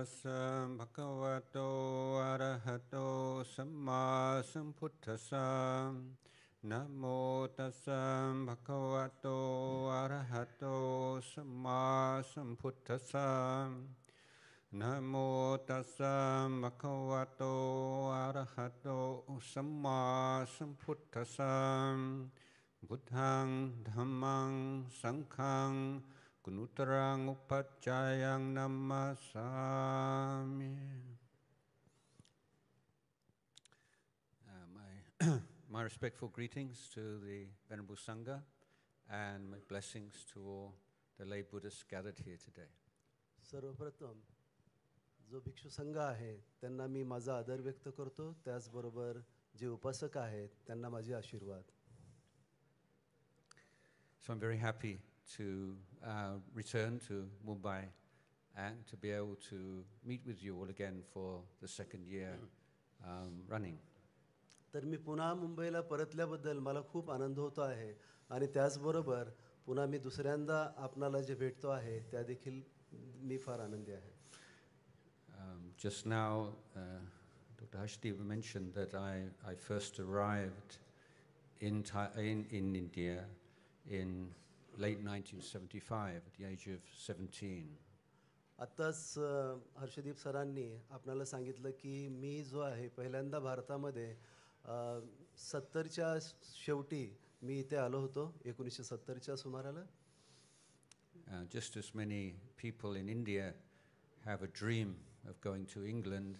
tassa bhagavato arahato samma sambuddhassa. Namo tassa bhagavato arahato samma sambuddhassa. Namo tassa bhagavato arahato samma sambuddhassa. Buddhang dhammang sanghang Gunutarang upachayang namasami. My respectful greetings to the Venerable Sangha and my blessings to all the lay Buddhists gathered here today. सर्वप्रथम जो भिक्षू संघ आहे त्यांना मी माझा आदर व्यक्त करतो, त्याचबरोबर जे उपासक आहेत त्यांना माझे आशीर्वाद. So I'm very happy to return to Mumbai and to be able to meet with you all again for the second year running. तर मी पुन्हा मुंबईला परतल्याबद्दल मला खूप आनंद होतो आहे आणि त्याचबरोबर पुन्हा मी दुसऱ्यांदा आपणाला जे भेटतो आहे त्या देखील मी फार आनंदी आहे. Just now, Dr. Hashdeva mentioned that I first arrived in India in late 1975 at the age of 17. आत्ताच हर्षदीप सरांनी आपल्याला सांगितलं की मी जो आहे पहिल्यांदा भारतामध्ये 70च्या शेवटी मी इथे आलो होतो 1970च्या सुमाराला. Just as many people in India have a dream of going to England,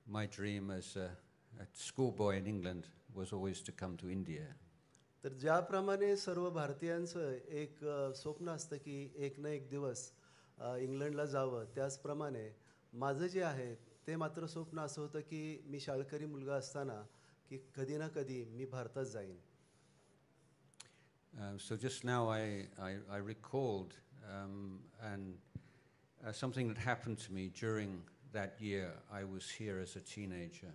my dream as a schoolboy in England was always to come to India. तर ज्याप्रमाणे सर्व भारतीयांचं एक स्वप्न असतं की एक ना एक दिवस इंग्लंडला जावं, त्याचप्रमाणे माझं जे आहे ते मात्र स्वप्न असं होतं की मी शाळकरी मुलगा असताना की कधी ना कधी मी भारतात जाईन. So just now I recalled something that happened to me during that year. I was here as a teenager.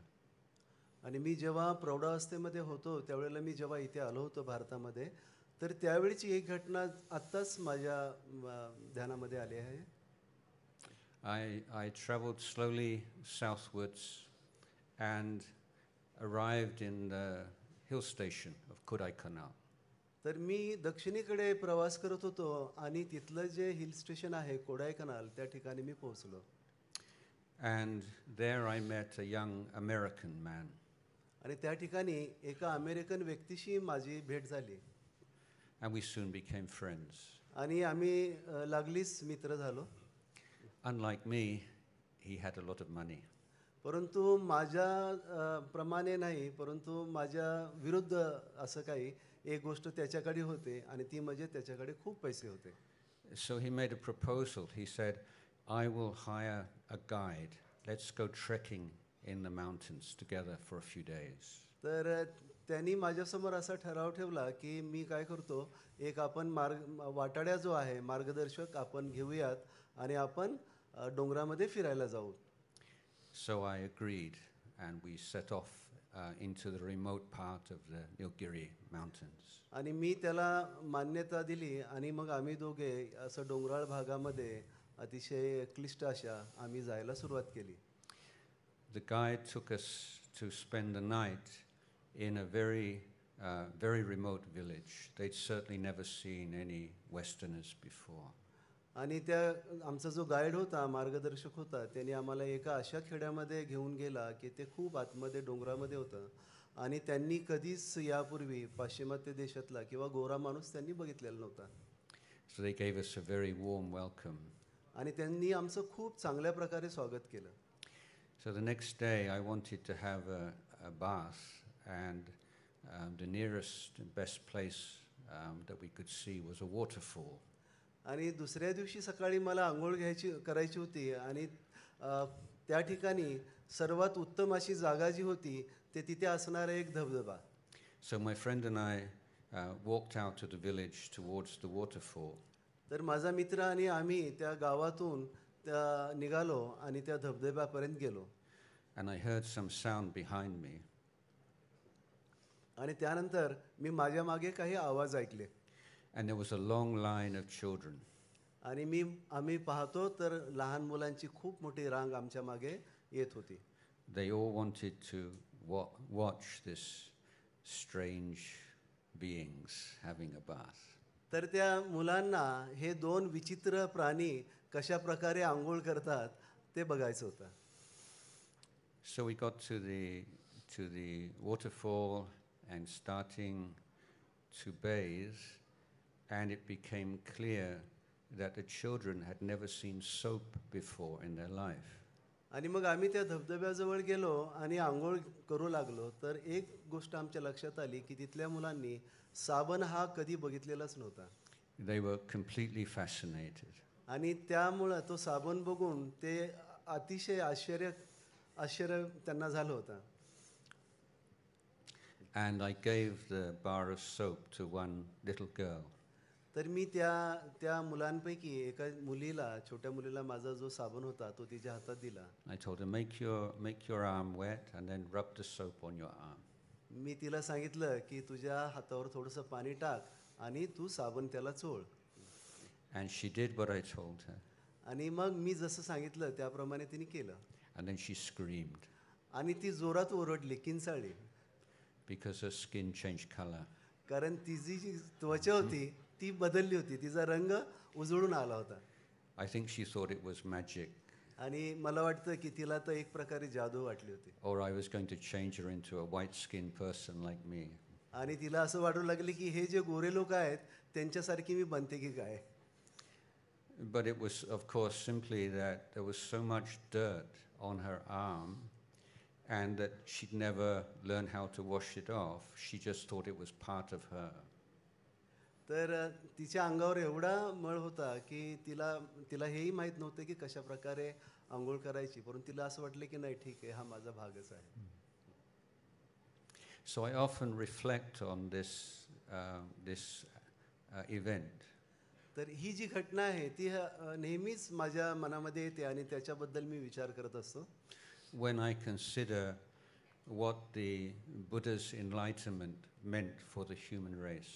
आणि मी जेव्हा प्रौढावस्थेमध्ये होतो त्यावेळेला मी जेव्हा इथे आलो होतो भारतामध्ये, तर त्यावेळीची एक घटना आत्ताच माझ्या ध्यानामध्ये आली आहे. I traveled slowly southwards and arrived in the hill station of Kodaikanal. तर मी दक्षिणेकडे प्रवास करत होतो आणि तिथलं जे हिल स्टेशन आहे कोडाईकनाल त्या ठिकाणी मी पोहोचलो. And there I met a young American man. आणि त्या ठिकाणी एका अमेरिकन व्यक्तीशी माझी भेट झाली. And we soon became friends. आणि आम्ही लागलीच मित्र झालो. Unlike me, he had a lot of money. परंतु माझ्या प्रमाणे नाही, परंतु माझ्या विरुद्ध असं काही एक गोष्ट त्याच्याकडे होते आणि ती म्हणजे त्याच्याकडे खूप पैसे होते. So he made a proposal. He said, I will hire a guide. Let's go trekking in the mountains together for a few days. तर त्यांनी माझ्यासमोर असा ठराव ठेवला की मी काय करतो, एक आपण वाटाड्या जो आहे मार्गदर्शक आपण घेऊयात आणि आपण डोंगरामध्ये फिरायला जाऊ. So I agreed and we set off into the remote part of the Nilgiri mountains. आणि मी त्याला मान्यता दिली आणि मग आम्ही दोघे असं डोंगराळ भागामध्ये अतिशय क्लिष्ट अशा आम्ही जायला सुरुवात केली. The guide took us to spend the night in a very remote village. They'd certainly never seen any Westerners before. आणि त्या आमचा जो गाईड होता, मार्गदर्शक होता, त्याने आम्हाला एका अशा खेड्यामध्ये घेऊन गेला की ते खूप आतमध्ये डोंगरामध्ये होतं आणि त्यांनी कधीच यापूर्वी पाश्चिमात्य देशातला किंवा गोरा माणूस त्यांनी बघितलेला नव्हता. So they gave us a very warm welcome. आणि त्यांनी आमचं खूप चांगल्या प्रकारे स्वागत केलं. So the next day I wanted to have a bath and the nearest and best place that we could see was a waterfall. आणि दुसऱ्या दिवशी सकाळी मला अंघोळ करायची होती आणि त्या ठिकाणी सर्वात उत्तम अशी जागा जी होती ते तिथे असणारा एक धबधबा. So my friend and I walked out to the village towards the waterfall. तर माझा मित्र आणि आम्ही त्या गावातून निघालो आणि त्या धबधब्यापर्यंत गेलो. And I heard some sound behind me. आणि त्यानंतर मी माझ्या मागे काही आवाज ऐकले. And there was a long line of children. आणि आम्ही पाहतो तर लहान मुलांची खूप मोठी रांग आमच्या मागे येत होती. They all wanted to watch this strange beings having a bath. तर त्या मुलांना हे दोन विचित्र प्राणी कशा प्रकारे आंघोळ करतात ते बघायचं होतं. So we got to the waterfall and starting to bathe, and it became clear that the children had never seen soap before in their life. आणि मग आम्ही त्या धबधब्याजवळ गेलो आणि आंघोळ करू लागलो तर एक गोष्ट आमच्या लक्षात आली की तिथल्या मुलांनी साबण हा कधी बघितलेलाच नव्हता. They were completely fascinated. आणि त्यामुळं तो साबण बघून ते अतिशय आश्चर्य त्यांना झालं होतं. And I gave the bar of soap to one little girl. तर मी त्या मुलांपैकी एका मुलीला, छोट्या मुलीला माझा जो साबण होता तो तिच्या हातात दिला. I told her, make your arm wet and then rub the soap on your arm. मी तिला सांगितलं की तुझ्या हातावर थोडंसं पाणी टाक आणि तू साबण त्याला Chola. And she did what I told her. आणि मग मी जसं सांगितलं त्याप्रमाणे तिने केलं. And then she screamed आणि ती जोरात ओरडली, किंचाळली. because her skin changed color. कारण तिची जी त्वचा होती ती बदलली होती, तिचा रंग उजळून आला होता. I think she thought it was magic, आणि मला वाटतं की तिला तर एक प्रकारे जादू वाटली होती. or I was going to change her into a white-skinned person like me. आणि तिला असं वाटू लागले की हे जे गोरे लोक आहेत त्यांच्यासारखी मी बनते की काय. But it was, of course, simply that there was so much dirt on her arm and that she'd never learned how to wash it off. She just thought it was part of her. तर तिच्या अंगावर एवढा मळ होता की तिला हेही माहीत नव्हतं की कशा प्रकारे आंघोळ करायची, परंतु तिला असं वाटलं की नाही ठीक आहे, हा माझा भागच आहे. So I often reflect on this event. तर ही जी घटना आहे ती नेहमीच माझ्या मनामध्ये येते आणि त्याच्याबद्दल मी विचार करत असतो. When I consider what the Buddha's enlightenment meant for the human race.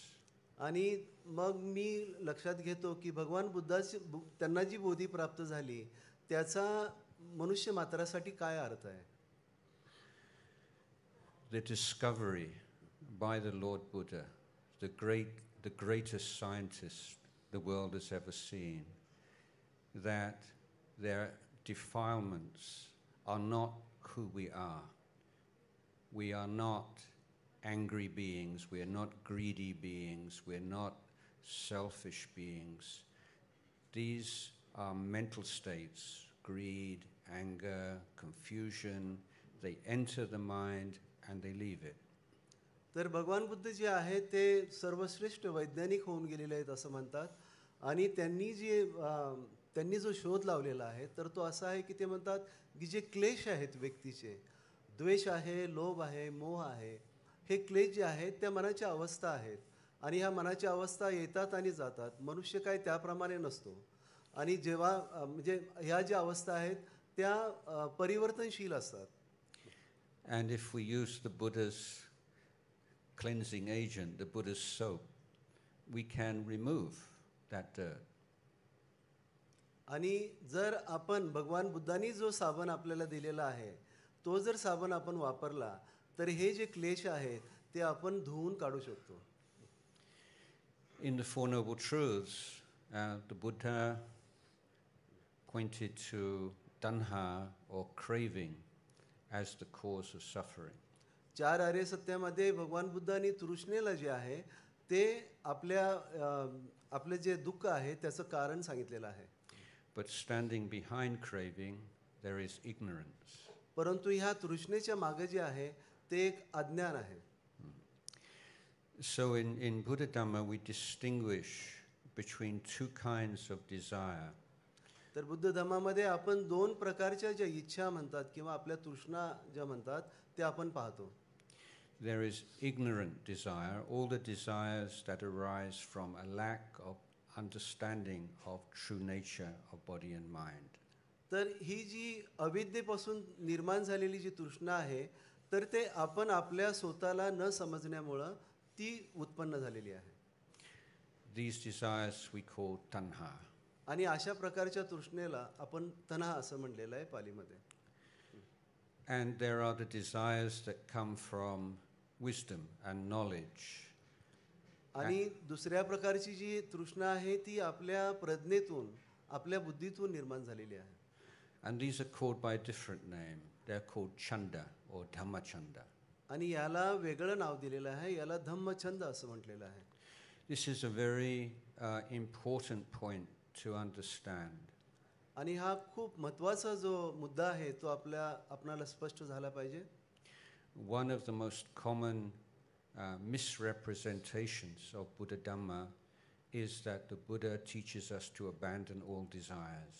आणि मग मी लक्षात घेतो की भगवान त्यांना जी बोधी प्राप्त झाली त्याचा मनुष्य मात्रासाठी काय अर्थ आहे. The discovery by the Lord Buddha, the greatest scientist the world has ever seen, that their defilements are not who we are. We are not angry beings, we are not greedy beings, we are not selfish beings. These are mental states, greed, anger, confusion. They enter the mind and they leave it. तर भगवान बुद्ध जे आहेत ते सर्वश्रेष्ठ वैज्ञानिक होऊन गेलेले आहेत असं म्हणतात. आणि त्यांनी जो शोध लावलेला आहे तर तो असा आहे की ते म्हणतात की जे क्लेश आहेत व्यक्तीचे, द्वेष आहे, लोभ आहे, मोह आहे, हे क्लेश जे आहेत त्या मनाच्या अवस्था आहेत. आणि ह्या मनाच्या अवस्था येतात आणि जातात. मनुष्य काय त्याप्रमाणे नसतो. आणि जेव्हा म्हणजे ह्या ज्या अवस्था आहेत त्या परिवर्तनशील असतात. And if we use the Buddha's cleansing agent, the Buddha's soap, we can remove that dirt. आणि जर आपण भगवान बुद्धांनी जो साबण आपल्याला दिलेला आहे तो जर साबण आपण वापरला तर हे जे क्लेश आहेत ते आपण धुवून काढू शकतो. In the Four Noble Truths, the Buddha pointed to tanha or craving as the cause of suffering. चार आर्य सत्यामध्ये भगवान बुद्धांनी तृष्णेला जे आहे ते आपले जे दुःख आहे त्याचं कारण सांगितलेलं आहे. But standing behind craving, there is ignorance. परंतु ह्या तृष्णेच्या मागे जे आहे ते एक अज्ञान आहे. So in Buddha Dhamma we distinguish between two kinds of desire. तर बुद्ध धर्मामध्ये आपण दोन प्रकारच्या ज्या इच्छा म्हणतात किंवा आपल्या तृष्णा ज्या म्हणतात ते आपण पाहतो. There is ignorant desire, all the desires that arise from a lack of understanding of true nature of body and mind. तर ही जी अविद्येपासून निर्माण झालेली जी तृष्णा आहे तर ते आपण आपल्या स्वतःला न समजण्यामुळे ती उत्पन्न झालेली आहे. These desires we call tanha. आणि अशा प्रकारच्या तृष्णेला आपण तन्हा असं म्हणलेलं आहे पालीमध्ये. And there are the desires that come from wisdom and knowledge. आणि दुसऱ्या प्रकारची जी तृष्णा आहे ती आपल्या प्रज्ञेतून, आपल्या बुद्धीतून निर्माण झालेली आहे. And these are called by a different name. They're called chanda or dhammachanda. आणि याला वेगळं नाव दिलेलं आहे, याला धम्मछंद असं म्हटलेलं आहे. This is a very important point to understand. आणि हा खूप महत्त्वाचा जो मुद्दा आहे तो आपणाला स्पष्ट झाला पाहिजे. One of the most common misrepresentations of Buddha Dhamma is that the Buddha teaches us to abandon all desires.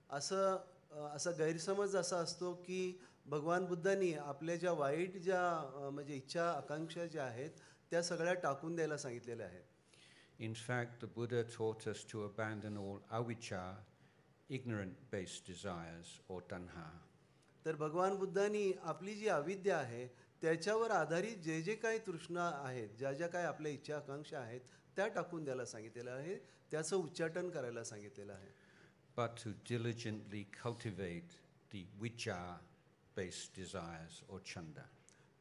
असा गैरसमज असा असतो की भगवान बुद्धांनी आपल्या ज्या वाईट ज्या म्हणजे इच्छा आकांक्षा ज्या आहेत त्या सगळ्या टाकून द्यायला सांगितलेल्या आहेत. In fact, the Buddha taught us to abandon all avijja, ignorant-based desires or tanha. तर भगवान बुद्धांनी आपली जी अविद्या आहे त्याच्यावर आधारित जे जे काही तृष्णा आहेत, ज्या ज्या काही आपल्या इच्छा आकांक्षा आहेत त्या टाकून द्यायला सांगितलेलं आहे, त्याचं उच्चाटन करायला सांगितलेलं आहे. But to diligently cultivate the vijja-based desires or chanda.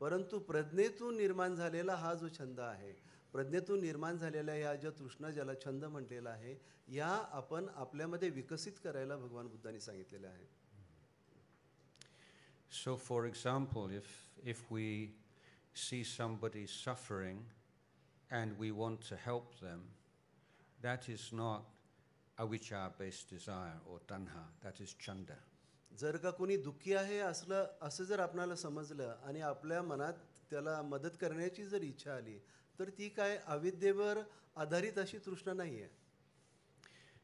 परंतु प्रज्ञेतून निर्माण झालेला हा जो छंद आहे, प्रज्ञेतून निर्माण झालेल्या या ज्या तृष्णा ज्याला छंद म्हटलेला आहे, या आपण आपल्यामध्ये विकसित करायला भगवान बुद्धांनी सांगितलेलं आहे. So for example, if we see somebody suffering and we want to help them, that is not avijja-based desire or tanha, that is chanda. जर का कोणी दुःखी आहे असं जर आपणाला समजलं आणि आपल्या मनात त्याला मदत करण्याची जर इच्छा आली तर ती काय अविद्येवर आधारित अशी तृष्णा नाही आहे.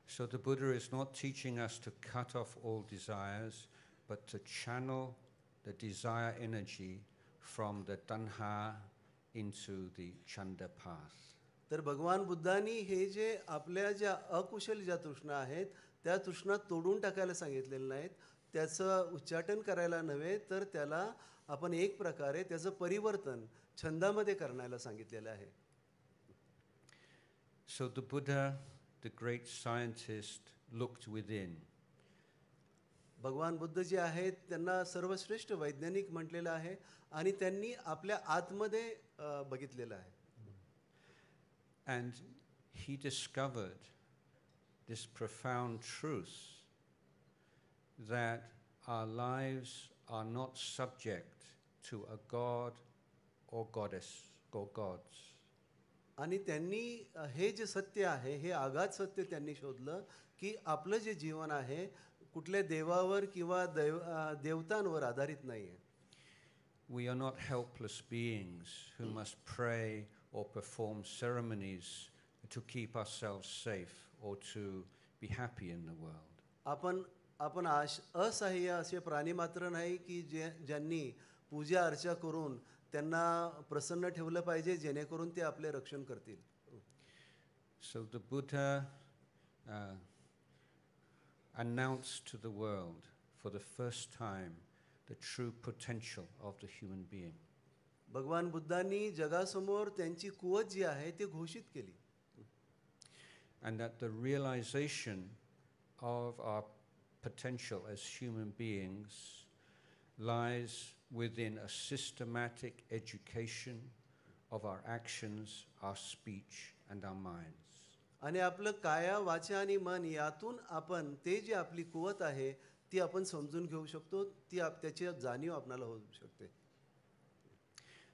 So the Buddha is not teaching us to cut off all desires, but to channel the desire energy from the tanha into the chanda path. तर भगवान बुद्धांनी हे जे आपल्या ज्या अकुशल ज्या तृष्णा आहेत त्या तृष्णा तोडून टाकायला सांगितलेलं नाहीत, त्याचं उच्चाटन करायला नव्हे तर त्याला आपण एक प्रकारे त्याचं परिवर्तन छंदामध्ये करण्याला सांगितलेलं आहे. So the Buddha, the great scientist, looked within. भगवान बुद्ध जे आहेत त्यांना सर्वश्रेष्ठ वैज्ञानिक म्हटलेलं आहे आणि त्यांनी आपल्या आतमध्ये बघितलेलं आहे. And he discovered this profound truth that our lives are not subject to a god or goddess or gods. आणि त्यांनी हे जे सत्य आहे हे आगाध सत्य त्यांनी शोधलं की आपलं जे जीवन आहे कुठल्या देवावर किंवा देवतांवर आधारित नाही आहे. We are not helpless beings who must pray or perform ceremonies to keep ourselves safe or to be happy in the world. आपण असहाय्य असे प्राणी मात्र नाही की ज्यांनी पूजा अर्चा करून त्यांना प्रसन्न ठेवलं पाहिजे जेणेकरून ते आपले रक्षण करतील. So the Buddha announced to the world for the first time the true potential of the human being. भगवान बुद्धांनी जगासमोर त्यांची कुवत जी आहे ती घोषित केली. And that the realization of our potential as human beings lies within a systematic education of our actions, our speech, and our minds. आणि आपलं काया वाचा आणि मन यातून आपण ते जे आपली कुवत आहे ती आपण समजून घेऊ शकतो, त्याची जाणीव आपल्याला होऊ शकते.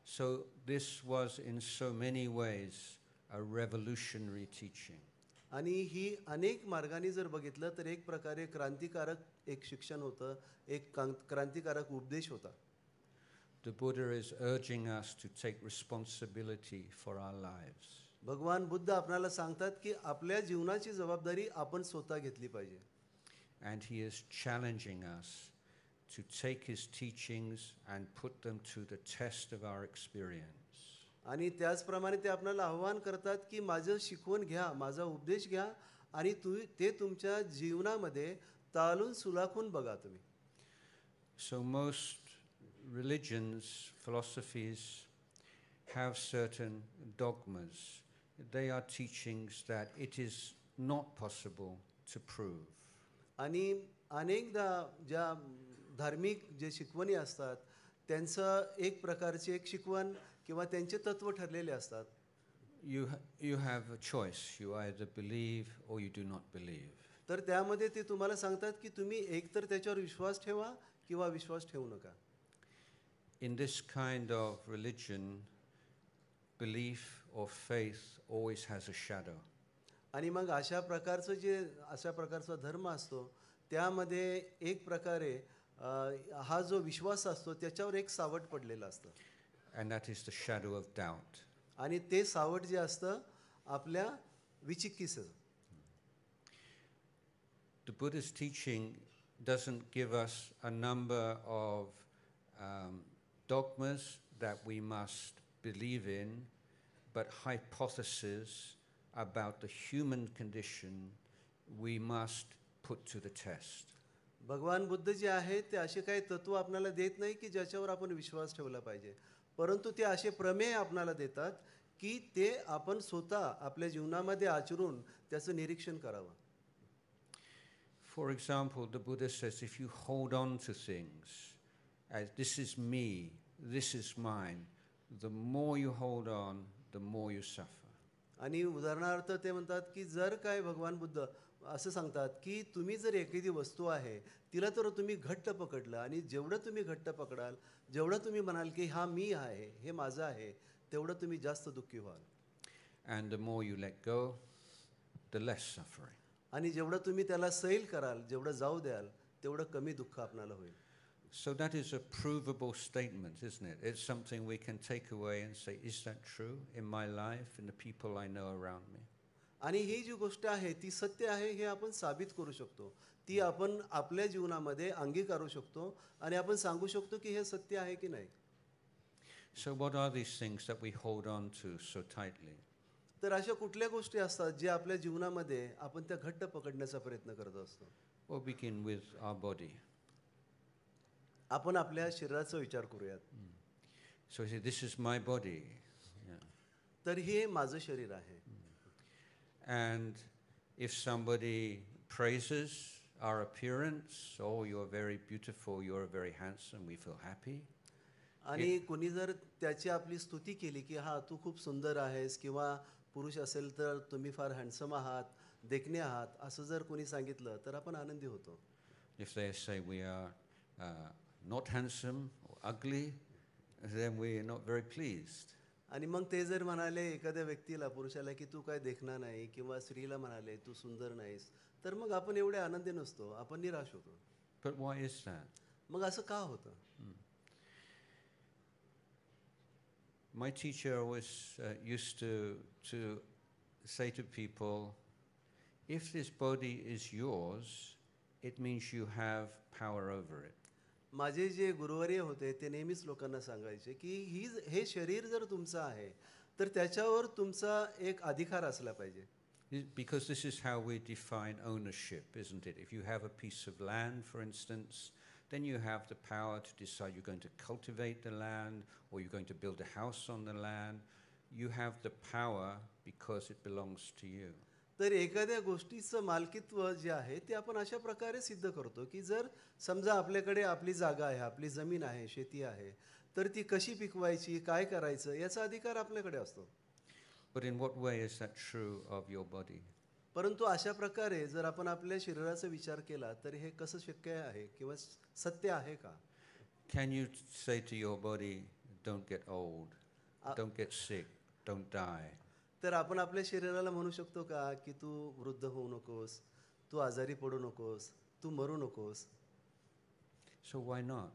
So this was in so many ways a revolutionary teaching. आणि ही अनेक मार्गाने जर बघितलं तर एक प्रकारे क्रांतिकारक एक शिक्षण होतं, एक क्रांतिकारक उपदेश होता. The Buddha is urging us to take responsibility for our lives. भगवान बुद्ध आपल्याला सांगतात की आपल्या जीवनाची जबाबदारी आपण स्वतः घेतली पाहिजे. And he is challenging us to take his teachings and put them to the test of our experience. आणि त्याचप्रमाणे ते आपल्याला आव्हान करतात की माझं शिकवण घ्या, माझा उपदेश घ्या आणि ते तुमच्या जीवनामध्ये तालून सुलाखून बघा तुम्ही. So most religions, philosophies have certain dogmas. They are teachings that it is not possible to prove. आणि अनेकदा ज्या धार्मिक जे शिकवणी असतात त्यांचं एक प्रकारची एक शिकवण किंवा त्यांचे तत्व ठरलेले असतात. You have a choice. You either believe or you do not believe. तर त्यामध्ये ते तुम्हाला सांगतात की तुम्ही एकतर त्याच्यावर विश्वास ठेवा किंवा विश्वास ठेवू नका. In this kind of religion, belief or faith always has a shadow. आणि मग अशा प्रकारचा धर्म असतो त्यामध्ये एक प्रकारे हा जो विश्वास असतो त्याच्यावर एक सावट पडलेलं असतं. And that is the shadow of doubt. आणि ते सावट जे असतं आपल्या विचिकित्सेचं. The Buddha's teaching doesn't give us a number of dogmas that we must believe in, but hypotheses about the human condition we must put to the test. भगवान बुद्ध जे आहेत ते असे काही तत्व आपल्याला देत नाही की ज्याच्यावर आपण विश्वास ठेवला पाहिजे, परंतु ते असे प्रमेय आपल्याला देतात की ते आपण स्वतः आपल्या जीवनामध्ये आचरून त्याचं निरीक्षण करावं. For example, the Buddha says if you hold on to things as this is me, this is mine, the more you hold on, the more you suffer. आणि उदाहरणार्थ ते म्हणतात की जर काय भगवान बुद्ध असं सांगतात की तुम्ही जर एखादी वस्तू आहे तिला तर तुम्ही घट्ट पकडलं आणि जेवढं तुम्ही घट्ट पकडाल, जेवढं तुम्ही म्हणाल की हा मी आहे, हे माझं आहे, तेवढं तुम्ही जास्त दुःखी व्हाल. And the more you let go, the less suffering. आणि जेवढं तुम्ही त्याला सैल कराल, जेवढं जाऊ द्याल, तेवढं कमी दुःख आपल्याला होईल. So that is a provable statement, isn't it? It's something we can take away and say, is that true in my life and the people I know around me? आणि ही जी गोष्ट आहे ती सत्य आहे हे आपण साबित करू शकतो. ती आपण आपल्या जीवनामध्ये अंगीकारू शकतो आणि आपण सांगू शकतो की हे सत्य आहे की नाही. So what are these things that we hold on to so tightly? तर अशा कुठल्या गोष्टी असतात जे आपल्या जीवनामध्ये आपण त्या घट्ट पकडण्याचा प्रयत्न करत असतो. We'll begin with our body. आपण आपल्या शरीराचा विचार करूयात. So we say, this is my body. Yeah. तर हे माझं शरीर आहे. And if somebody praises our appearance, oh, you're very beautiful, you're very handsome, we feel happy. आणि कोणी जर त्याची आपली स्तुती केली की हा तू खूप सुंदर आहेस किंवा पुरुष असेल तर तुम्ही फार हँडसम आहात, देखणे आहात, असं जर कोणी सांगितलं तर आपण आनंदी होतो. If they say we are not handsome or ugly, then we are not very pleased. आणि मग ते जर म्हणाले एखाद्या व्यक्तीला, पुरुषाला की तू काय देखना नाही किंवा स्त्रीला म्हणाले तू सुंदर नाहीस, तर मग आपण एवढे आनंदी नसतो, आपण निराश होतो. But why is that? मग असं का होतं? My teacher always used to say to people, if this body is yours, it means you have power over it. माझे जे गुरुवर्य होते ते नेहमीच लोकांना सांगायचे की हे शरीर जर तुमचं आहे तर त्याच्यावर तुमचा एक अधिकार असला पाहिजे. Because this is how we define ownership, isn't it? If you have a piece of land, for instance, then you have the power to decide you're going to cultivate the land or you're going to build a house on the land. You have the power because it belongs to you. तर एखाद्या गोष्टीचं मालकीत्व जे आहे ते आपण अशा प्रकारे सिद्ध करतो की जर समजा आपल्याकडे आपली जागा आहे, आपली जमीन आहे, शेती आहे, तर ती कशी पिकवायची, काय करायचं याचा अधिकार आपल्याकडे असतो. But in what way is that true of your body? परंतु अशा प्रकारे जर आपण आपल्या शरीराचा विचार केला तर हे कसं शक्य आहे किंवा सत्य आहे का? Can you say to your body, don't get old, don't get sick, don't die? तर आपण आपल्या शरीराला म्हणू शकतो का की तू वृद्ध होऊ नकोस, तू आजारी पडू नकोस, तू मरू नकोस? So why not?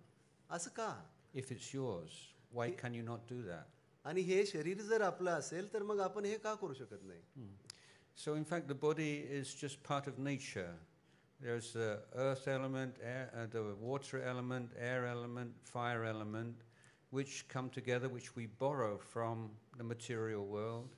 असं का? If it's yours, why can you not do that? आणि हे शरीर जर आपलं असेल तर मग आपण हे का करू शकत नाही? So in fact, the body is just part of nature. There's the earth element, the water element, air element, fire element, which come together, which we borrow from the material world,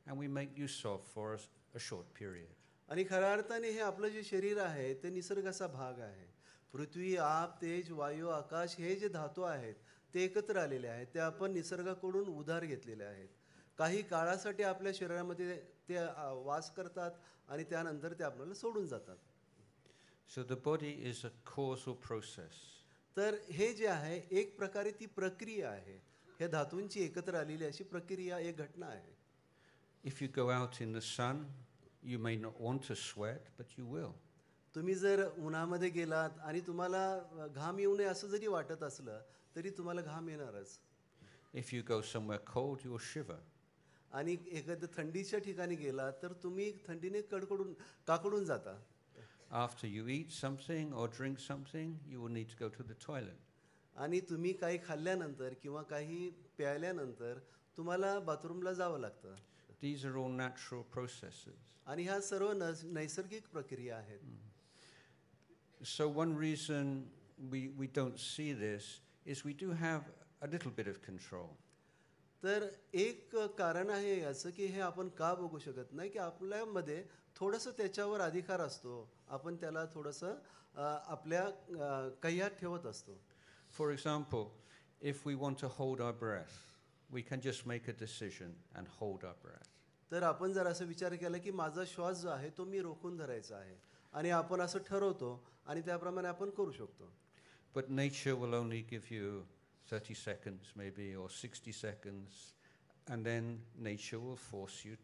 and we make use of for a short period. आणि खऱ्या अर्थाने हे आपलं जे शरीर आहे ते निसर्गाचा भाग आहे. पृथ्वी, आप, तेज, वायू, आकाश हे जे धातू आहेत ते एकत्र आलेले आहेत, ते आपण निसर्गाकडून उधार घेतलेले आहेत. काही काळासाठी आपल्या शरीरामध्ये ते वास करतात आणि त्यानंतर ते आपल्याला सोडून जातात. So the body is a causal process. तर हे जे आहे एक प्रकारे ती प्रक्रिया आहे. हे धातूंची एकत्र आलेली अशी प्रक्रिया, एक घटना आहे. If you go out in the sun, you may not want to sweat, but you will. तुम्ही जर उन्हामध्ये गेलात आणि तुम्हाला घाम येऊ नये असं जरी वाटत असलं तरी तुम्हाला घाम येणारच. If you go somewhere cold, you'll shiver. आणि एखाद्या थंडीच्या ठिकाणी गेलात तर तुम्ही थंडीने काकडून जाता. After you eat something or drink something, you will need to go to the toilet. आणि तुम्ही काही खाल्ल्यानंतर किंवा काही प्यायल्यानंतर तुम्हाला बाथरूमला जावं लागतं. These are all natural processes. आणि ह्या सर्व नैसर्गिक प्रक्रिया आहेत. So one reason we don't see this is we do have a little bit of control. तर एक कारण आहे असं की हे आपण का बघू शकत नाही की आपल्यामध्ये थोडंसं त्याच्यावर अधिकार असतो. आपण त्याला थोडंसं आपल्या कह्यात ठेवत असतो. For example, if we want to hold our breath, we can just make a decision and hold our breath. तर आपण जर असं विचार केला की माझा श्वास जो आहे तो मी रोखून धरायचा आहे आणि आपण असं ठरवतो आणि त्याप्रमाणे आपण करू शकतो. But nature will only give you 30 seconds maybe or 60 seconds, and then nature will force you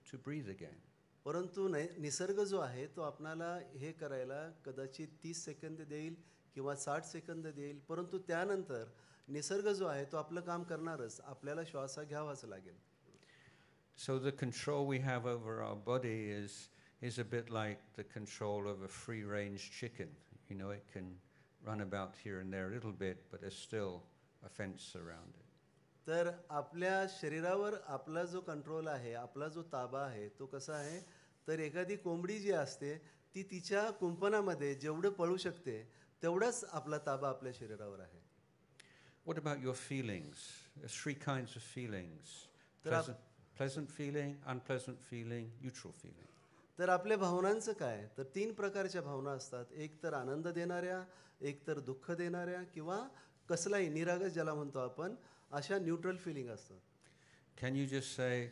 to breathe again. परंतु निसर्ग जो आहे तो आपणाला हे करायला कदाचित 30 सेकंद देईल किंवा 60 सेकंद देईल, परंतु त्यानंतर निसर्ग जो आहे तो आपलं काम करणारच. आपल्याला श्वास घ्यावाच लागेल. So the control we have over our body is a bit like the control of a free-range chicken. You know, it can run about here and there a little bit, but there's still a fence around it. तर आपल्या शरीरावर आपला जो control आहे, आपला जो ताबा आहे तो कसा आहे, तर एखादी कोंबडी जी असते ती तिच्या कुंपणामध्ये जेवढं पळू शकते तेवढाच आपला ताबा आपल्या शरीरावर आहे. What about your feelings? There's three kinds of feelings. तर Pleasant feeling, unpleasant feeling, neutral feeling. तर आपल्या भावनांचं काय, तर 3 प्रकारच्या भावना असतात. एक तर आनंद देणाऱ्या, एक तर दुःख देणाऱ्या किंवा कसलाही निरागस ज्याला म्हणतो आपण, अशा न्यूट्रल फिलिंग असतात. Can you just say,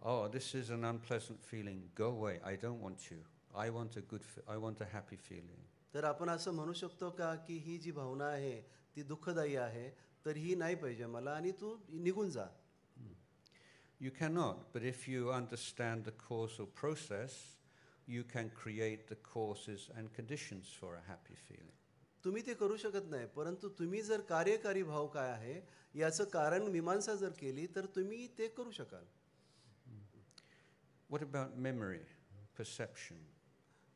oh, this is an unpleasant feeling, go away, I don't want you. I want a happy feeling. तर आपण असं म्हणू शकतो का की ही जी भावना आहे ती दुःखदायी आहे, तर ही नाही पाहिजे मला आणि तू निघून जा. You cannot, but if you understand the causal process, you can create the causes and conditions for a happy feeling. तुम्ही ते करू शकत नाही, परंतु तुम्ही जर कार्यकारी भाव काय आहे याचं कारण मीमांसा जर केली तर तुम्ही ते करू शकाल. What about memory, perception?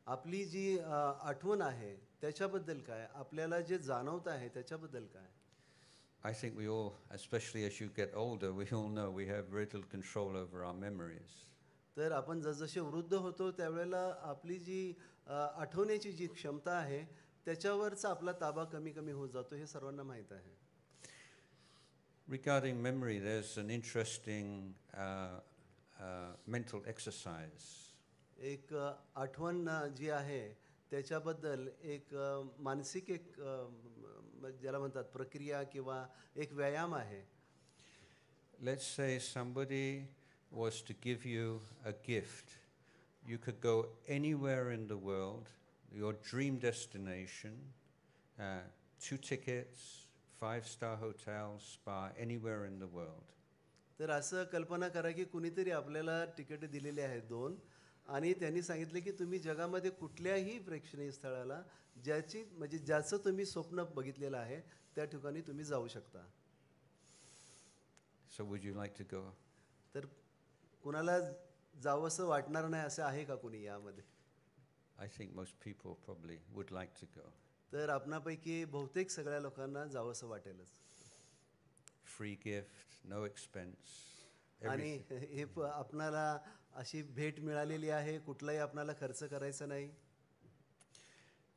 आपली जी आठवण आहे त्याच्याबद्दल काय, आपल्याला जे जाणवत आहे त्याच्याबद्दल काय. I think we all, especially as you get older, we all know we have very little control over our memories. तर आपण जसजसे वृद्ध होतो त्यावेळेला आपली जी आठवण्याची जी क्षमता आहे त्याच्यावरचा आपला ताबा कमी कमी होत जातो, हे सर्वांना माहीत आहे. Regarding memory, there's an interesting mental exercise. एक आठवण जी आहे त्याच्याबद्दल एक मानसिक एक ज्याला म्हणतात प्रक्रिया किंवा एक व्यायाम आहे. Let's say somebody was to give you a gift. You could go anywhere in the world, your dream destination, 2 tickets, 5-star hotel, spa, anywhere in the world. तर असं कल्पना करा की कुणीतरी आपल्याला तिकीट दिलेली आहेत 2 आणि त्यांनी सांगितले की तुम्ही जगामध्ये कुठल्याही प्रेक्षणीय स्थळाला ज्याचं तुम्ही स्वप्न बघितलेलं आहे त्या ठिकाणी तुम्ही जाऊ शकता. So would you like to go? तर कुणाला जावंसं वाटणार नाही असं आहे का कुणी यामध्ये? I think most people probably would like to go. तर आपणापैकी बहुतेक सगळ्या लोकांना जावंसं वाटेलच. Free gift, no expense. आणि हे आपणाला अशी भेट मिळालेली आहे, कुठलाही आपणाला खर्च करायचा नाही.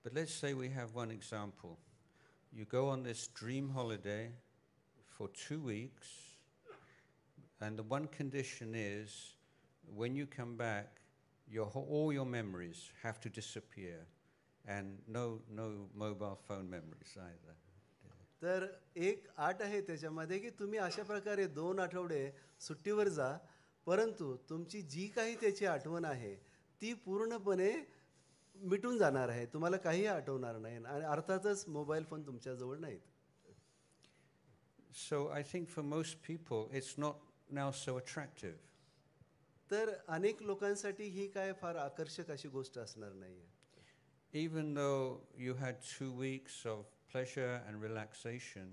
But let's say we have one example. You go on this dream holiday for 2 weeks, and the one condition is when you come back, all your memories have to disappear, and no mobile phone memories either. तर एक अट आहे त्याच्यामध्ये की तुम्ही अशा प्रकारे 2 आठवडे सुट्टीवर जा, परंतु तुमची जी काही त्याची आठवण आहे ती पूर्णपणे मिटून जाणार आहे. तुम्हाला काही आठवणार नाही आणि अर्थातच मोबाईल फोन तुमच्याजवळ नाहीत. So I think for most people, it's not now so attractive. तर अनेक लोकांसाठी ही काय फार आकर्षक अशी गोष्ट असणार नाहीये. Even though you had 2 weeks of pleasure and relaxation,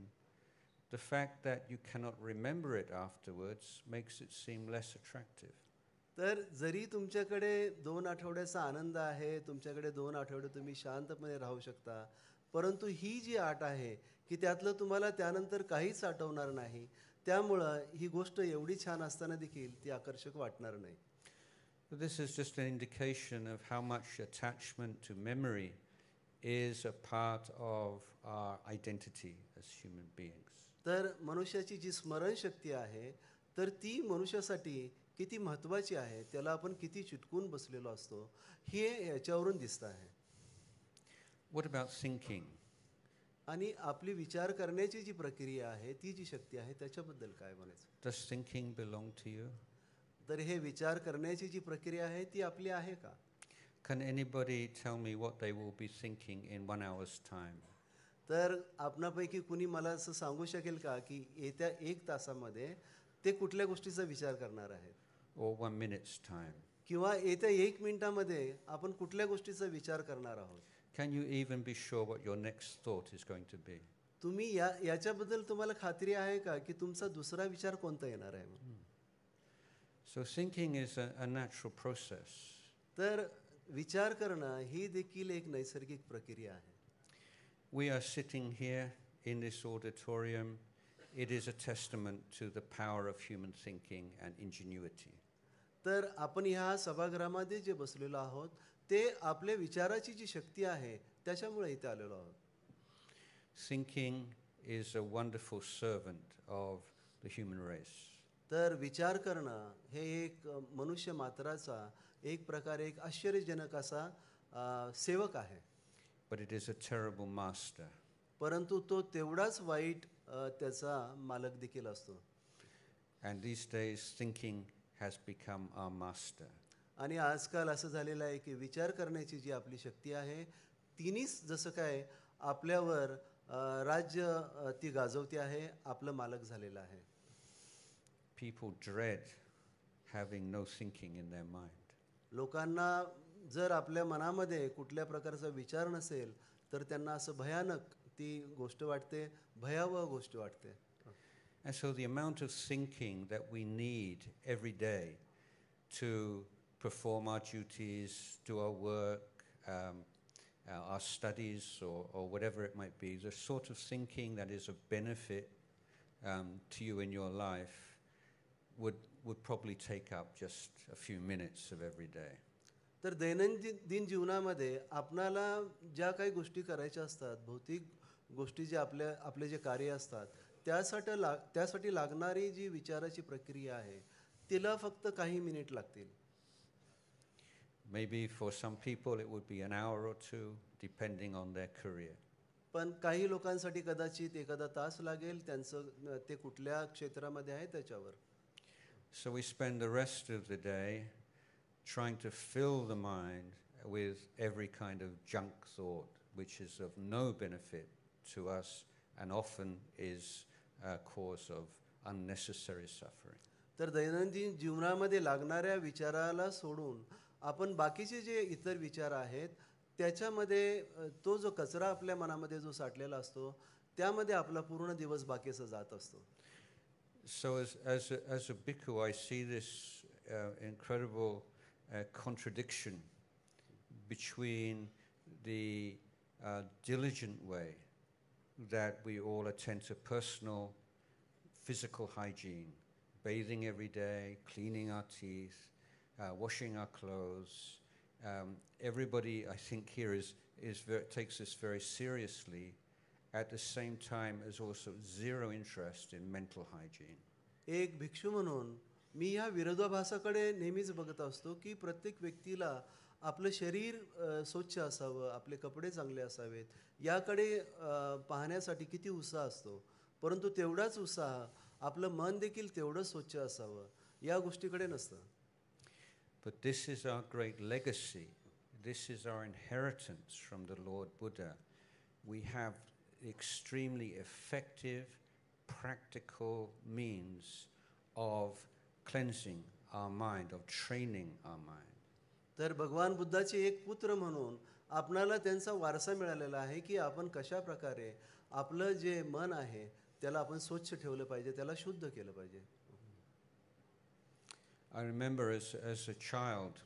the fact that you cannot remember it afterwards makes it seem less attractive. तर जरी तुमच्याकडे 2 आठवड्याचा आनंद आहे, तुमच्याकडे 2 आठवडे तुम्ही शांतपणे राहू शकता, परंतु ही जी अट आहे की त्यातलं तुम्हाला त्यानंतर काहीच आठवणार नाही, त्यामुळं ही गोष्ट एवढी छान असताना देखील ती आकर्षक वाटणार नाही. But this is just an indication of how much attachment to memory is a part of our identity as human beings. तर मनुष्याची जी स्मरणशक्ती आहे, तर ती मनुष्यासाठी किती महत्त्वाची आहे, त्याला आपण किती चिटकून बसलेलो असतो, हे याच्यावरून दिसतं आहे. What about thinking? आणि आपली विचार करण्याची जी प्रक्रिया आहे, ती जी शक्ती आहे, त्याच्याबद्दल काय म्हणायचं? Does thinking belong to you? तर हे विचार करण्याची जी प्रक्रिया आहे, ती आपली आहे का? Can anybody tell me what they will be thinking in 1 hour's time? तर आपणापैकी कुणी मला असं सांगू शकेल का की येत्या 1 तासामध्ये ते कुठल्या गोष्टीचा विचार करणार आहेत? Or 1 minute's time? किंवा येत्या 1 मिनिटामध्ये आपण कुठल्या गोष्टीचा विचार करणार आहोत? Can you even be sure what your next thought is going to be? तुम्ही याच्याबद्दल तुम्हाला खात्री आहे का की तुमचा दुसरा विचार कोणता येणार आहे म्हणून? So thinking is a natural process. तर विचार करणं ही देखील एक नैसर्गिक प्रक्रिया आहे. We are sitting here in this auditorium. It is a testament to the power of human thinking and ingenuity. तर आपण ह्या सभागृहामध्ये जे बसलेलो आहोत, ते आपल्या विचाराची जी शक्ती आहे, त्याच्यामुळे इथे आलेलो आहोत. Thinking is a wonderful servant of the human race. तर विचार करणं हे एक मनुष्य मात्राचा एक प्रकारे एक आश्चर्यजनक असा सेवक आहे. But it is a terrible master. परंतु तो तेवढाच वाईट त्याचा मालक देखील असतो. And these days, thinking has become our master. आणि आजकाल असं झालेलं आहे की विचार करण्याची जी आपली शक्ती आहे, तिनीच जसं काय आपल्यावर राज्य ती गाजवते आहे, आपलं मालक झालेलं आहे. People dread having no thinking in their mind. लोकांना जर आपल्या मनामध्ये कुठल्या प्रकारचा विचार नसेल, तर त्यांना असं भयानक ती गोष्ट वाटते, भयावह गोष्ट वाटते. And so the amount of thinking that we need every day to perform our duties, do our work, our studies, or whatever it might be, the sort of thinking that is of benefit to you in your life would probably take up just a few minutes of every day. तर दैनंदिन जीवनामध्ये आपणाला ज्या काही गोष्टी करायच्या असतात, भौतिक गोष्टी जे आपले जे कार्य असतात, त्यासाठी लागणारी जी विचाराची प्रक्रिया आहे, तिला फक्त काही मिनिट लागतील. Maybe for some people it would be an hour or two, depending on their career. पण काही लोकांसाठी कदाचित एखादा तास लागेल, त्यांचं ते कुठल्या क्षेत्रामध्ये आहे त्याच्यावर. So we spend the rest of the day trying to fill the mind with every kind of junk thought, which is of no benefit to us and often is a cause of unnecessary suffering. तर दैनंदिन जीवनामध्ये लागणाऱ्या विचाराला सोडून आपण बाकीचे जे इतर विचार आहेत, त्याच्यामध्ये तो जो कचरा आपल्या मनामध्ये जो साठलेला असतो, त्यामध्ये आपला पूर्ण दिवस बाकीचा जात असतो. So as a bhikkhu, I see this incredible contradiction between the diligent way that we all attend to personal physical hygiene, bathing every day, cleaning our teeth, washing our clothes. Everybody, I think, here takes this very seriously. At the same time, is also zero interest in mental hygiene. एक भिक्षू म्हणून मी ह्या विरोधाभासाकडे नेहमीच बघत असतो की प्रत्येक व्यक्तीला आपलं शरीर स्वच्छ असावं, आपले कपडे चांगले असावेत, याकडे पाहण्यासाठी किती उत्साह असतो. परंतु तेवढाच उत्साह आपलं मन देखील तेवढंच स्वच्छ असावं, या गोष्टीकडे नसतं. But this is our great legacy. This is our inheritance from the Lord Buddha. We have extremely effective, practical means of cleansing our mind, of training our mind. तर भगवान बुद्धाचे एक पुत्र म्हणून आपणाला त्यांचा वारसा मिळालेला आहे की आपण कशा प्रकारे आपलं जे मन आहे त्याला आपण स्वच्छ ठेवलं पाहिजे, त्याला शुद्ध केलं पाहिजे. I remember as a child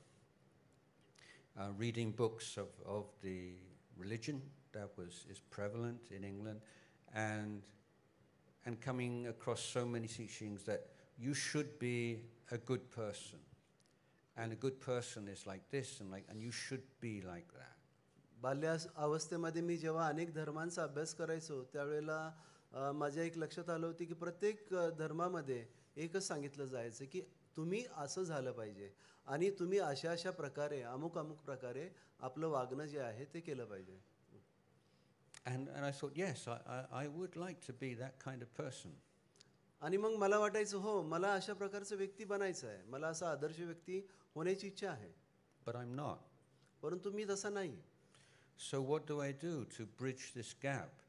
reading books of the religion that is prevalent in England, and coming across so many teachings that you should be a good person, and a good person is like this and you should be like that. बाल्यावस्थेमध्ये मी जेव्हा अनेक धर्मांचा अभ्यास करायचो त्यावेळेला माझ्या एक लक्षात आलं होतं की प्रत्येक धर्मामध्ये एकच सांगितलं जायचं की तुम्ही असं झालं पाहिजे आणि तुम्ही अशा अशा प्रकारे अमुक अमुक प्रकारे आपलं वागणं जे आहे ते केलं पाहिजे. And I thought, yes, I would like to be that kind of person. आणि मग मला वाटायचं हो मला अशा प्रकारचं व्यक्ती बनायचं आहे, मला असा आदर्श व्यक्ती होण्याची इच्छा आहे. But I'm not. परंतु मी तसा नाही. So what do I do to bridge this gap,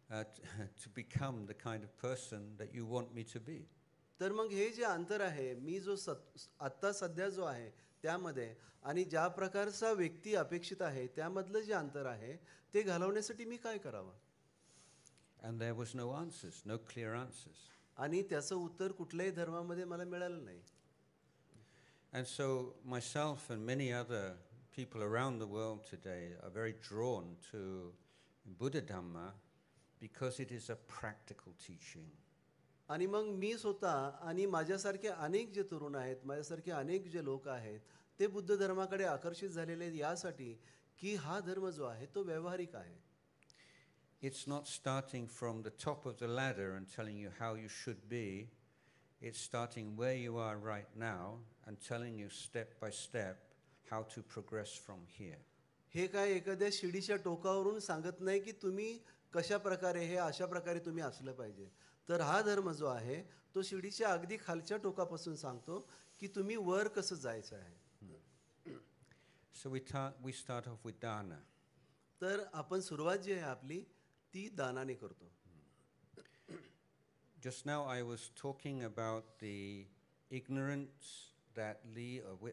to become the kind of person that you want me to be? तर मग हे जे अंतर आहे मी जो आत्ता सध्या जो आहे त्यामध्ये आणि ज्या प्रकारचा व्यक्ती अपेक्षित आहे त्यामधलं जे अंतर आहे ते घालवण्यासाठी मी काय करावं? And there was no answers, no clear answers. आणि त्याचं उत्तर कुठल्याही धर्मामध्ये मला मिळालं नाही. And so myself and many other people around the world today are very drawn to Buddha Dhamma because it is a practical teaching. आणि मग मी स्वतः आणि माझ्यासारखे अनेक जे तरुण आहेत, माझ्यासारखे अनेक जे लोक आहेत ते बुद्ध धर्माकडे आकर्षित झालेले यासाठी की हा धर्म जो आहे तो व्यावहारिक आहे. It's not starting from the top of the ladder and telling you how you should be. It's starting where you are right now and telling you step by step how to progress from here. हे काय एखाद्या शिडीच्या टोकावरून सांगत नाही की तुम्ही कशा प्रकारे हे अशा प्रकारे तुम्ही असलं पाहिजे. तर हा धर्म जो आहे तो शिडीच्या अगदी खालच्या टोकापासून सांगतो की तुम्ही वर कसं जायचं आहे. So we start off with dana. तर आपण सुरुवात जी आहे आपली ती दानाने करतो. Just now I was talking about the ignorance that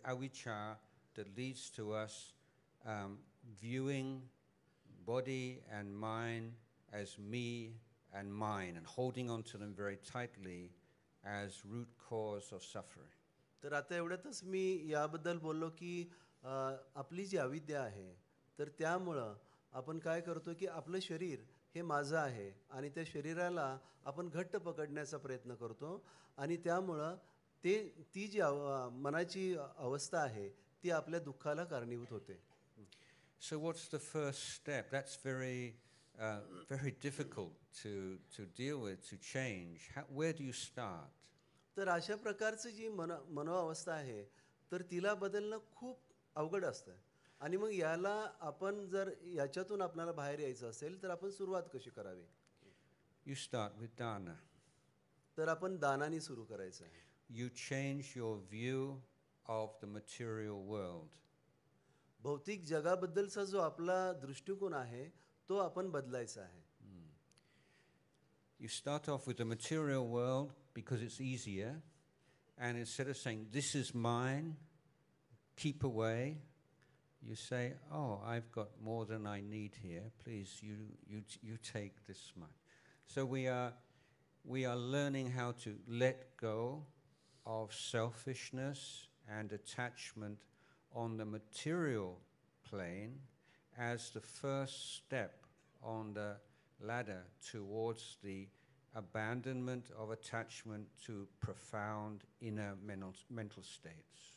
avijja that leads to us viewing body and mind as me and mine and holding on to them very tightly as root cause of suffering. तर आता एवढ्यातच मी याबद्दल बोललो की आपली जी अविद्या आहे तर त्यामुळं आपण काय करतो की आपलं शरीर हे माझं आहे आणि त्या शरीराला आपण घट्ट पकडण्याचा प्रयत्न करतो आणि त्यामुळं ती जी मनाची अवस्था आहे ती आपल्या दुःखाला कारणीभूत होते. So what's the first step? That's very difficult to deal with, to change. Where do you start? तर अशा प्रकारची जी मनोअवस्था आहे तर तिला बदलणं खूप अवघड असतं आणि मग याला आपण जर याच्यातून आपल्याला बाहेर यायचं असेल तर आपण सुरुवात कशी करावी? You start with dana. तर आपण दानाने सुरू करायचं आहे. You change your view of the material world. भौतिक जगाबद्दलचा जो आपला दृष्टिकोन आहे तो आपण बदलायचा आहे. You start off with the material world because it's easier, and instead of saying this is mine, keep away, you say, oh, I've got more than I need here, please you take this much. So we are learning how to let go of selfishness and attachment on the material plane as the first step on the ladder towards the abandonment of attachment to profound inner mental states.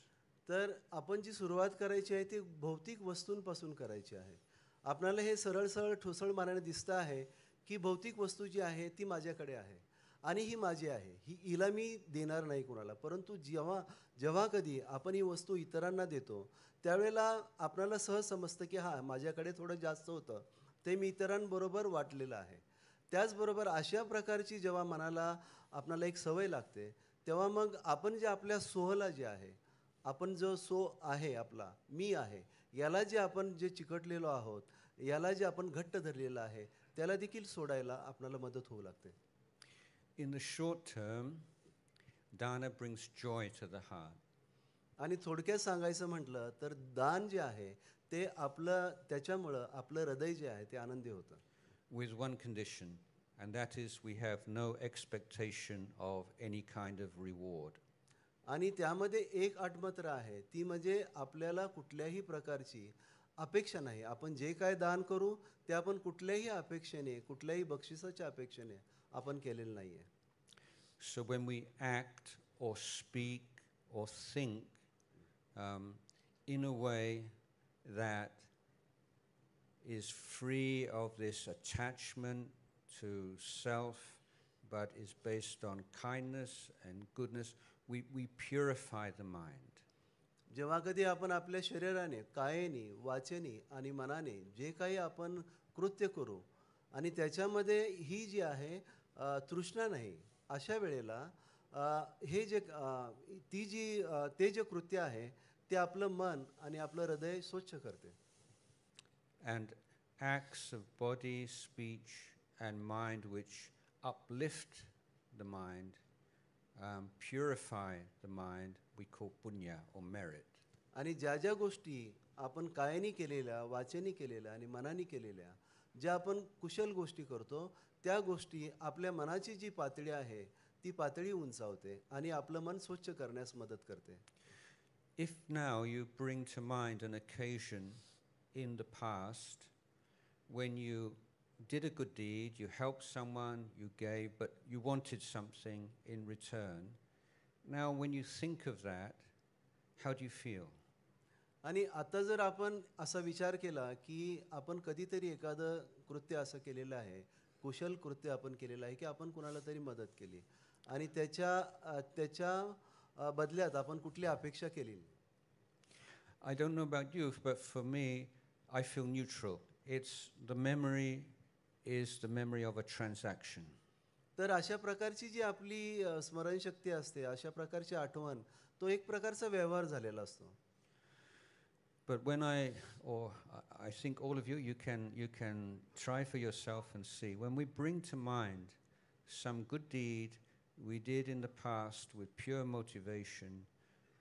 तर आपण जी सुरुवात करायची आहे ती भौतिक वस्तूंपासून करायची आहे. आपल्याला हे सरळ सरळ ठोसळ मानाने दिसतं आहे की भौतिक वस्तू जी आहे ती माझ्याकडे आहे आणि ही माझी आहे, हिला मी देणार नाही कोणाला. परंतु जेव्हा कधी आपण ही वस्तू इतरांना देतो त्यावेळेला आपल्याला सहज समजतं की हां माझ्याकडे थोडं जास्त होतं ते मी इतरांबरोबर वाटलेलं आहे. त्याचबरोबर अशा प्रकारची जेव्हा मनाला आपल्याला एक सवय लागते तेव्हा मग आपण जे आपल्या सोहला जे आहे आपण जो सो आहे आपला मी आहे याला जे आपण जे चिकटलेलो आहोत, याला जे आपण घट्ट धरलेलं आहे, त्याला देखील सोडायला आपल्याला मदत होऊ लागते. In the short term, dana brings joy to the heart. आणि थोडक्यात सांगायचं म्हटलं तर दान जे आहे ते आपलं त्याच्यामुळं आपलं हृदय जे आहे ते आनंदी होतं. With one condition, and that is we have no expectation of any kind of reward. आणि त्यामध्ये एक अट मात्र आहे, ती म्हणजे आपल्याला कुठल्याही प्रकारची अपेक्षा नाही. आपण जे काय दान करू ते आपण कुठल्याही अपेक्षेने, कुठल्याही बक्षिसाच्या अपेक्षेने आपण केलेलं नाही आहे. So when we act or speak or think in a way that is free of this attachment to self, but is based on kindness and goodness, we purify the mind. जेव्हा कधी आपण आपल्या शरीराने, कायेने, वाचेने आणि मनाने जे काही आपण कृत्य करू आणि त्याच्यामध्ये ही जी आहे तृष्णा नाही, अशा वेळेला हे जे ते जे कृत्य आहे ते आपलं मन आणि आपलं हृदय स्वच्छ करते. And acts of body, speech, and mind which uplift the mind, purify the mind, we call punya or merit. आणि ज्या ज्या गोष्टी आपण कायाने केलेल्या, वाचेने केलेल्या आणि मनाने केलेल्या ज्या आपण कुशल गोष्टी करतो, त्या गोष्टी आपल्या मनाची जी पातळी आहे ती पातळी उंचावते आणि आपलं मन स्वच्छ करण्यास मदत करते. If now you bring to mind an occasion in the past when you did a good deed, you helped someone, you gave, but you wanted something in return. Now when you think of that, how do you feel? आणि आता जर आपण असा विचार केला की आपण कधीतरी एखादं कृत्य असं केलेलं आहे, कुशल कृत्य आपण केलेलं आहे की आपण कुणाला तरी मदत केली आणि त्याच्या बदल्यात आपण कुठली अपेक्षा केली. I don't know about you, but for me, I feel neutral. The memory is the memory of a transaction. तर अशा प्रकारची जी आपली स्मरणशक्ती असते, अशा प्रकारची आठवण, तो एक प्रकारचा व्यवहार झालेला असतो. But I think all of you, you can try for yourself and see. When we bring to mind some good deed we did in the past with pure motivation,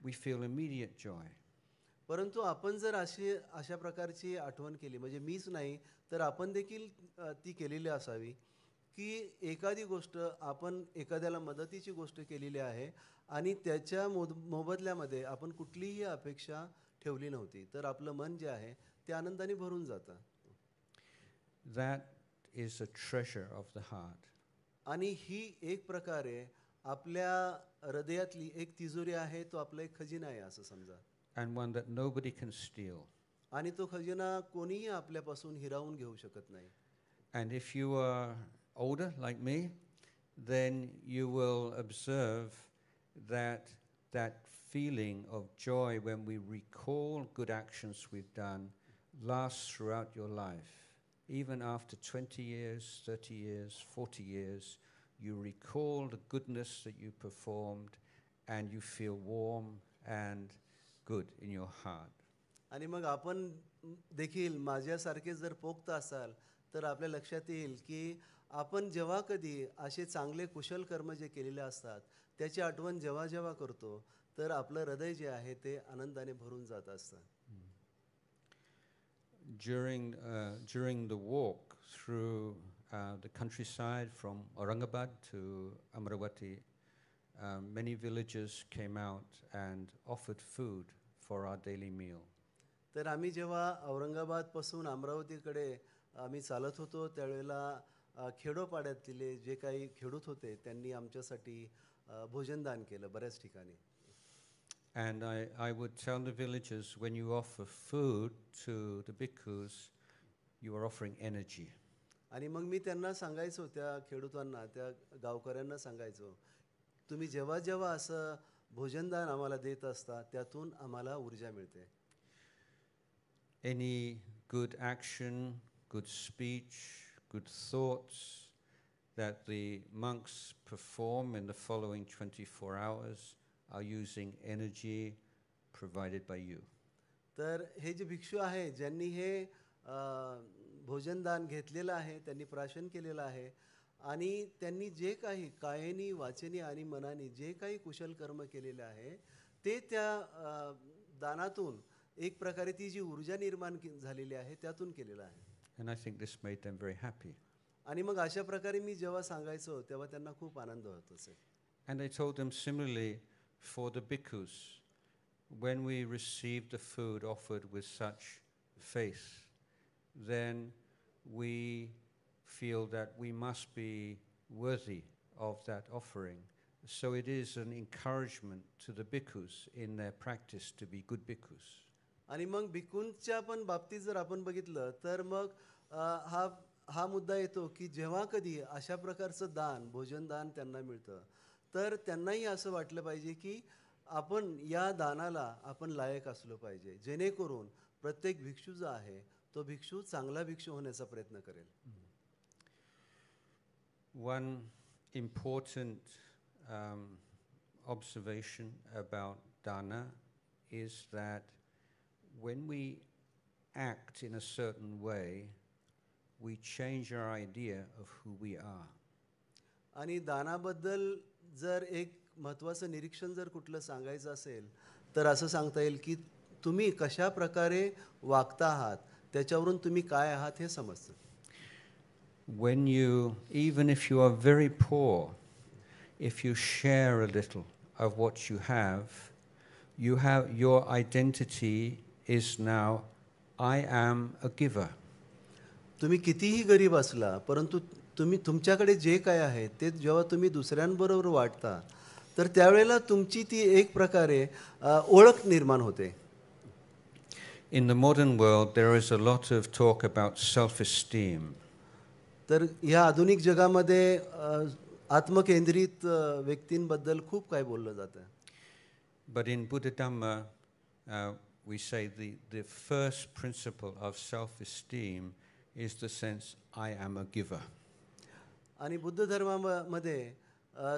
we feel immediate joy. परंतु आपण जर अशा प्रकारची आठवण केली, म्हणजे मीच नाही तर आपण देखील ती केलेली असावी की एखादी गोष्ट आपण एखाद्याला मदतीची गोष्ट केलेली आहे आणि त्याच्या मोबदल्यामध्ये आपण कुठलीही अपेक्षा ठेवली नव्हती, तर आपलं मन जे आहे ते आनंदाने भरून जातं. That is a treasure of the heart. आणि ही एक प्रकारे आपल्या हृदयातली एक तिजोरी आहे, तो आपला एक खजिना आहे असं समजा. And one that nobody can steal. आणि तो खजिना कोणीही आपल्यापासून हिरावून घेऊ शकत नाही. And if you are older like me, then you will observe that feeling of joy when we recall good actions we've done lasts throughout your life. Even after 20 years, 30 years, 40 years, you recall the goodness that you performed and you feel warm and good in your heart. आणि मग आपण देखील माझ्यासारखे जर पोक्त असाल तर आपल्या लक्षात येईल की आपण जेव्हा कधी असे चांगले कुशल कर्म जे केलेले असतात त्याची आठवण जेव्हा जेव्हा करतो तर आपलं हृदय जे आहे ते आनंदाने भरून जात असतं. During the walk through the countryside from Aurangabad to Amravati, many villagers came out and offered food for our daily meal. तर आम्ही जेव्हा औरंगाबादपासून अमरावतीकडे आम्ही चालत होतो त्यावेळेला खेडोपाड्यातले जे काही खेडूत होते त्यांनी आमच्यासाठी भोजनदान केलं बऱ्याच ठिकाणी. And I would tell the villagers, when you offer food to the bhikkhus, you are offering energy. आणि मग मी त्यांना सांगायचो, त्या खेडूतांना, त्या गावकऱ्यांना सांगायचो, तुम्ही जेव्हा जेव्हा असं भोजनदान आम्हाला देत असता त्यातून आम्हाला ऊर्जा मिळते. Any good action, good speech, good thoughts that the monks perform in the following 24 hours are using energy provided by you. तर हे जे भिक्षू आहे ज्यांनी हे भोजनदान घेतलेलं आहे, त्यांनी प्राशन केलेलं आहे आणि त्यांनी जे काही कायेनी वाचेनी आणि मनाने जे काही कुशल कर्म केलेले आहे ते त्या दानातून एक प्रकारे ती जी ऊर्जा निर्माण झालेली आहे त्यातून केलेलं आहे. And I think this made them very happy. आणि मग अशा प्रकारे मी जेव्हा सांगायचो तेव्हा त्यांना खूप आनंद होत असे. And I told them similarly for the bhikkhus, when we receive the food offered with such faith, then we feel that we must be worthy of that offering. So it is an encouragement to the bhikkhus in their practice to be good bhikkhus. आणि मग भिक्खूंच्या पण बाबतीत जर आपण बघितलं तर मग हा मुद्दा येतो की जेव्हा कधी अशा प्रकारचं दान भोजनदान त्यांना मिळतं तर त्यांनाही असं वाटलं पाहिजे की आपण या दानाला आपण लायक असलो पाहिजे, जेणेकरून प्रत्येक भिक्षू जो आहे तो भिक्षू चांगला भिक्षू होण्याचा प्रयत्न करेल. One important observation about dana is that when we act in a certain way, we change our idea of who we are. आणि दानाबद्दल जर एक महत्त्वाचं निरीक्षण जर कुठलं सांगायचं असेल तर असं सांगता येईल की तुम्ही कशा प्रकारे वागता आहात त्याच्यावरून तुम्ही काय आहात हे समजतं. When you, even if you are very poor, if you share a little of what you have, your identity is now, I am a giver. तुम्ही कितीही गरीब असला परंतु तुम्ही तुमच्याकडे जे काय आहे ते जेव्हा तुम्ही दुसऱ्यांबरोबर वाटता तर त्यावेळेला तुमची ती एक प्रकारे ओळख निर्माण होते. In the modern world there is a lot of talk about self-esteem. तर या आधुनिक जगामध्ये आत्मकेंद्रित व्यक्तींबद्दल खूप काही बोललं जातं. But in Buddha Dhamma we say the first principle of self-esteem is the sense I am a giver. आणि बुद्ध धर्मामध्ये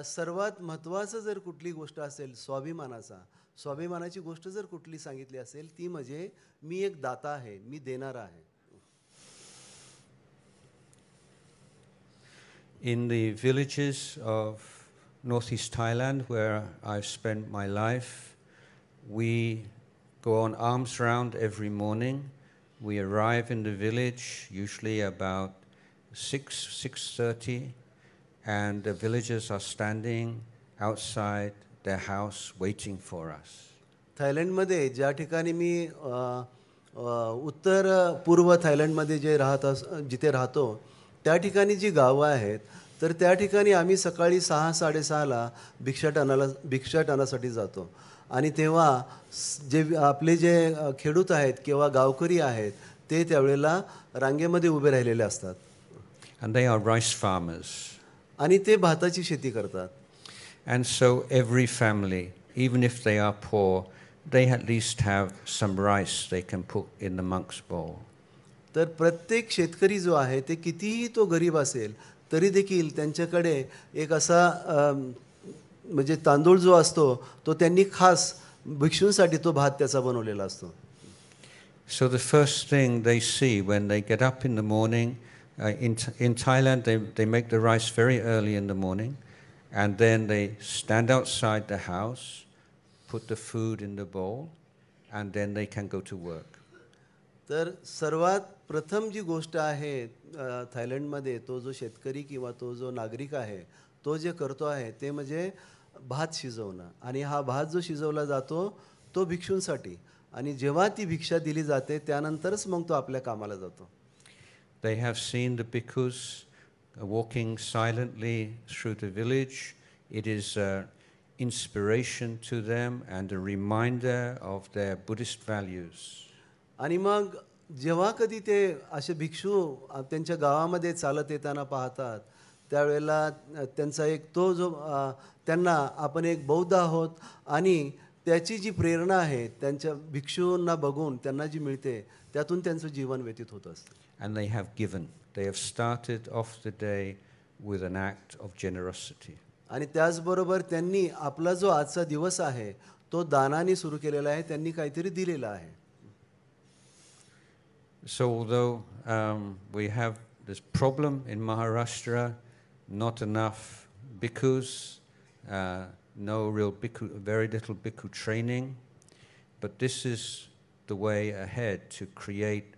सर्वात महत्त्वाचं जर कुठली गोष्ट असेल स्वाभिमानाची गोष्ट जर कुठली सांगितली असेल ती म्हणजे मी एक दाता आहे, मी देणारा आहे. In the villages of northeast Thailand where I've spent my life, we go on alms round every morning. We arrive in the village usually about 6:30, and the villagers are standing outside their house waiting for us. थायलंडमध्ये ज्या ठिकाणी मी उत्तर पूर्व थायलंडमध्ये जिथे राहतो त्या ठिकाणी जी गावं आहेत तर त्या ठिकाणी आम्ही सकाळी 6-6:30ला भिक्षाटनासाठी जातो आणि तेव्हा जे आपले जे खेडूत आहेत किंवा गावकरी आहेत ते त्यावेळेला रांगेमध्ये उभे राहिलेले असतात. And they are rice farmers. आणि ते भाताची शेती करतात. And so every family, even if they are poor, they at least have some rice they can put in the monk's bowl. तर प्रत्येक शेतकरी जो आहे ते कितीही तो गरीब असेल तरी देखील त्यांच्याकडे एक असा म्हणजे तांदूळ जो असतो तो त्यांनी खास भिक्षूंसाठी तो भात त्याचा बनवलेला असतो. So the first thing they see when they get up in the morning, in Thailand they make the rice very early in the morning, and then they stand outside the house, put the food in the bowl, and then they can go to work. तर सर्वात प्रथम जी गोष्ट आहे थायलंडमध्ये तो जो शेतकरी किंवा तो जो नागरिक आहे तो जे करतो आहे ते म्हणजे भात शिजवणं. आणि हा भात जो शिजवला जातो तो भिक्षूंसाठी आणि जेव्हा ती भिक्षा दिली जाते त्यानंतरच मग तो आपल्या कामाला जातो. They have seen the bhikkhus walking silently through the village. It is inspiration to them and a reminder of their Buddhist values. आणि मग जेव्हा कधी ते असे भिक्षू त्यांच्या गावामध्ये चालत येताना पाहतात त्यावेळेला त्यांचा एक तो जो त्यांना आपण एक बौद्ध आहोत आणि त्याची जी प्रेरणा आहे त्यांच्या भिक्षूंना बघून त्यांना जी मिळते त्यातून त्यांचं जीवन व्यतीत होत असतं. And they have given. They have started off the day with an act of generosity. आणि त्याचबरोबर त्यांनी आपला जो आजचा दिवस आहे तो दानाने सुरू केलेला आहे, त्यांनी काहीतरी दिलेलं आहे. So although we have this problem in Maharashtra, not enough bhikkhus, no real bhikkhu, very little bhikkhu training, but this is the way ahead to create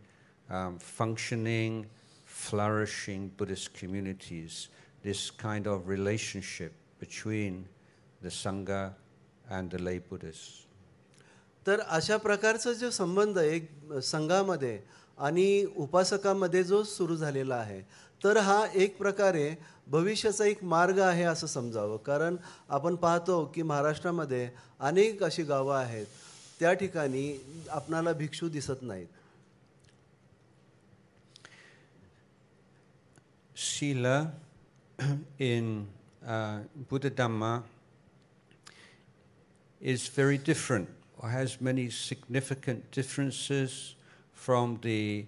functioning, flourishing Buddhist communities, this kind of relationship between the Sangha and the lay Buddhists. तर अशा प्रकारचा जो संबंध एक संघामध्ये आणि उपासकामध्ये जो सुरू झालेला आहे, तर हा एक प्रकारे भविष्याचा एक मार्ग आहे असं समजावं. कारण आपण पाहतो की महाराष्ट्रामध्ये अनेक अशी गावं आहेत, त्या ठिकाणी आपणाला भिक्षू दिसत नाहीत. Sila in Buddha Dhamma is very different, or has many significant differences from the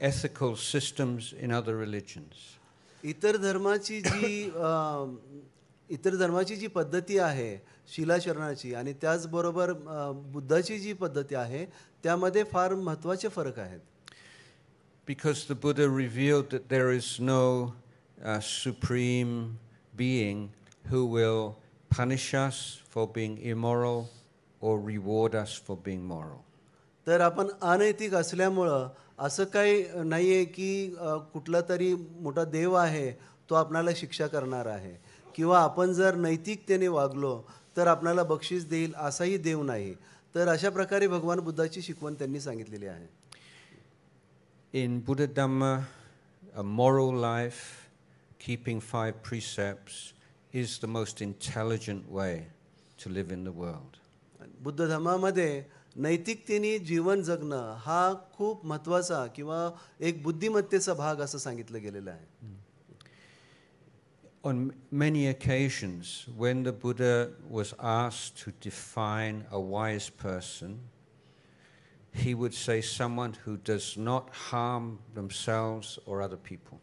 ethical systems in other religions. इतर धर्माची जी पद्धती आहे शिलाचरणाची आणि त्याचबरोबर बुद्धाची जी पद्धती आहे त्यामध्ये फार महत्त्वाचे फरक आहेत. Because the Buddha revealed that there is no supreme being who will punish us for being immoral or reward us for being moral. तर आपण अनैतिक असल्यामुळं असं काही नाही आहे की कुठला तरी मोठा देव आहे तो आपणाला शिक्षा करणार आहे किंवा आपण जर नैतिकतेने वागलो तर आपणाला बक्षीस देईल असाही देव नाही. तर अशा प्रकारे भगवान बुद्धाची शिकवण त्यांनी सांगितलेली आहे. In Buddha Dhamma, a moral life, keeping 5 precepts, is the most intelligent way to live in the world. Buddha धर्मामध्ये नैतिकतेने जीवन जगणं हा खूप महत्त्वाचा किंवा एक बुद्धिमत्तेचा भाग असं सांगितलं गेलेलं आहे. On many occasions, when the Buddha was asked to define a wise person, he would say someone who does not harm themselves or other people.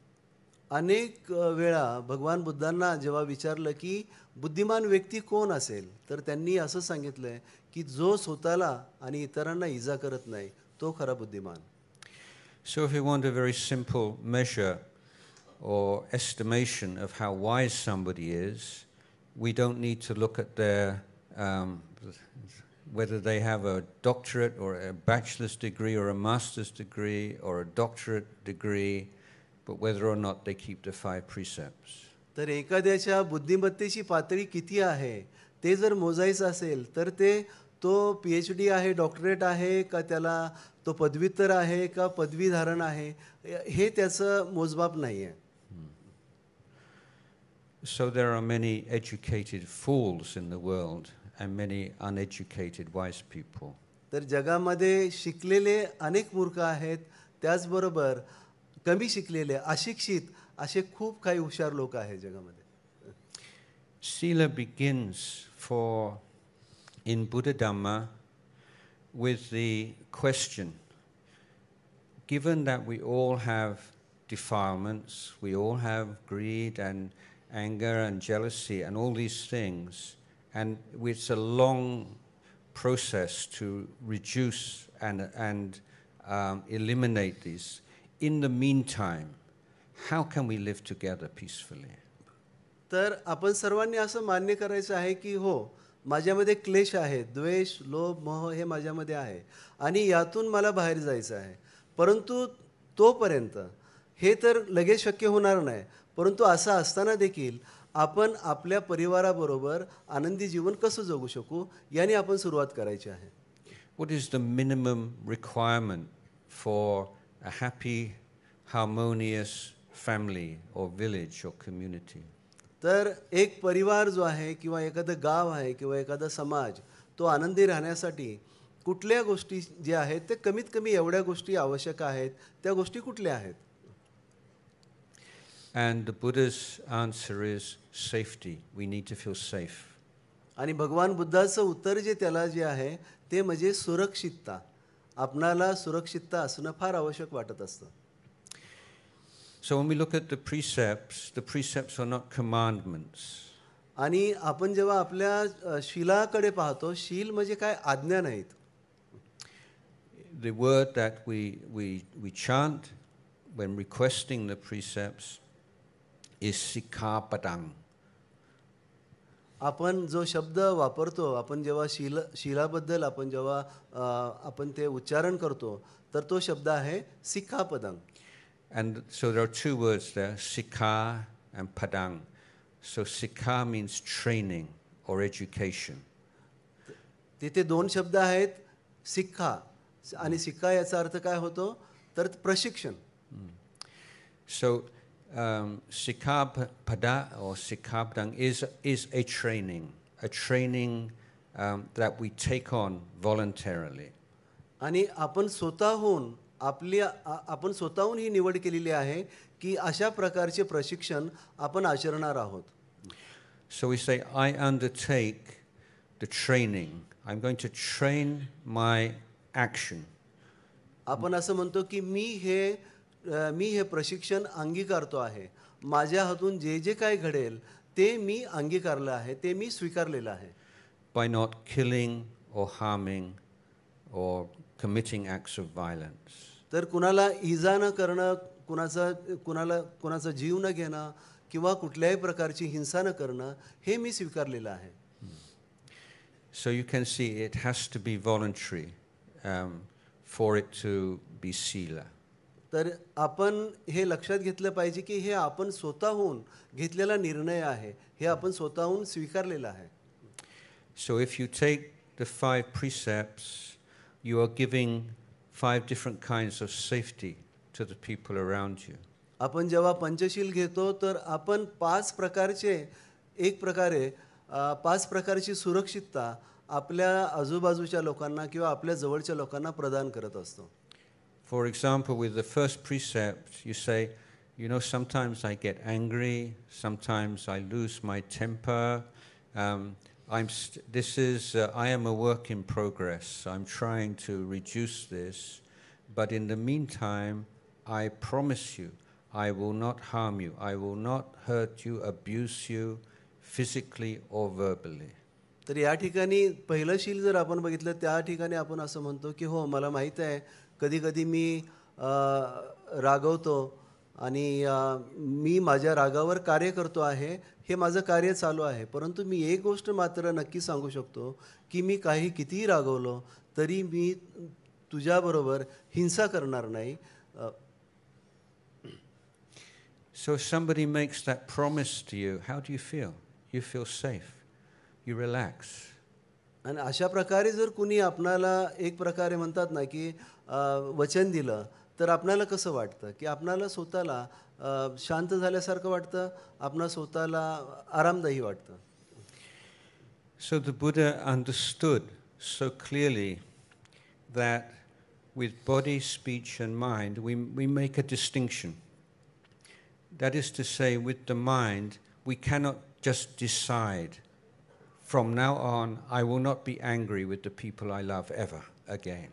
अनेक वेळा भगवान बुद्धांना जेव्हा विचारलं की बुद्धिमान व्यक्ती कोण असेल तर त्यांनी असं सांगितलंय की जो स्वतःला आणि इतरांना इजा करत नाही तो खरा बुद्धिमान. So if we want a very simple measure or estimation of how wise somebody is, we don't need to look at their whether they have a doctorate or a bachelor's degree or a master's degree or a doctorate degree, but whether or not they keep the 5 precepts. तर एखाद्याच्या बुद्धिमत्तेची पातळी किती आहे ते जर मोजायचं असेल तर ते तो PhD आहे, डॉक्टरेट आहे का, त्याला तो पदव्युत्तर आहे का, पदवीधारण आहे, हे त्याचं मोजमाप नाही आहे. So there are many educated fools in the world and many uneducated wise people. तर जगामध्ये शिकलेले अनेक मूर्ख आहेत, त्याचबरोबर कमी शिकलेले अशिक्षित असे खूप काही हुशार लोक आहेत जगामध्ये. Sila begins in Buddha Dhamma with the question, given that we all have defilements, we all have greed and anger and jealousy and all these things, and it's a long process to reduce and eliminate these. In the meantime, how can we live together peacefully? तर आपण सर्वांनी असं मान्य करायचं आहे की हो, माझ्यामध्ये क्लेश आहे, द्वेष, लोभ, मोह हे माझ्यामध्ये आहे आणि यातून मला बाहेर जायचं आहे. परंतु तोपर्यंत हे तर लगेच शक्य होणार नाही. परंतु असं असताना देखील आपण आपल्या परिवाराबरोबर आनंदी जीवन कसं जगू शकू याने आपण सुरुवात करायची आहे. What is the minimum requirement for a happy, harmonious family or village or community? तर एक परिवार जो आहे किंवा एखादं गाव आहे किंवा एखादा समाज तो आनंदी राहण्यासाठी कुठल्या गोष्टी ज्या आहेत ते कमीत कमी एवढ्या गोष्टी आवश्यक आहेत, त्या गोष्टी कुठल्या आहेत? And the Buddha's answer is safety. We need to feel safe. आणि भगवान बुद्धाचं उत्तर जे त्याला जे आहे ते म्हणजे सुरक्षितता. आपणाला सुरक्षितता असणं फार आवश्यक वाटत असतं. So when we look at the precepts are not commandments. आणि आपण जेव्हा आपल्या शिलाकडे पाहतो, शील म्हणजे काय आज्ञा नाहीत. The word that we chant when requesting the precepts is Sikkhapadang. आपण जो शब्द वापरतो, आपण जेव्हा शिलाबद्दल आपण जेव्हा आपण ते उच्चारण करतो, तर तो शब्द आहे सिक्खापदं. And so there are two words there, Sikkha and Padang. So Sikkha means training or education. तिथे दोन शब्द आहेत, सिक्खा आणि सिक्खा याचा अर्थ काय होतो, तर प्रशिक्षण. So Sikkhapada or Sikkhapadang is a training that we take on voluntarily. आणि आपण स्वतःहून आपण स्वतःहून ही निवड केलेली आहे की अशा प्रकारचे प्रशिक्षण आपण आचरणार आहोत. So we say, I undertake the training. I'm going to train my action. आपण असं म्हणतो की मी हे प्रशिक्षण अंगीकारतो आहे. माझ्या हातून जे जे काय घडेल ते मी अंगीकारलं आहे, ते मी स्वीकारलेलं आहे. By not killing or harming or committing acts of violence. तर कुणाला इजा न करणं, कुणाचा जीव न घेणं किंवा कुठल्याही प्रकारची हिंसा न करणं हे मी स्वीकारलेलं आहे. So you can see it has to be voluntary for it to be sila. तर आपण हे लक्षात घेतलं पाहिजे की हे आपण स्वतःहून घेतलेला निर्णय आहे, हे आपण स्वतःहून स्वीकारलेलं आहे. So if you take the 5 precepts, you are giving 5 different kinds of safety to the people around you. आपण जेव्हा पंचशील घेतो तर आपण 5 प्रकारची सुरक्षितता आपल्या आजूबाजूच्या लोकांना किंवा आपल्या जवळच्या लोकांना प्रदान करत असतो. For example, with the first precept, you say, sometimes I get angry, sometimes I lose my temper. I am a work in progress. I'm trying to reduce this, but in the meantime, I promise you, I will not harm you. I will not hurt you, abuse you, physically or verbally. तर या ठिकाणी पहिलं शील जर आपण बघितलं, त्या ठिकाणी आपण असं म्हणतो की हो, मला माहीत आहे कधी कधी मी रागवतो आणि मी माझ्या रागावर कार्य करतो आहे, हे माझं कार्य चालू आहे. परंतु मी एक गोष्ट मात्र नक्की सांगू शकतो की मी कितीही रागवलो तरी मी तुझ्याबरोबर हिंसा करणार नाही. So if somebody makes that promise to you, how do you feel? You feel safe. You relax. आणि अशा प्रकारे जर कुणी आपणाला एक प्रकारे म्हणतात ना की वचन दिलं, तर आपणाला कसं वाटतं की आपणाला स्वतःला शांत झाल्यासारखं वाटतं, आपणा स्वतःला आरामदायी वाटतं. So the Buddha understood so clearly that with body, speech and mind we make a distinction. That is to say, with the mind we cannot just decide, from now on I will not be angry with the people I love ever again.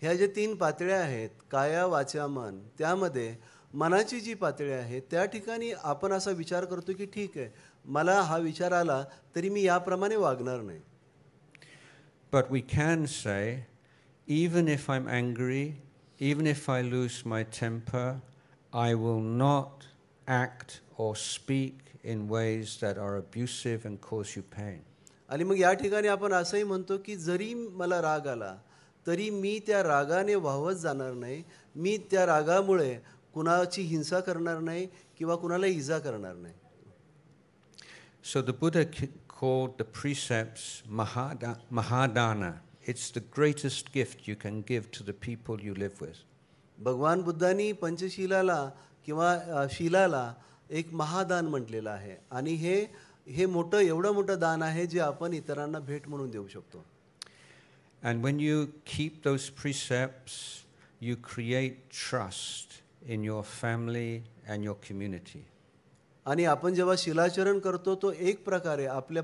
ह्या जे 3 पातळ्या आहेत, काया वाचा मन, त्यामध्ये मनाची जी पातळी आहे त्या ठिकाणी आपण असा विचार करतो की ठीक आहे, मला हा विचार आला तरी मी याप्रमाणे वागणार नाही. But we can say, even if I'm angry, even if I lose my temper, I will not act or speak in ways that are abusive and cause you pain. आणि मग या ठिकाणी आपण असंही म्हणतो की जरी मला राग आला तरी मी त्या रागाने वाहवत जाणार नाही, मी त्या रागामुळे कुणाची हिंसा करणार नाही किंवा कुणाला इजा करणार नाही. So the Buddha called the precepts Mahadana. It's the greatest gift you can give to the people you live with. भगवान बुद्धांनी पंचशीलाला किंवा शिलाला एक महादान म्हटलेलं आहे आणि हे एवढं मोठं दान आहे जे आपण इतरांना भेट म्हणून देऊ शकतो. And when you keep those precepts, you create trust in your family and your community. आणि आपण जेव्हा शिलाचरण करतो तो एक प्रकारे आपल्या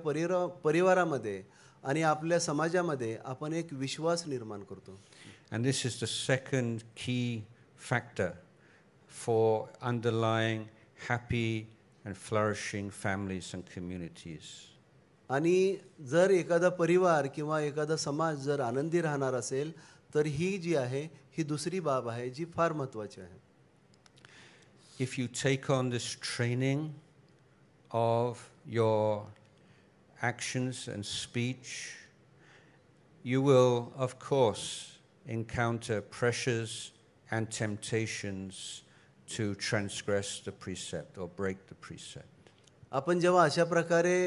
परिवारामध्ये आणि आपल्या समाजामध्ये आपण एक विश्वास निर्माण करतो. And this is the second key factor for underlying happy and flourishing families and communities. आणि जर एखादा परिवार किंवा एखादा समाज जर आनंदी राहणार असेल तर ही जी आहे ही दुसरी बाब आहे जी फार महत्त्वाची आहे. If you take on this training of your actions and speech, you will, of course, encounter pressures and temptations to transgress the precept or break the precept. आपण जेव्हा अशा प्रकारे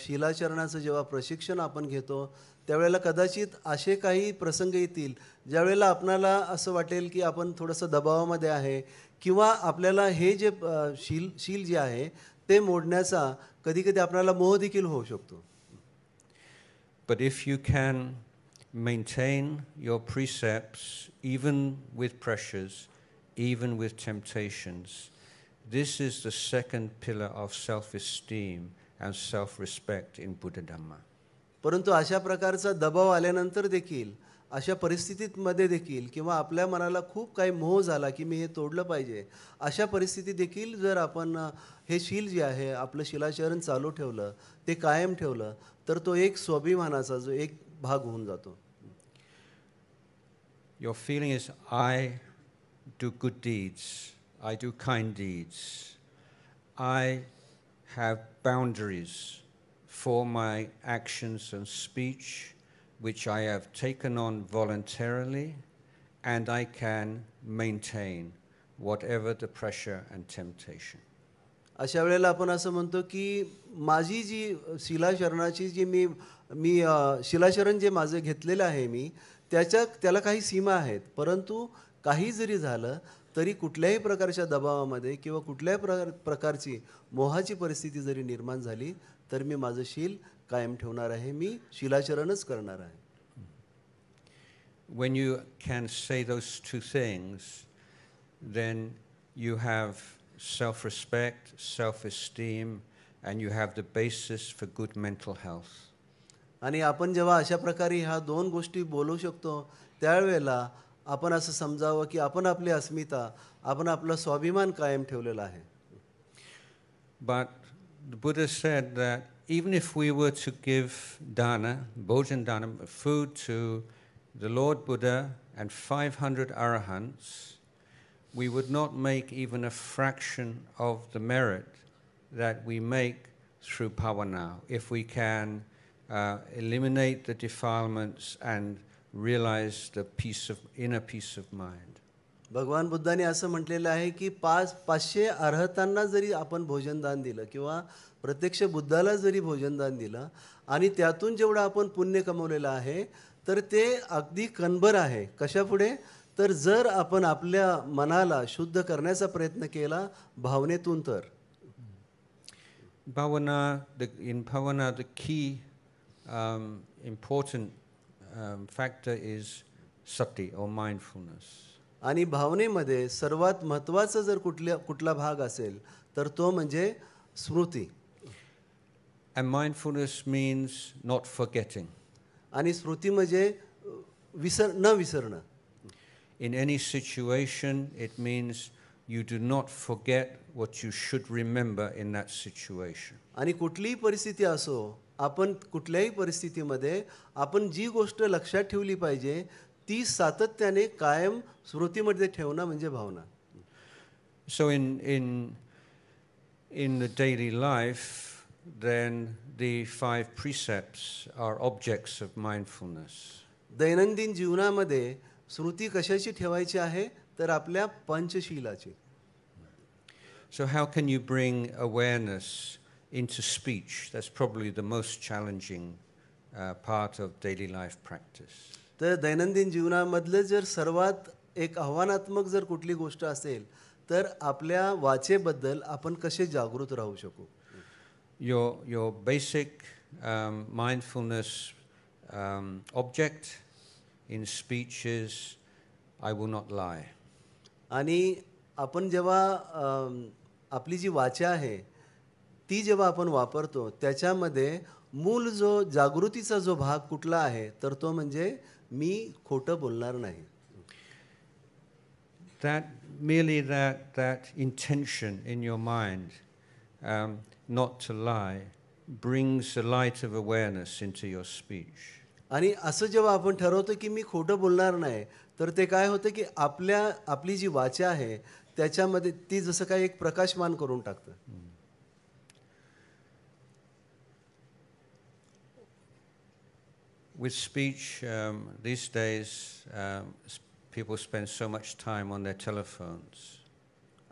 शीलाचरणाचं जेव्हा प्रशिक्षण आपण घेतो त्यावेळेला कदाचित असे काही प्रसंग येतील ज्यावेळेला आपणाला असं वाटेल की आपण थोडंसं दबावामध्ये आहे किंवा आपल्याला हे जे शील जे आहे ते मोडण्याचा कधीकधी आपल्याला मोह देखील होऊ शकतो. But if you can maintain your precepts even with pressures, even with temptations, this is the second pillar of self-esteem and self-respect in Buddha Dhamma. परंतु अशा प्रकारचा दबाव आल्यानंतर देखील अशा परिस्थितीमध्ये देखील किंवा आपल्या मनाला खूप काही मोह झाला की मी हे तोडलं पाहिजे अशा परिस्थिती देखील जर आपण हे शील जे आहे आपलं शीलाचरण चालू ठेवलं ते कायम ठेवलं तर तो एक स्वाभिमानाचा जो एक भाग होऊन जातो. Your feeling is, I do good deeds, I do kind deeds, I have boundaries for my actions and speech which I have taken on voluntarily, and I can maintain whatever the pressure and temptation. अशा वेळेला आपण असं म्हणतो की माझी जी शीलाचरणाची जी मी मी शीलाचरण जे माझं घेतलेलं आहे मी त्याला काही सीमा आहेत परंतु काही जरी झालं तरी कुठल्याही प्रकारच्या दबावामध्ये किंवा कुठल्याही प्रकारची मोहाची परिस्थिती जरी निर्माण झाली तर मी माझं शील कायम ठेवणार आहे मी शीलाचरणच करणार आहे. When you can say those two things, then you have self-respect, self-esteem, and you have the basis for good mental health. आणि आपण जेव्हा अशा प्रकारे ह्या दोन गोष्टी बोलू शकतो त्यावेळेला आपण असं समजावं की आपण आपली अस्मिता आपण आपला स्वाभिमान कायम ठेवलेला आहे. But the Buddha said that even if we were to give dana, bhojan dana, food to the Lord Buddha and 500 arahants, we would not make even a fraction of the merit that we make through bhavana if we can eliminate the defilements and realize the inner peace of mind. भगवान बुद्धाने असं म्हटलेलं आहे की 500 अर्हतांना जरी आपण भोजनदान दिलं किंवा प्रत्यक्ष बुद्धाला जरी भोजनदान दिलं आणि त्यातून जेवढं आपण पुण्य कमवलेलं आहे तर ते अगदी कणभर आहे. कशापुढे तर जर आपण आपल्या मनाला शुद्ध करण्याचा प्रयत्न केला भावनेतून तर. In bhavana, the key important factor is sati or mindfulness. आणि भावनेमध्ये सर्वात महत्त्वाचा जर कुठला भाग असेल तर तो म्हणजे स्मृती. And mindfulness means not forgetting. आणि स्मृती म्हणजे न विसरणं. In any situation, it means you do not forget what you should remember in that situation. आणि कुठलीही परिस्थिती असो आपण कुठल्याही परिस्थितीमध्ये आपण जी गोष्ट लक्षात ठेवली पाहिजे ती सातत्याने कायम स्मृतीमध्ये ठेवणं म्हणजे भावना. So in the daily life, then the 5 precepts are objects of mindfulness. दैनंदिन जीवनामध्ये स्मृती कशाची ठेवायची आहे तर आपल्या पंचशीलाची. So how can you bring awareness into speech? That's probably the most challenging part of daily life practice. तर दैनंदिन जीवनामधलं जर सर्वात एक आव्हानात्मक जर कुठली गोष्ट असेल तर आपल्या वाचेबद्दल आपण कसे जागृत राहू शकू. Your basic mindfulness object in speech is I will not lie. आणि आपण जेव्हा आपली जी वाचा आहे ती जेव्हा आपण वापरतो त्याच्यामध्ये मूल जो जागृतीचा जो भाग कुठला आहे तर तो म्हणजे मी खोटं बोलणार नाही. That intention in your mind not to lie brings a light of awareness into your speech. आणि असं जेव्हा आपण ठरवतो की मी खोटं बोलणार नाही, तर ते काय होतं की आपली जी वाचा आहे त्याच्यामध्ये ती जसं काय एक प्रकाशमान करून टाकतं. With speech, these days, people spend so much time on their telephones.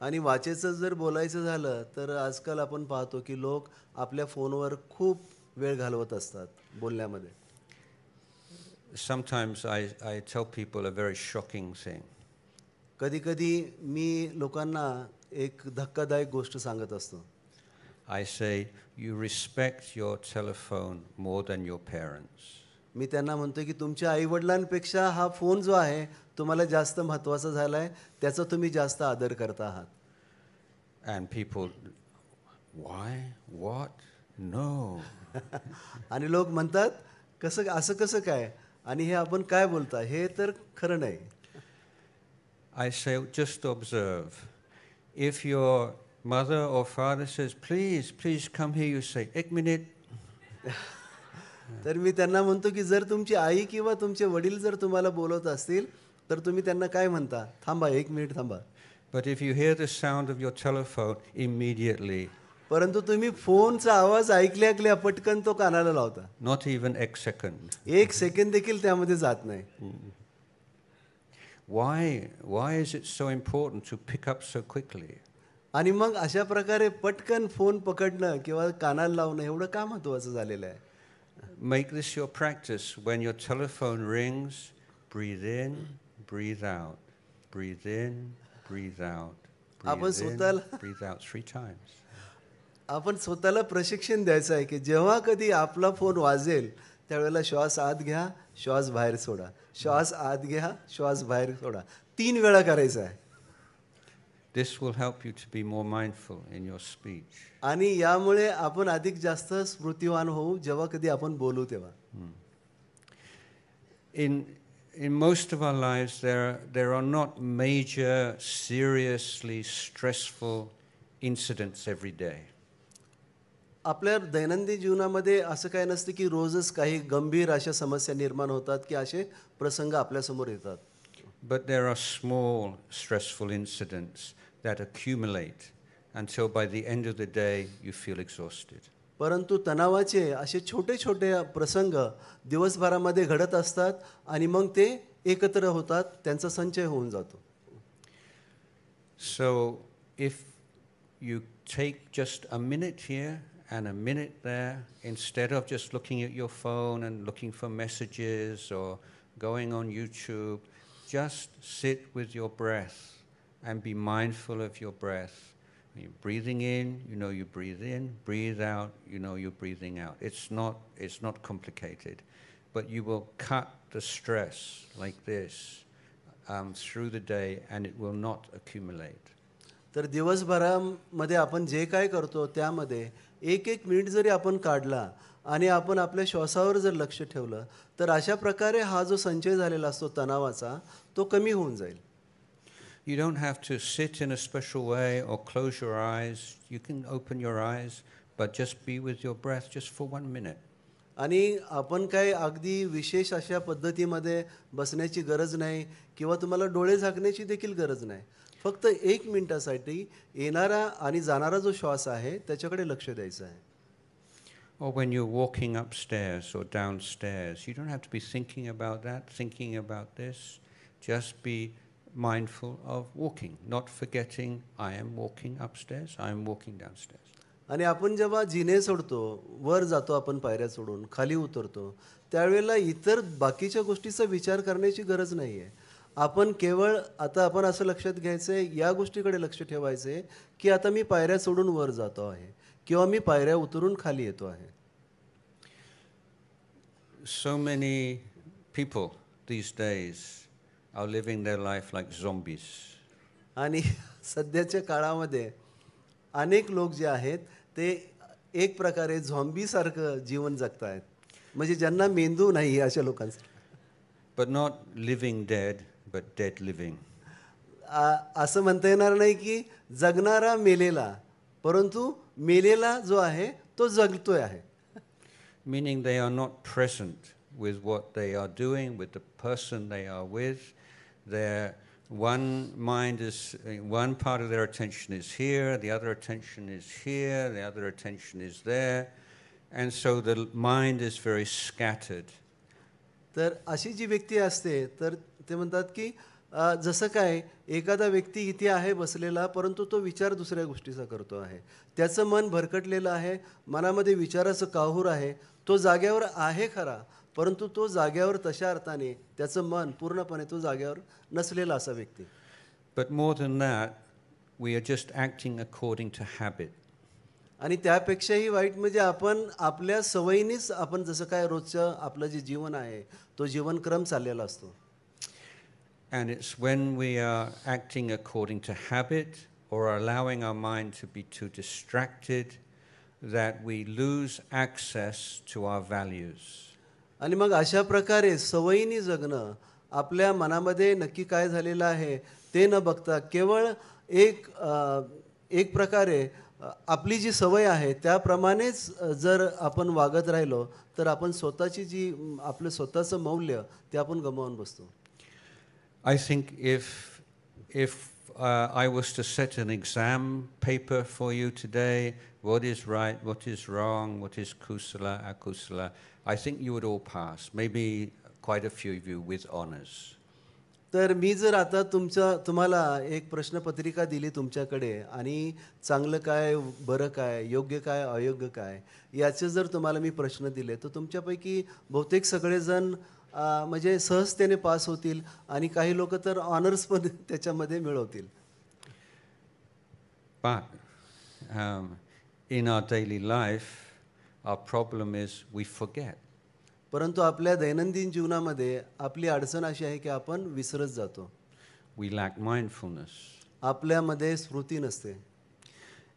आणि वाचेचं जर बोलायचं झालं तर आजकाल आपण पाहतो की लोक आपल्या फोनवर खूप वेळ घालवत असतात बोलण्यामध्ये. Sometimes I tell people a very shocking thing. कधी-कधी मी लोकांना एक धक्कादायक गोष्ट सांगत असतो. I say, you respect your telephone more than your parents. मी त्यांना म्हणतो की तुमच्या आईवडिलांपेक्षा हा फोन जो आहे तुम्हाला जास्त महत्त्वाचा झाला आहे, त्याचा तुम्ही जास्त आदर करता आहात. And people, why? What? No. आणि लोक म्हणतात कसं असं कसं काय आणि हे आपण काय बोलता, हे तर खरं नाही. I say, just observe. If your mother or father says, please, please come here, you say, एक minute. तर मी त्यांना म्हणतो की जर तुमची आई किंवा तुमचे वडील जर तुम्हाला बोलत असतील तर तुम्ही त्यांना काय म्हणता, थांबा, एक मिनिट थांबा. But if you hear the sound of your telephone, immediately, परंतु तुम्ही फोनचा आवाज ऐकल्या ऐकल्या पटकन तो कानाला लावता. not even a second. एक सेकंद देखील त्यामध्ये जात नाही. Why is it so important to pick up so quickly? आणि मग अशा प्रकारे पटकन फोन पकडणं किंवा कानाला लावणं एवढं का महत्त्वाचं झालेलं आहे. Make this your practice. When your telephone rings, breathe in, breathe out. Breathe in, breathe out. Breathe in, breathe out 3 times. आपण स्वतःला प्रशिक्षण द्यायचं आहे की जेव्हा कधी आपला फोन वाजेल त्यावेळेला श्वास आत घ्या, श्वास बाहेर सोडा, श्वास आत घ्या, श्वास बाहेर सोडा, 3 वेळा करायचं आहे. This will help you to be more mindful in your speech. आणि यामुळे आपण अधिक जास्त स्मृतिवान होऊ जेव्हा कधी आपण बोलू तेव्हा. In most of our lives, there are not major, seriously stressful incidents every day. आपल्या दैनंदिन जीवनामध्ये असं काय नसतं की रोजच काही गंभीर अशा समस्या निर्माण होतात की असे प्रसंग आपल्यासमोर येतात. But there are small, stressful incidents that accumulate until by the end of the day you feel exhausted. परंतु तणावाचे असे छोटे छोटे प्रसंग दिवसभरामध्ये घडत असतात आणि मग ते एकत्र होतात, त्यांचा संचय होऊन जातो. So if you take just a minute here and a minute there, instead of just looking at your phone and looking for messages or going on YouTube, just sit with your breath and be mindful of your breath. When you're breathing in, you know you breathe in, breathe out, you know you're breathing out. It's not complicated, but you will cut the stress like this through the day and it will not accumulate. तर दिवसभरामध्ये आपण जे काय करतो त्यामध्ये एक एक minute जरी आपण काढला आणि आपण आपल्या श्वासावर जर लक्ष ठेवलं तर अशा प्रकारे हा जो संचय झालेला असतो तणावाचा तो कमी होऊन जाईल. You don't have to sit in a special way or close your eyes. You can open your eyes, but just be with your breath just for 1 minute. आणि आपण काय अगदी विशेष अशा पद्धतीमध्ये बसण्याची गरज नाही किंवा तुम्हाला डोळे झाकण्याची देखील गरज नाही. फक्त 1 मिनिटासाठी येणारा आणि जाणारा जो श्वास आहे त्याच्याकडे लक्ष द्यायचं आहे. Or when you're walking upstairs or downstairs, you don't have to be thinking about that, thinking about this. Just be mindful of walking, not forgetting I am walking upstairs, I am walking downstairs. आणि आपण जेव्हा जिने सोडतो, वर जातो, आपण पायऱ्या सोडून खाली उतरतो, त्यावेळेला इतर बाकीच्या गोष्टीचा विचार करण्याची गरज नाही आहे. आपण केवळ आता आपण असं लक्षात घ्यायचं आहे, या गोष्टीकडे लक्ष ठेवायचं आहे की आता मी पायऱ्या सोडून वर जातो आहे किंवा मी पायऱ्या उतरून खाली येतो आहे. So many people these days are living their life like zombies. आणि सध्याच्या काळामध्ये अनेक लोक जे आहेत ते एक प्रकारे झॉम्बीसारखं जीवन जगत आहेत, म्हणजे ज्यांना मेंदू नाही अशा लोकांचं. But not living dead, but dead living. असं म्हणता येणार नाही की जगणारा मेलेला, परंतु मेलेला जो आहे तो जगतोय आहे. Meaning they are not present with what they are doing, with the person they are with. Their one mind is, one part of their attention is here, the other attention is here, the other attention is there. And so the mind is very scattered. तर अशी जी व्यक्ती असते तर ते म्हणतात की जसं काय एखादा व्यक्ती इथे आहे बसलेला, परंतु तो विचार दुसऱ्या गोष्टीचा करतो आहे. त्याचं मन भरकटलेलं आहे, मनामध्ये विचाराचं काहूर आहे. तो जाग्यावर आहे खरा, परंतु तो जाग्यावर तशा अर्थाने त्याचं मन पूर्णपणे तो जाग्यावर नसलेला असा व्यक्ती. But more than that, we are just acting according to habit. आणि त्यापेक्षाही वाईट म्हणजे आपण आपल्या सवयीनेच आपण जसं काय रोजचं आपलं जे जीवन आहे तो जीवनक्रम चाललेला असतो. And it's when we are acting according to habit or allowing our mind to be too distracted that we lose access to our values. आणि मग अशा प्रकारे सवयीने जगणं, आपल्या मनामध्ये नक्की काय झालेलं आहे ते न बघता केवळ एक प्रकारे आपली जी सवय आहे त्याप्रमाणेच जर आपण वागत राहिलो तर आपण स्वतःची जी आपलं स्वतःचं मौल्य ते आपण गमावून बसतो. I think if I was to set an exam paper for you today, what is right, what is wrong, what is kusala, akusala, I think you would all pass. Maybe quite a few of you with honors. तर मी जर आता तुम्हाला एक प्रश्नपत्रिका दिली तुमच्याकडे आणि चांगलं काय, बरं काय, योग्य काय, अयोग्य काय याचे जर तुम्हाला मी प्रश्न दिले तर तुमच्यापैकी बहुतेक सगळेजण म्हणजे सहजतेने पास होतील आणि काही लोक तर ऑनर्स पण त्याच्यामध्ये मिळवतील. But in our daily life, our problem is we forget. परंतु आपल्या दैनंदिन जीवनामध्ये आपली अडचण अशी आहे की आपण विसरत जातो. We lack mindfulness. आपल्यामध्ये स्मृती नसते.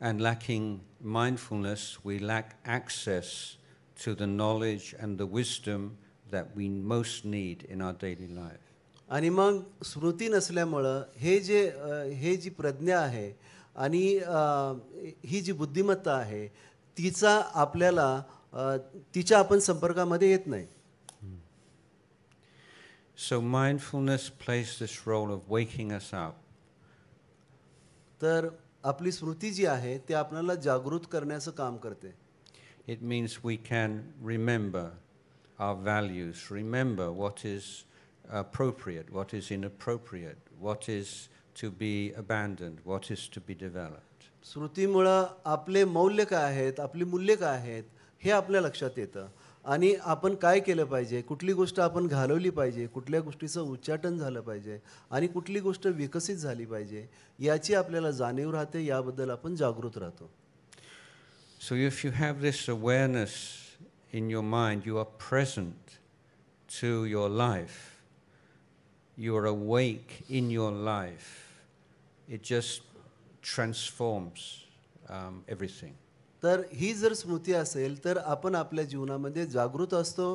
And lacking mindfulness, we lack access to the knowledge and the wisdom that we most need in our daily life. आणि मग स्मृती नसल्यामुळं हे जी प्रज्ञा आहे आणि ही जी बुद्धिमत्ता आहे तिच्या आपण संपर्कामध्ये येत नाही. So mindfulness plays this role of waking us up. तर आपली स्मृती जी आहे ते आपल्याला जागृत करण्याचं काम करते. It means we can remember our values, remember what is appropriate, what is inappropriate, what is to be abandoned, what is to be developed. स्मृतीमुळे आपले मौल्य काय आहेत, आपली मूल्य काय आहेत हे आपल्या लक्षात येतं आणि आपण काय केलं पाहिजे, कुठली गोष्ट आपण घालवली पाहिजे, कुठल्या गोष्टीचं उच्चाटन झालं पाहिजे आणि कुठली गोष्ट विकसित झाली पाहिजे याची आपल्याला जाणीव राहते. याबद्दल आपण जागृत राहतो. So if you have this awareness in your mind, you are present to your life, you are awake in your life, it just transforms everything. तर ही जर स्मृती असेल तर आपण आपल्या जीवनामध्ये जागृत असतो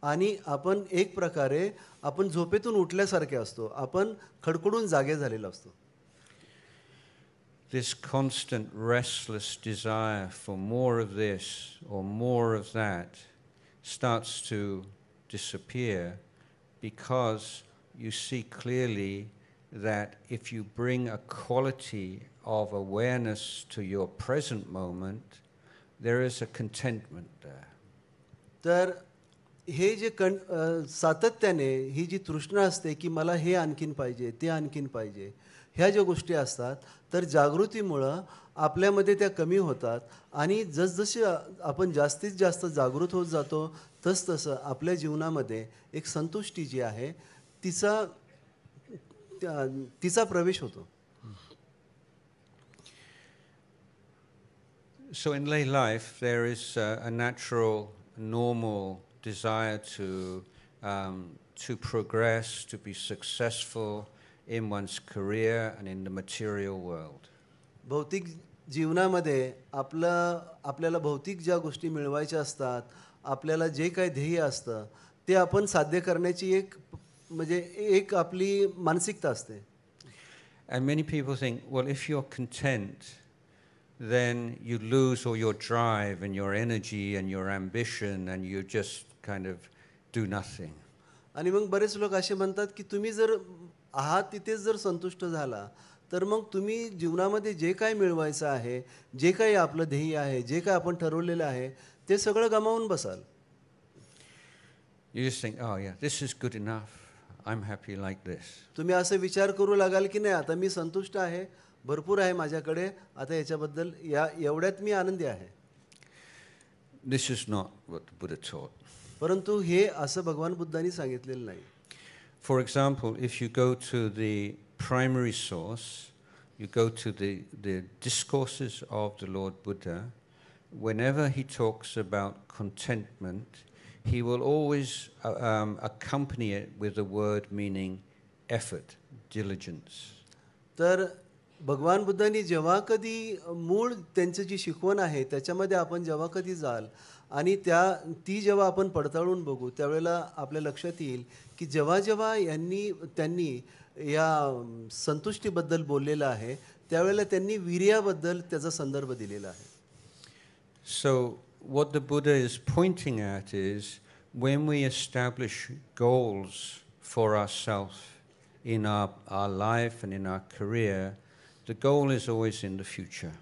आणि आपण एक प्रकारे आपण झोपेतून उठल्यासारखे असतो, आपण खडखडून जागे झालेलो असतो. This constant restless desire for more of this or more of that starts to disappear because you see clearly that if you bring a quality of awareness to your present moment, there is a contentment there. तर हे जे सातत्याने ही जी तृष्णा असते की मला हे आणखीन पाहिजे, ते आणखीन पाहिजे, ह्या ज्या गोष्टी असतात तर जागृतीमुळं आपल्यामध्ये त्या कमी होतात आणि जसजसे आपण जास्तीत जास्त जागृत होत जातो तसतसं आपल्या जीवनामध्ये एक संतुष्टी जी आहे तिचा प्रवेश होतो. So in lay life, there is a natural, normal desire to progress, to be successful in one's career and in the material world. भौतिक जीवनामध्ये आपल्याला भौतिक ज्या गोष्टी मिळवायच्या असतात, आपल्याला जे काही ध्येय असतं ते आपण साध्य करण्याची एक आपली मानसिकता असते. And many people think, well, if you're content, then you lose all your drive and your energy and your ambition, and you just kind of do nothing. आणि मग बरेच लोक असे म्हणतात की तुम्ही जर आहात तिथेच जर संतुष्ट झाला तर मग तुम्ही जीवनामध्ये जे काय मिळवायचं आहे, जे काही आपलं ध्येय आहे, जे काय आपण ठरवलेलं आहे ते सगळं गमावून बसाल. You just think, oh yeah, this is good enough. I'm happy like this. तुम्ही असं विचार करू लागाल की नाही आता मी संतुष्ट आहे, भरपूर आहे माझ्याकडे, आता याच्याबद्दल एवढ्यात मी आनंदी आहे. This is not what the Buddha taught. परंतु हे असं भगवान बुद्धांनी सांगितलेलं नाही. For example, if you go to the primary source, you go to the discourses of the Lord Buddha, whenever he talks about contentment, he will always accompany it with the word meaning effort, diligence. तर भगवान बुद्धांनी जेव्हा कधी मूळ त्यांची जी शिकवण आहे त्याच्यामध्ये आपण जेव्हा कधी जाल आणि ती जेव्हा आपण पडताळून बघू त्यावेळेला आपल्या लक्षात येईल की जेव्हा जेव्हा त्यांनी या संतुष्टीबद्दल बोललेलं आहे त्यावेळेला त्यांनी वीर्याबद्दल त्याचा संदर्भ दिलेला आहे. So what the Buddha is pointing at is when we establish goals for ourselves in our life and in our career, the goal is always in the future.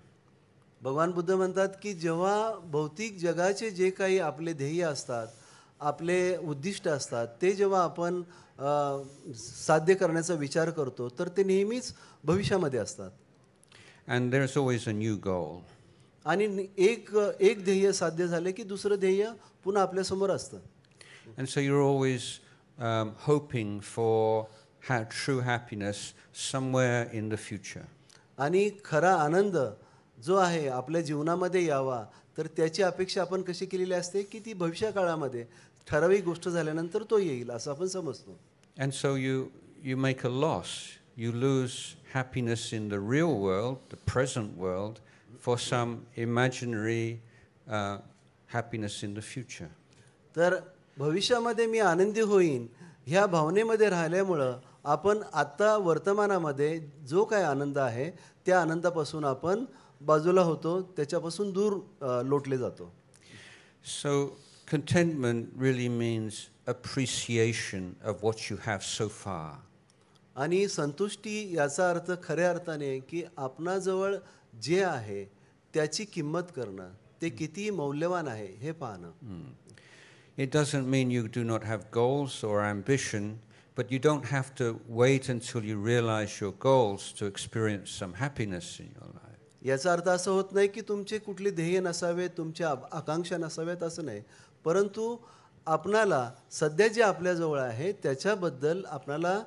भगवान बुद्ध म्हणतात की जेव्हा भौतिक जगाचे जे काही आपले ध्येय असतात, आपले उद्दिष्ट असतात, ते जेव्हा आपण साध्य करण्याचा विचार करतो तर ते नेहमीच भविष्यामध्ये असतात. And there's always a new goal. आणि एक ध्येय साध्य झाले की दुसरं ध्येय पुन्हा आपल्या समोर असतं. And so you're always hoping for true happiness somewhere in the future. आणि खरा आनंद जो आहे आपल्या जीवनामध्ये यावा तर त्याची अपेक्षा आपण कशी केलेली असते की ती भविष्य काळामध्ये ठराविक गोष्ट झाल्यानंतर तो येईल असं आपण समजतो. And so you make a loss. You lose happiness in the real world, the present world, for some imaginary happiness in the future. तर भविष्यामध्ये मी आनंदी होईन ह्या भावनेमध्ये राहिल्यामुळं आपण आता वर्तमानामध्ये जो काय आनंद आहे त्या आनंदापासून आपण बाजूला होतो, त्याच्यापासून दूर लोटले जातो. So contentment really means appreciation of what you have so far. आणि संतुष्टी याचा अर्थ खऱ्या अर्थाने की आपणाजवळ जे आहे त्याची किंमत करणं, ते किती मौल्यवान आहे हे पाहणं. It doesn't mean you do not have goals or ambition, but you don't have to wait until you realize your goals to experience some happiness in your life. याचा अर्थ असं होत नाही की तुमचे कुठले ध्येय नसावे, तुमच्या आकांक्षा नसाव्यात असं नाही, परंतु आपणाला सध्या जे आपल्याजवळ आहे त्याच्याबद्दल आपणाला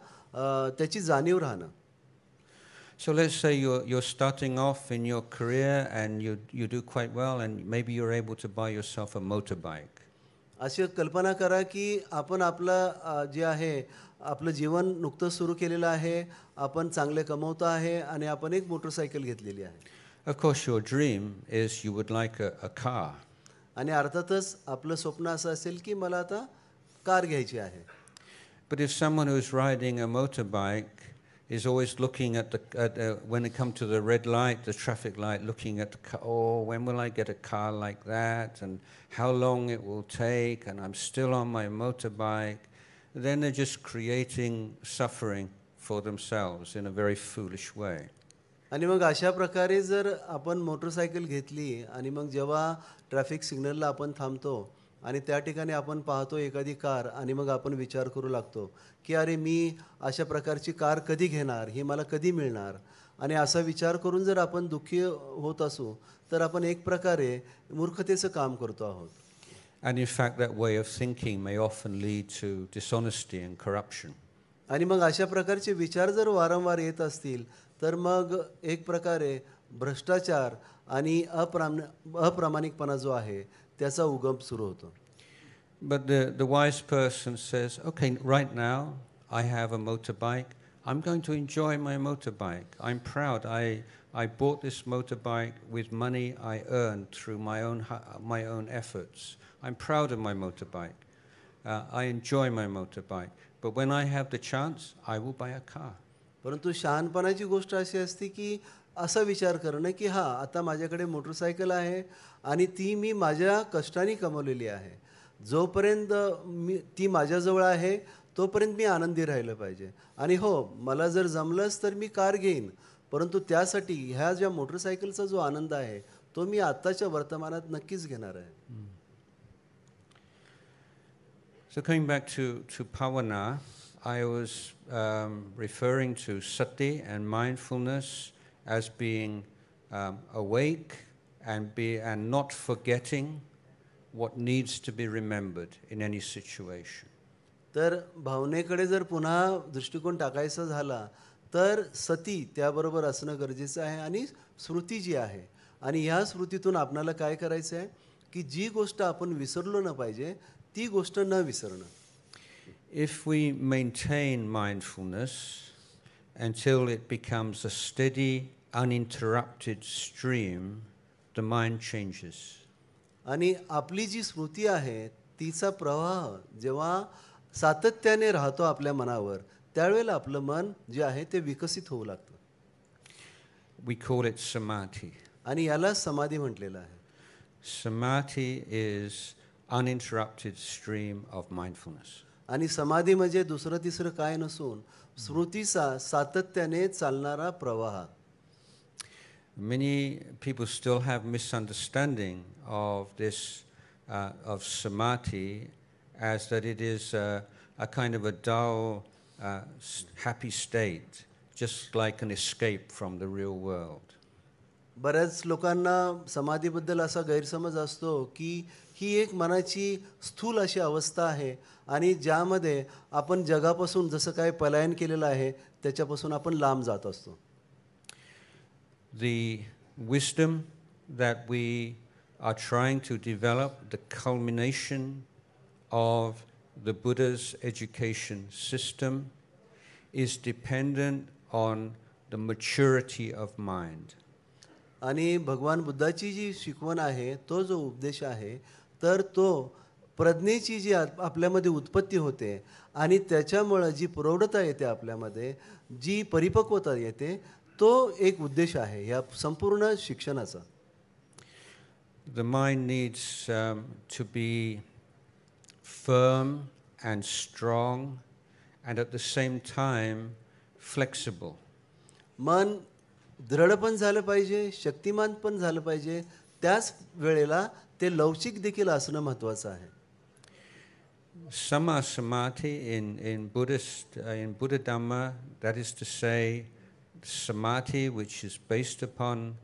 त्याची जाणीव राहणं. So let's say you're starting off in your career and you do quite well, and maybe you're able to buy yourself a motorbike. अशी कल्पना करा की आपण आपलं जे आहे आपलं जीवन नुकतंच सुरू केलेलं आहे, आपण चांगले कमवतो आहे आणि आपण एक मोटरसायकल घेतलेली आहे. Of course, your dream is you would like a car. आणि अर्थातच आपलं स्वप्न असं असेल की मला आता कार घ्यायची आहे. But if someone who's riding a motorbike is always looking at when it comes to the red light, the traffic light, looking at the car, oh, when will I get a car like that, and how long it will take, and I'm still on my motorbike, then they're just creating suffering for themselves in a very foolish way. आणि मग अशा प्रकारे जर आपण motorcycle घेतली आणि मग जेव्हा ट्रॅफिक सिग्नलला आपण थांबतो आणि त्या ठिकाणी आपण पाहतो एखादी कार आणि मग आपण विचार करू लागतो की अरे मी अशा प्रकारची कार कधी घेणार, ही मला कधी मिळणार, आणि असा विचार करून जर आपण दुःखी होत असू तर आपण एक प्रकारे मूर्खतेचं काम करतो आहोत. And in fact, that way of thinking may often lead to dishonesty and corruption. आणि मग अशा प्रकारचे विचार जर वारंवार येत असतील तर मग एक प्रकारे भ्रष्टाचार आणि अप्रामाणिकपणा जो आहे त्याचा उगम सुरू होतो. But the wise person says, okay, right now I have a motorbike. I'm going to enjoy my motorbike. I'm proud. I bought this motorbike with money I earned through my own efforts. I'm proud of my motorbike. I enjoy my motorbike. But when I have the chance, I will buy a car. परंतु शहाणपणाची गोष्ट अशी असते की असा विचार करणं की हां, आता माझ्याकडे मोटरसायकल आहे आणि ती मी माझ्या कष्टाने कमवलेली आहे. जोपर्यंत ती माझ्याजवळ आहे, तोपर्यंत मी आनंदी राहिलं पाहिजे. आणि हो, मला जर जमलंच तर मी कार घेईन. परंतु त्यासाठी ह्या ज्या मोटरसायकलचा जो आनंद आहे, तो मी आत्ताच्या वर्तमानात नक्कीच घेणार आहे. So coming back to Pavana, I was referring to sati and mindfulness as being awake and not forgetting what needs to be remembered in any situation. तर भावनेकडे जर पुन्हा दृष्टिकोन टाकायचा झाला तर सती त्याबरोबर असणं गरजेचं आहे आणि स्मृती जी आहे आणि ह्या स्मृतीतून आपल्याला काय करायचं आहे की जी गोष्ट आपण विसरलो न पाहिजे ती गोष्ट न विसरणं. If we maintain mindfulness until it becomes a steady, uninterrupted stream, the mind changes. आणि आपली जी स्मृती आहे तिचा प्रवाह जेव्हा सातत्याने राहतो आपल्या मनावर त्यावेळेला आपलं मन जे आहे ते विकसित होऊ लागतं. We call it samadhi. आणि याला समाधी म्हटलेलं आहे. Samadhi is uninterrupted stream of mindfulness. आणि समाधी म्हणजे दुसरं तिसरं काय नसून स्मृतीचा सातत्याने चालणारा प्रवाह. Many people still have misunderstanding of this of samadhi as that it is a kind of a dull, happy state, just like an escape from the real world. बऱ्याच लोकांना समाधीबद्दल असा गैरसमज असतो की ही एक मनाची स्थूल अशी अवस्था आहे आणि ज्यामध्ये आपण जगापासून जसं काय पलायन केलेलं आहे त्याच्यापासून आपण लांब जात असतो. The wisdom that we are trying to develop, the culmination of the Buddha's education system, is dependent on the maturity of mind. आणि भगवान बुद्धाची जी शिकवण आहे तो जो उपदेश आहे तर तो प्रज्ञेची जी आपल्यामध्ये उत्पत्ती होते आणि त्याच्यामुळे जी प्रौढता येते आपल्यामध्ये जी परिपक्वता येते तो एक उद्देश आहे या संपूर्ण शिक्षणाचा. The mind needs to be firm and strong and at the same time flexible. मन दृढ पण झालं पाहिजे, शक्तिमान पण झालं पाहिजे, त्याच वेळेला ते लवचिक देखील असणं महत्त्वाचं आहे. Samma samadhi in Buddha Dhamma, that is to say, samadhi which is based upon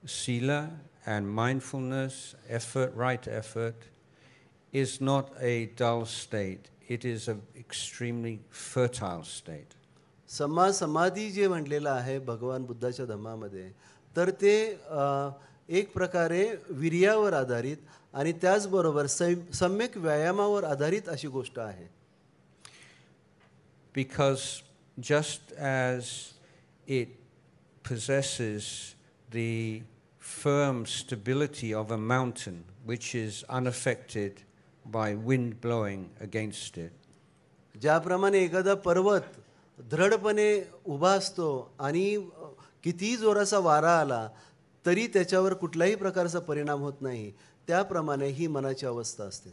sila and mindfulness, effort, right effort, is not a dull state. It is an extremely fertile state. समाधी जे म्हटलेलं आहे भगवान बुद्धाच्या धम्मामध्ये तर ते एक प्रकारे वीर्यावर आधारित आणि त्याचबरोबर सम्यक व्यायामावर आधारित अशी गोष्ट आहे. Because just as it possesses the firm stability of a mountain which is unaffected by wind blowing against it, ज्याप्रमाणे एखादा पर्वत दृढपणे उभा असतो आणि कितीही जोराचा वारा आला तरी त्याच्यावर कुठल्याही प्रकारचा परिणाम होत नाही त्याप्रमाणे ही मनाची अवस्था असते.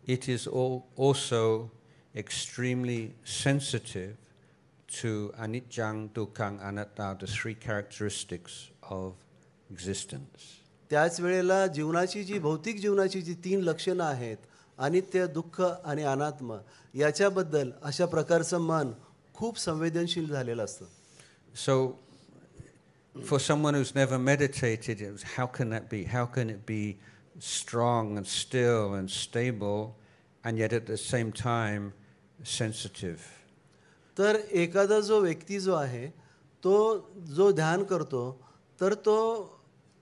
it is also extremely sensitive to anicca, dukkha, anatta, the three characteristics of existence. त्याच वेळेला जीवनाची जी भौतिक जीवनाची जी तीन लक्षणं आहेत अनित्य, दुःख आणि अनात्म याच्याबद्दल अशा प्रकारचं मन खूप संवेदनशील झालेलं असतं. So for someone who's never meditated, how can that be? How can it be strong and still and stable and yet at the same time sensitive? तर एखादा जो व्यक्ती जो आहे तो जो ध्यान करतो तर तो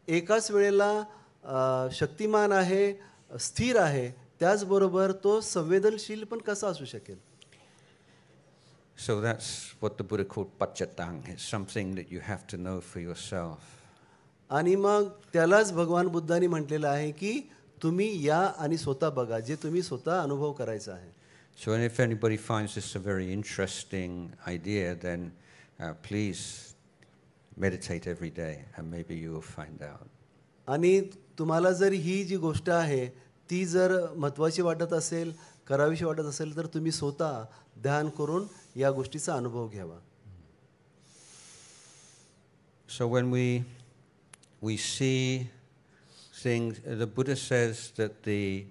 एकाच वेळेला शक्तिमान आहे, स्थिर आहे, त्याचबरोबर तो संवेदनशील पण कसा असू शकेल. So that's what the Buddha called pachatang. It's something that you have to know for yourself. आणि मग त्यालाच भगवान बुद्धांनी म्हटलेलं आहे की तुम्ही या आणि स्वतः बघा जे तुम्ही स्वतः अनुभव करायचा आहे. So if anybody finds this a very interesting idea, then please meditate every day, and maybe you will find out. आणि तुम्हाला जर ही जी गोष्ट आहे ती जर महत्त्वाची वाटत असेल, करावीशी वाटत असेल, तर तुम्ही स्वतः ध्यान करून या गोष्टीचा अनुभव घ्यावा. So when we see things, the Buddha says that the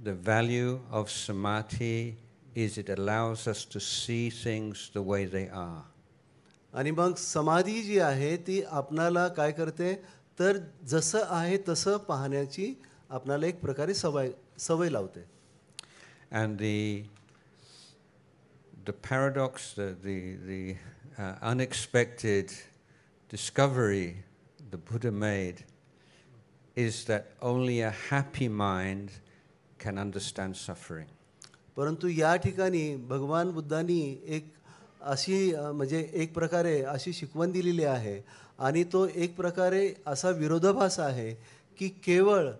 value of samadhi is it allows us to see things the way they are. आणि मग समाधी जी आहे ती आपणाला काय करते, तर जसं आहे तसं पाहण्याची आपणाला एक प्रकारे सवय लावते. And the paradox, the unexpected discovery the Buddha made is that only a happy mind can understand suffering. परंतु या ठिकाणी भगवान बुद्धांनी एक अशी म्हणजे एक प्रकारे अशी शिकवण दिलेली आहे आणि तो एक प्रकारे असा विरोधाभास आहे की केवळ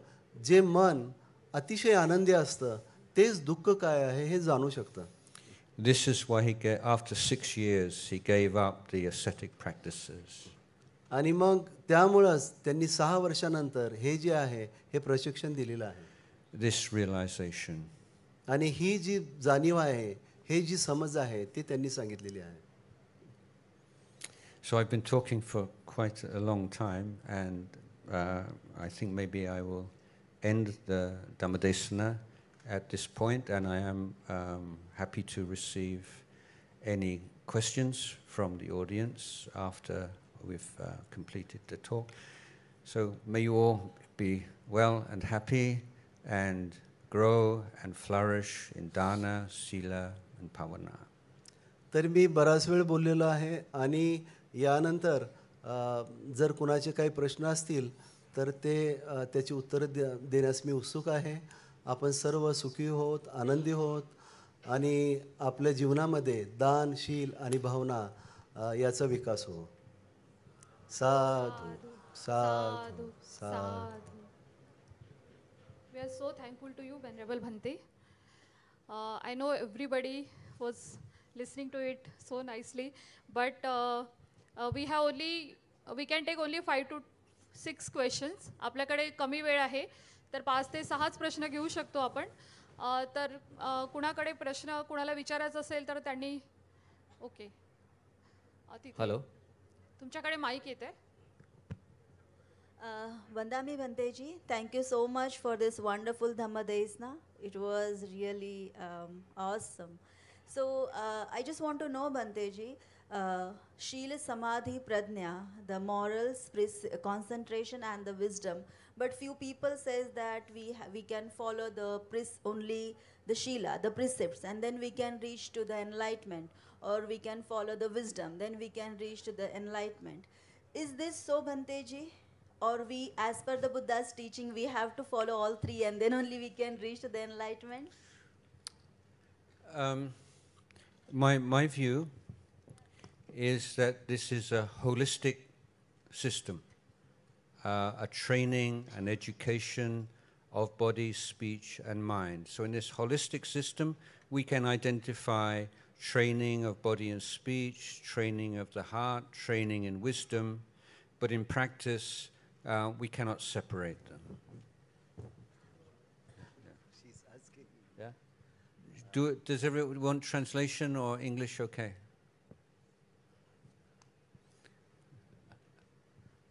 जे मन अतिशय आनंदी असतं तेच दुःख काय आहे हे जाणू शकतं. This is why after 6 years he gave up the ascetic practices. आणि मग त्यामुळेच त्यांनी 6 वर्षानंतर हे जे आहे हे प्रशिक्षण दिलेलं आहे. This realization. आणि ही जी जाणीव आहे, हे जी समज आहे ती त्यांनी सांगितलेली आहे. So I've been talking for quite a long time, and I think maybe I will end the Dhammadesana at this point, and I am happy to receive any questions from the audience after we've completed the talk. So may you all be well and happy and grow and flourish in dana, sila and pavana. तर मी बराच वेळ बोललेलो आहे आणि यानंतर जर कुणाचे काही प्रश्न असतील तर ते त्याची उत्तरे देण्यास मी उत्सुक आहे. आपण सर्व सुखी होत, आनंदी होत आणि आपल्या जीवनामध्ये दान, शील आणि भावना याचा विकास हो. साधु साधु साधु. We are so thankful to you, Venerable Bhante. I know everybody was listening to it so nicely, but we can take only 5 to 6 questions. आपल्याकडे कमी वेळ आहे तर 5 ते 6च प्रश्न घेऊ शकतो आपण. तर कुणाकडे प्रश्न कुणाला विचारायचा असेल तर त्यांनी ओके. हॅलो, तुमच्याकडे माईक येते. Vandami Bhanteji, thank you so much for this wonderful Dhamma Desna. It was really awesome. So I just want to know, Bhanteji, Shila, Samadhi, Pradnya, the morals, concentration and the wisdom. But few people says that we can follow only the Shila, the precepts, and then we can reach to the enlightenment, or we can follow the wisdom, then we can reach to the enlightenment. Is this so, Bhanteji? Or we, as per the Buddha's teaching, we have to follow all three and then only we can reach to the enlightenment? My view is that this is a holistic system, a training, an education of body, speech and mind. So in this holistic system, we can identify training of body and speech, training of the heart, training in wisdom, but in practice, we cannot separate them. She's asking. Yeah. Does everyone want translation or English? Okay.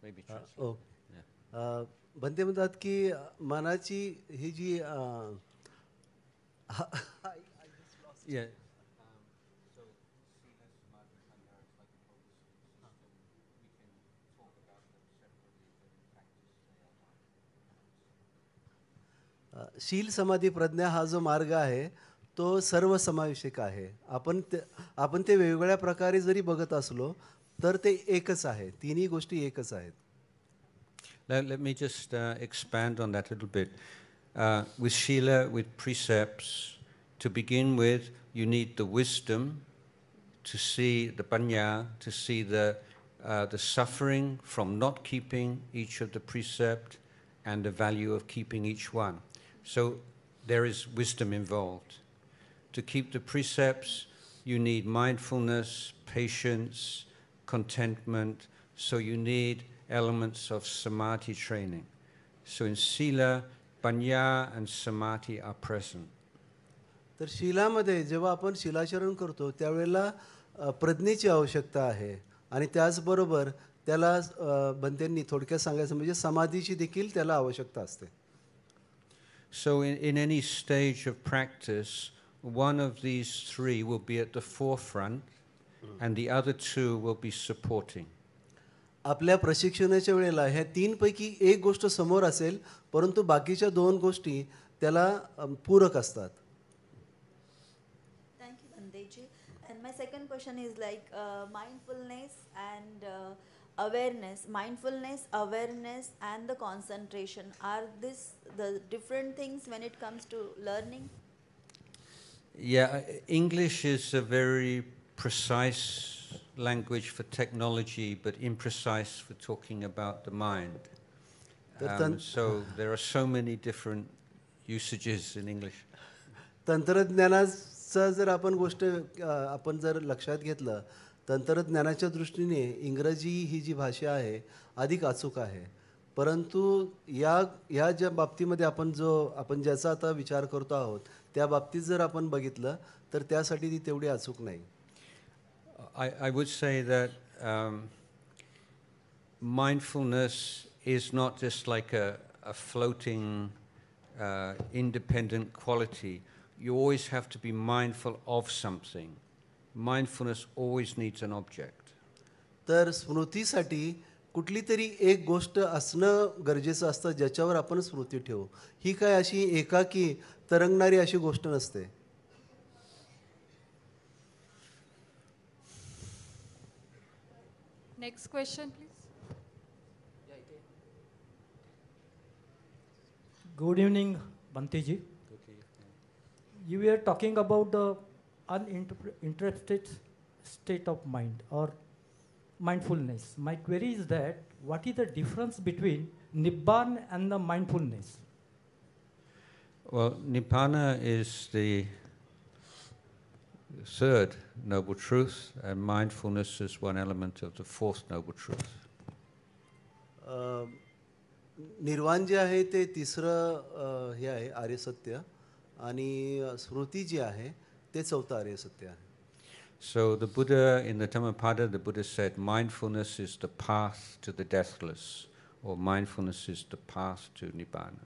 Maybe translation. बंदे म्हणतात की मनाची ही जी Yeah. शील समाधी प्रज्ञा हा जो मार्ग आहे तो सर्व समावेशक आहे. आपण ते वेगवेगळ्या प्रकारे जरी बघत असलो तर ते एकच आहे. तिन्ही गोष्टी एकच आहेत. Let me just expand on that a little bit. With Shila, with precepts, to begin with, you need the wisdom to see the panya, to see the suffering from not keeping each of the precept and the value of keeping each one. So there is wisdom involved. To keep the precepts, you need mindfulness, patience, contentment. So you need elements of samadhi training. So in sila, panya and samadhi are present. तर शिलामध्ये जेव्हा आपण शिलाचरण करतो त्यावेळेला प्रज्ञेची आवश्यकता आहे आणि त्याचबरोबर त्याला बंतेंनी थोडक्यात सांगायचं म्हणजे समाधीची देखील त्याला आवश्यकता असते. So in any stage of practice, one of these three will be at the forefront and the other two will be supporting. आपल्या प्रशिक्षणाच्या वेळेला ह्या तीनपैकी एक गोष्ट समोर असेल परंतु बाकीच्या दोन गोष्टी त्याला पूरक असतात. Thank you, Bandeji. And my second question is like mindfulness and awareness. Mindfulness, awareness, and the concentration. Are this the different things when it comes to learning? Yeah, English is a very precise language for technology, but imprecise for talking about the mind. So there are so many different usages in English. तंत्रज्ञानाचा जर आपण जर लक्षात घेतलं तंत्रज्ञानाच्या दृष्टीने इंग्रजी ही जी भाषा आहे अधिक अचूक आहे परंतु या ज्या बाबतीमध्ये आपण ज्याचा आता विचार करतो आहोत त्या बाबतीत जर आपण बघितलं तर त्यासाठी ती तेवढी अचूक नाही. I would say that mindfulness is not just like a floating independent quality. You always have to be mindful of something. Mindfulness always needs an object. तर स्मृतीसाठी कुठली तरी एक गोष्ट असणं गरजेचं असतं ज्याच्यावर आपण स्मृती ठेवू. ही काय अशी एकाकी तरंगणारी अशी गोष्ट नसते. Next question please. Good evening, Banteji. You were talking about the uninterested state of mind or mindfulness. My query is that what is the difference between Nibbana and the mindfulness? Well, Nibbana is the third noble truth, and mindfulness is one element of the fourth noble truth. निर्वाण जे आहे ते तिसरं हे आहे आर्य सत्य आणि स्मृती जी आहे ते चौथं आर्य सत्य आहे. So the Buddha, in the Dhammapada, the Buddha said mindfulness is the path to the deathless, or mindfulness is the path to Nibbana.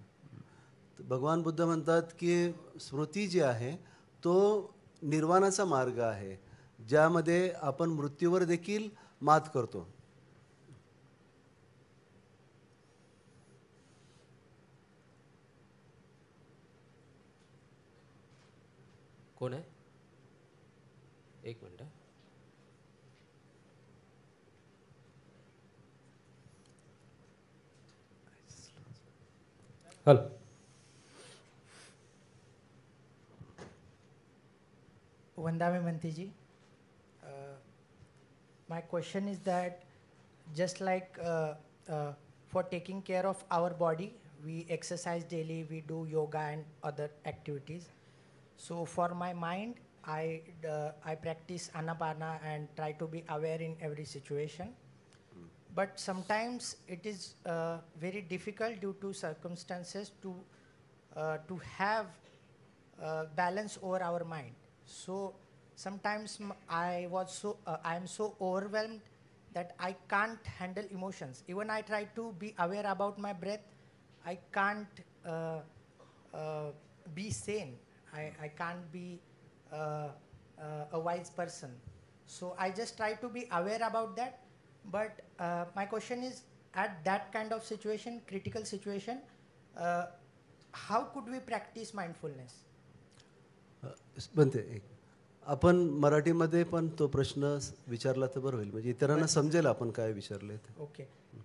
भगवान बुद्ध म्हणतात की स्मृती जी आहे तो निर्वाणाचा मार्ग आहे ज्यामध्ये आपण मृत्यूवर देखील मात करतो. कोण आहे? एक minute. Hello. Vandami Mantiji, my question is that just like for taking care of our body, we exercise daily, we do yoga and other activities. So for my mind, I practice Anapana and try to be aware in every situation. But sometimes it is very difficult due to circumstances to have balance over our mind. So sometimes I am so overwhelmed that I can't handle emotions. Even I try to be aware about my breath, I can't be sane. I can't be a wise person. So I just try to be aware about that. But my question is, at that kind of situation, critical situation, how could we practice mindfulness? बनते एक आपण मराठीमध्ये पण तो प्रश्न विचारला तर बरं होईल म्हणजे इतरांना समजेल आपण काय विचारले. ओके.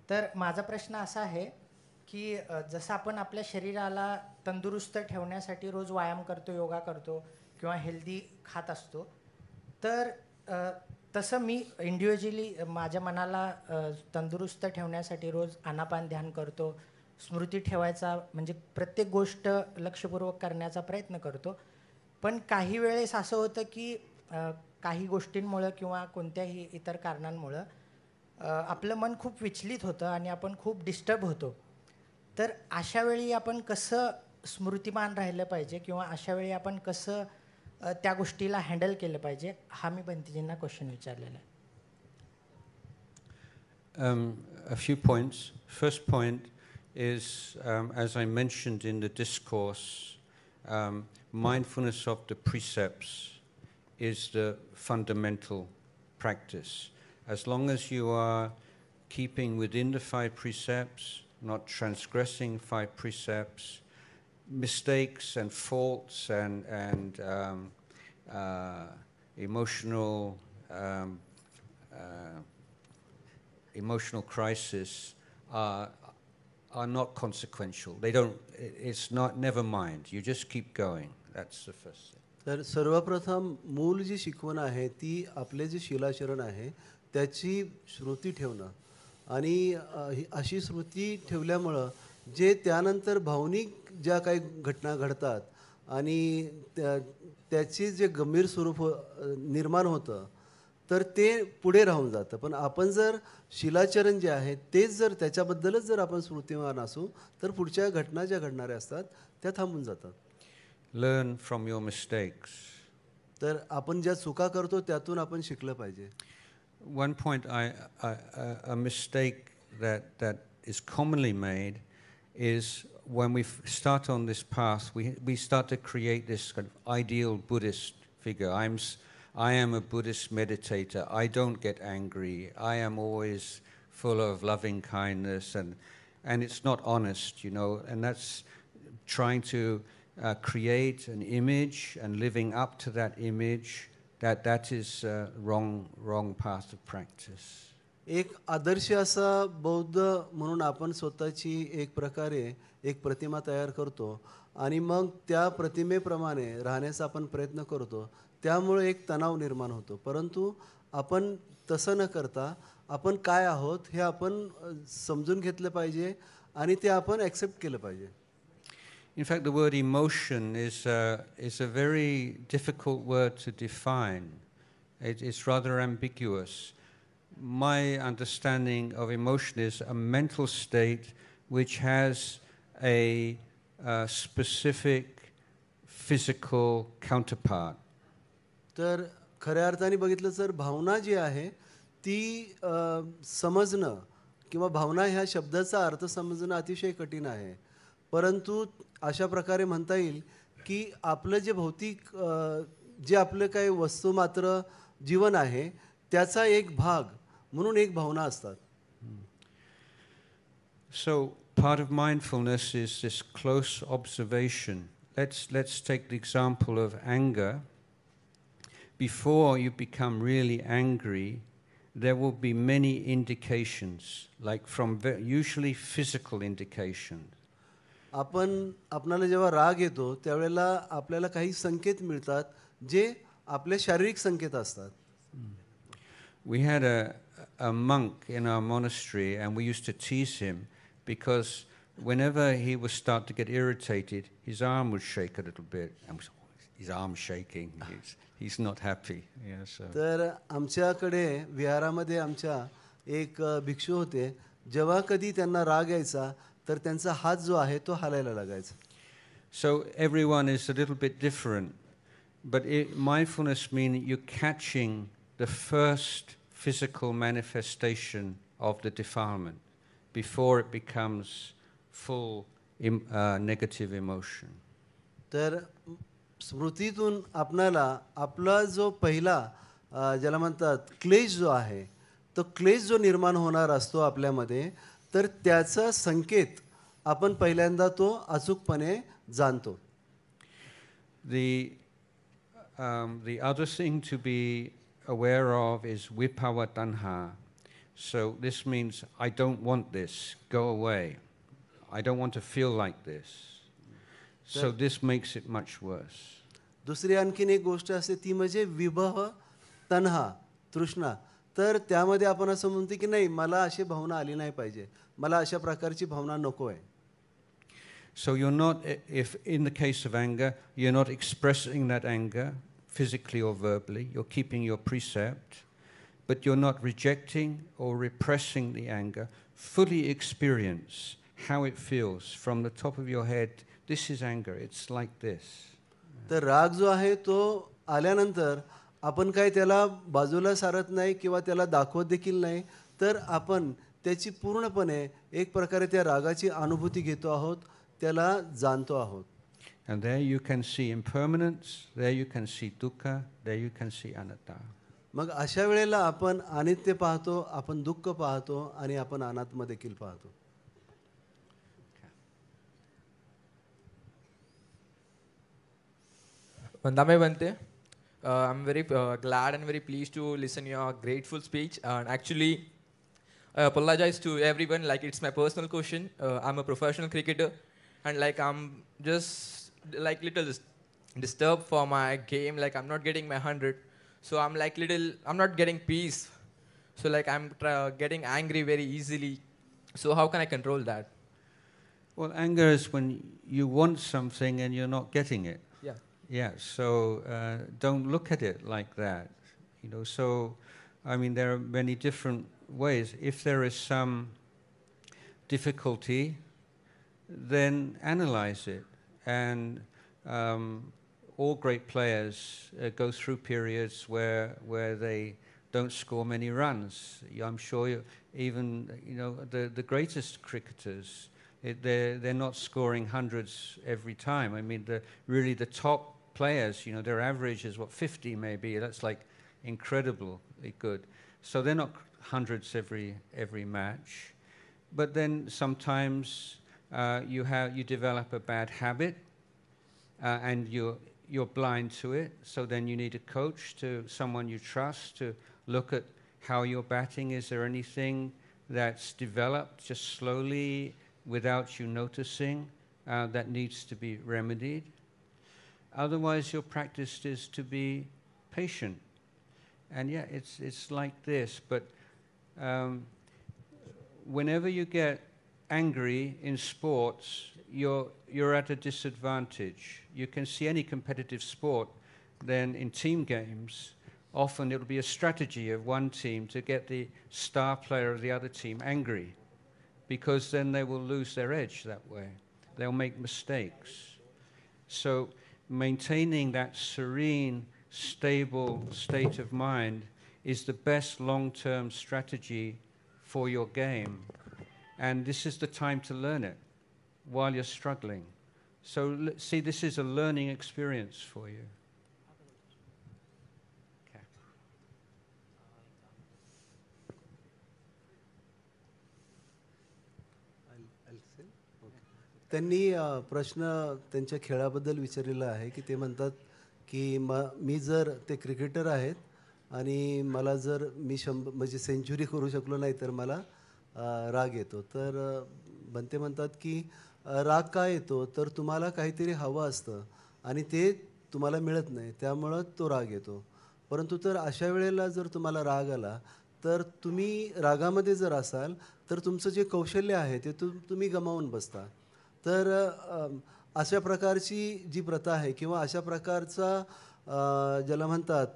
तर माझा प्रश्न असा आहे की जसं आपण आपल्या शरीराला तंदुरुस्त ठेवण्यासाठी रोज व्यायाम करतो, योगा करतो किंवा हेल्दी खात असतो, तर तसं मी इंडिव्हिज्युअली माझ्या मनाला तंदुरुस्त ठेवण्यासाठी रोज आनापान ध्यान करतो, स्मृती ठेवायचा म्हणजे प्रत्येक गोष्ट लक्षपूर्वक करण्याचा प्रयत्न करतो. पण काही वेळेस असं होतं की काही गोष्टींमुळं किंवा कोणत्याही इतर कारणांमुळं आपलं मन खूप विचलित होतं आणि आपण खूप डिस्टर्ब होतो. तर अशा वेळी आपण कसं स्मृतिमान राहिलं पाहिजे किंवा अशा वेळी आपण कसं त्या गोष्टीला हँडल केलं पाहिजे, हा मी बंतीजींना क्वेश्चन विचारलेला आहे. A few points. First point is, as I mentioned in the discourse, mindfulness of the precepts is the fundamental practice. As long as you are keeping within the 5 precepts, not transgressing 5 precepts, mistakes and faults and emotional crisis are not consequential. They don't. It's not. Never mind. You just keep going. That's the first thing. तर सर्वप्रथम मूल जी शिकवण आहे ती आपले जे शिलाचरण आहे त्याची श्रुती ठेवणं आणि अशी श्रुती ठेवल्यामुळं जे त्यानंतर भावनिक ज्या काही घटना घडतात आणि त्याची जे गंभीर स्वरूप निर्माण होतं तर ते पुढे राहून जातं. पण आपण जर शिलाचरण जे आहे तेच जर त्याच्याबद्दलच जर आपण स्मृतिमान असू तर पुढच्या घटना ज्या घडणाऱ्या असतात त्या थांबून जातात. Learn from your mistakes. तर आपण ज्या चुका करतो त्यातून आपण शिकलं पाहिजे. One point, a mistake that is commonly made is when we start on this path, we start to create this kind of ideal Buddhist figure. I am a Buddhist meditator. I don't get angry. I am always full of loving kindness, and it's not honest, you know. And that's trying to create an image and living up to that image. That is wrong path of practice. एक आदर्श असा बौद्ध म्हणून आपण स्वतःची एक प्रकारे एक प्रतिमा तयार करतो आणि मग त्या प्रतिमेप्रमाणे राहण्याचा आपण प्रयत्न करतो. त्यामुळे एक तणाव निर्माण होतो. परंतु आपण तसं न करता आपण काय आहोत हे आपण समजून घेतलं पाहिजे आणि ते आपण ॲक्सेप्ट केलं पाहिजे. In fact, the word emotion is a very difficult word to define. It's rather ambiguous. My understanding of emotion is a mental state which has a specific physical counterpart. तर खऱ्या अर्थाने बघितलं तर भावना जी आहे ती समजणं किंवा भावना ह्या शब्दाचा अर्थ समजणं अतिशय कठीण आहे. परंतु अशा प्रकारे म्हणता येईल की आपलं जे भौतिक जे आपलं काही वस्तुमात्र जीवन आहे त्याचा एक भाग म्हणून एक भावना असतात. So part of mindfulness is this close observation. Let's take the example of anger. Before you become really angry, there will be many indications, like from usually physical indications. आपणाला जेव्हा राग येतो त्यावेळेला आपल्याला काही संकेत मिळतात जे आपले शारीरिक संकेत असतात. We had a monk in our monastery, and we used to tease him because whenever he would start to get irritated, his arm would shake a little bit, and his arm's shaking. He's not happy. Yeah, so. तर आमच्याकडे विहारामध्ये आमच्या एक भिक्षू होते. जेव्हा कधी त्यांना राग यायचा तर त्यांचा हात जो आहे तो हालायला लागायचा. So everyone is a little bit different, but mindfulness means you're catching the first physical manifestation of the defilement before it becomes full negative emotion. तर स्मृतीतून आपणाला आपला जो पहिला ज्याला म्हणतात क्लेश जो आहे तो क्लेश जो निर्माण होणार असतो आपल्यामध्ये तर त्याचा संकेत आपण पहिल्यांदा तो अचूकपणे जाणतो. The other thing to be aware of is viphava tanha. So this means I don't want this, go away. I don't want to feel like this. So this makes it much worse. दुसरी आणखीन एक गोष्ट असते ती म्हणजे विभव तन्हा तृष्णा. तर त्यामध्ये आपण असं म्हणतो की नाही मला अशी भावना आली नाही पाहिजे, मला अशा प्रकारची भावना नको आहे. So you're not, if in the case of anger, you're not expressing that anger physically or verbally, you're keeping your precept, but you're not rejecting or repressing the anger. Fully experience how it feels from the top of your head. This is anger. It's like this. तर राग जो आहे तो आल्यानंतर आपण काय त्याला बाजूला सारत नाही किंवा त्याला दाखवत देखील नाही, तर आपण त्याची पूर्णपणे एक प्रकारे त्या रागाची अनुभूती घेतो आहोत, त्याला जाणतो आहोत. And there you can see impermanence, there you can see dukkha, there you can see anatta. मग अशा वेळेला आपण अनित्य पाहतो, आपण दुःख पाहतो आणि आपण अनात्म देखील पाहतो. Vandame Bante, I'm very glad and very pleased to listen your grateful speech. And actually, I apologize to everyone. Like, it's my personal question. I'm a professional cricketer, and like I'm just like little disturbed for my game. Like, I'm not getting my 100, so I'm like I'm not getting peace. So like I'm getting angry very easily. So how can I control that? Well, anger is when you want something and you're not getting it. Yeah. Yeah, so don't look at it like that. You know, so, I mean, there are many different ways. If there is some difficulty, then analyze it. And all great players go through periods where they don't score many runs. I'm sure even the greatest cricketers, they're not scoring hundreds every time. I mean, really the top players, their average is 50 maybe. That's like incredibly good. So they're not hundreds every match. But then sometimes you develop a bad habit, and you're blind to it. So then you need a coach, someone you trust, to look at how you're batting. Is there anything that's developed just slowly without you noticing that needs to be remedied? Otherwise, your practice is to be patient. And yeah, it's like this. But whenever you get angry in sports, you're at a disadvantage. You can see any competitive sport, then in team games, often it'll be a strategy of one team to get the star player of the other team angry, because then they will lose their edge that way. They'll make mistakes. So maintaining that serene, stable state of mind is the best long-term strategy for your game. And this is the time to learn it while you're struggling. So see, this is a learning experience for you. Okay. त्यांनी प्रश्न त्यांच्या खेळाबद्दल विचारलेला आहे की ते म्हणतात की मी जर ते क्रिकेटर आहेत आणि मला जर मी म्हणजे सेंचुरी करू शकलो नाही तर मला राग येतो. तर बनते म्हणतात की राग का येतो, तर तुम्हाला काहीतरी हवं असतं आणि ते तुम्हाला मिळत नाही, त्यामुळं तो राग येतो. परंतु तर अशा वेळेला जर तुम्हाला राग आला तर तुम्ही रागामध्ये जर असाल तर तुमचं जे कौशल्य आहे ते तुम्ही गमावून बसता. तर अशा प्रकारची जी प्रथा आहे किंवा अशा प्रकारचा ज्याला म्हणतात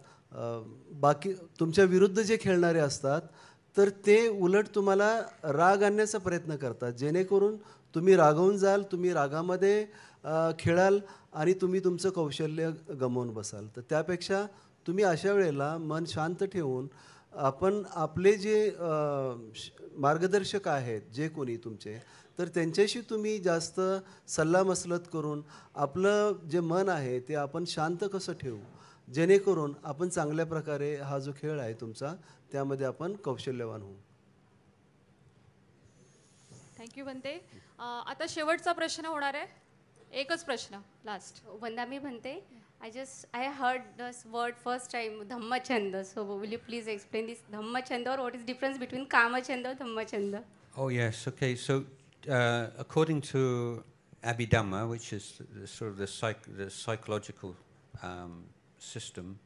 बाकी तुमच्या विरुद्ध जे खेळणारे असतात तर ते उलट तुम्हाला राग आणण्याचा प्रयत्न करतात, जेणेकरून तुम्ही रागावून जाल, तुम्ही रागामध्ये खेळाल आणि तुम्ही तुमचं कौशल्य गमावून बसाल. तर त्यापेक्षा तुम्ही अशा वेळेला मन शांत ठेवून आपण आपले जे मार्गदर्शक आहेत जे कोणी तुमचे, तर त्यांच्याशी तुम्ही जास्त सल्लामसलत करून आपलं जे मन आहे ते आपण शांत कसं ठेवू, जेणेकरून आपण चांगल्या प्रकारे हा जो खेळ आहे तुमचा त्यामध्ये आपण कौशल्यवान होऊ. थँक्यू बनते. आता शेवटचा प्रश्न होणार आहे, एकच प्रश्न लास्ट. वंदामी बनते. I heard this word first time, Dhammachanda. So will you please explain this Dhammachanda, or what is difference between Kamachanda and Dhammachanda? Oh yes, okay. So according to Abhidhamma, which is the psychological system,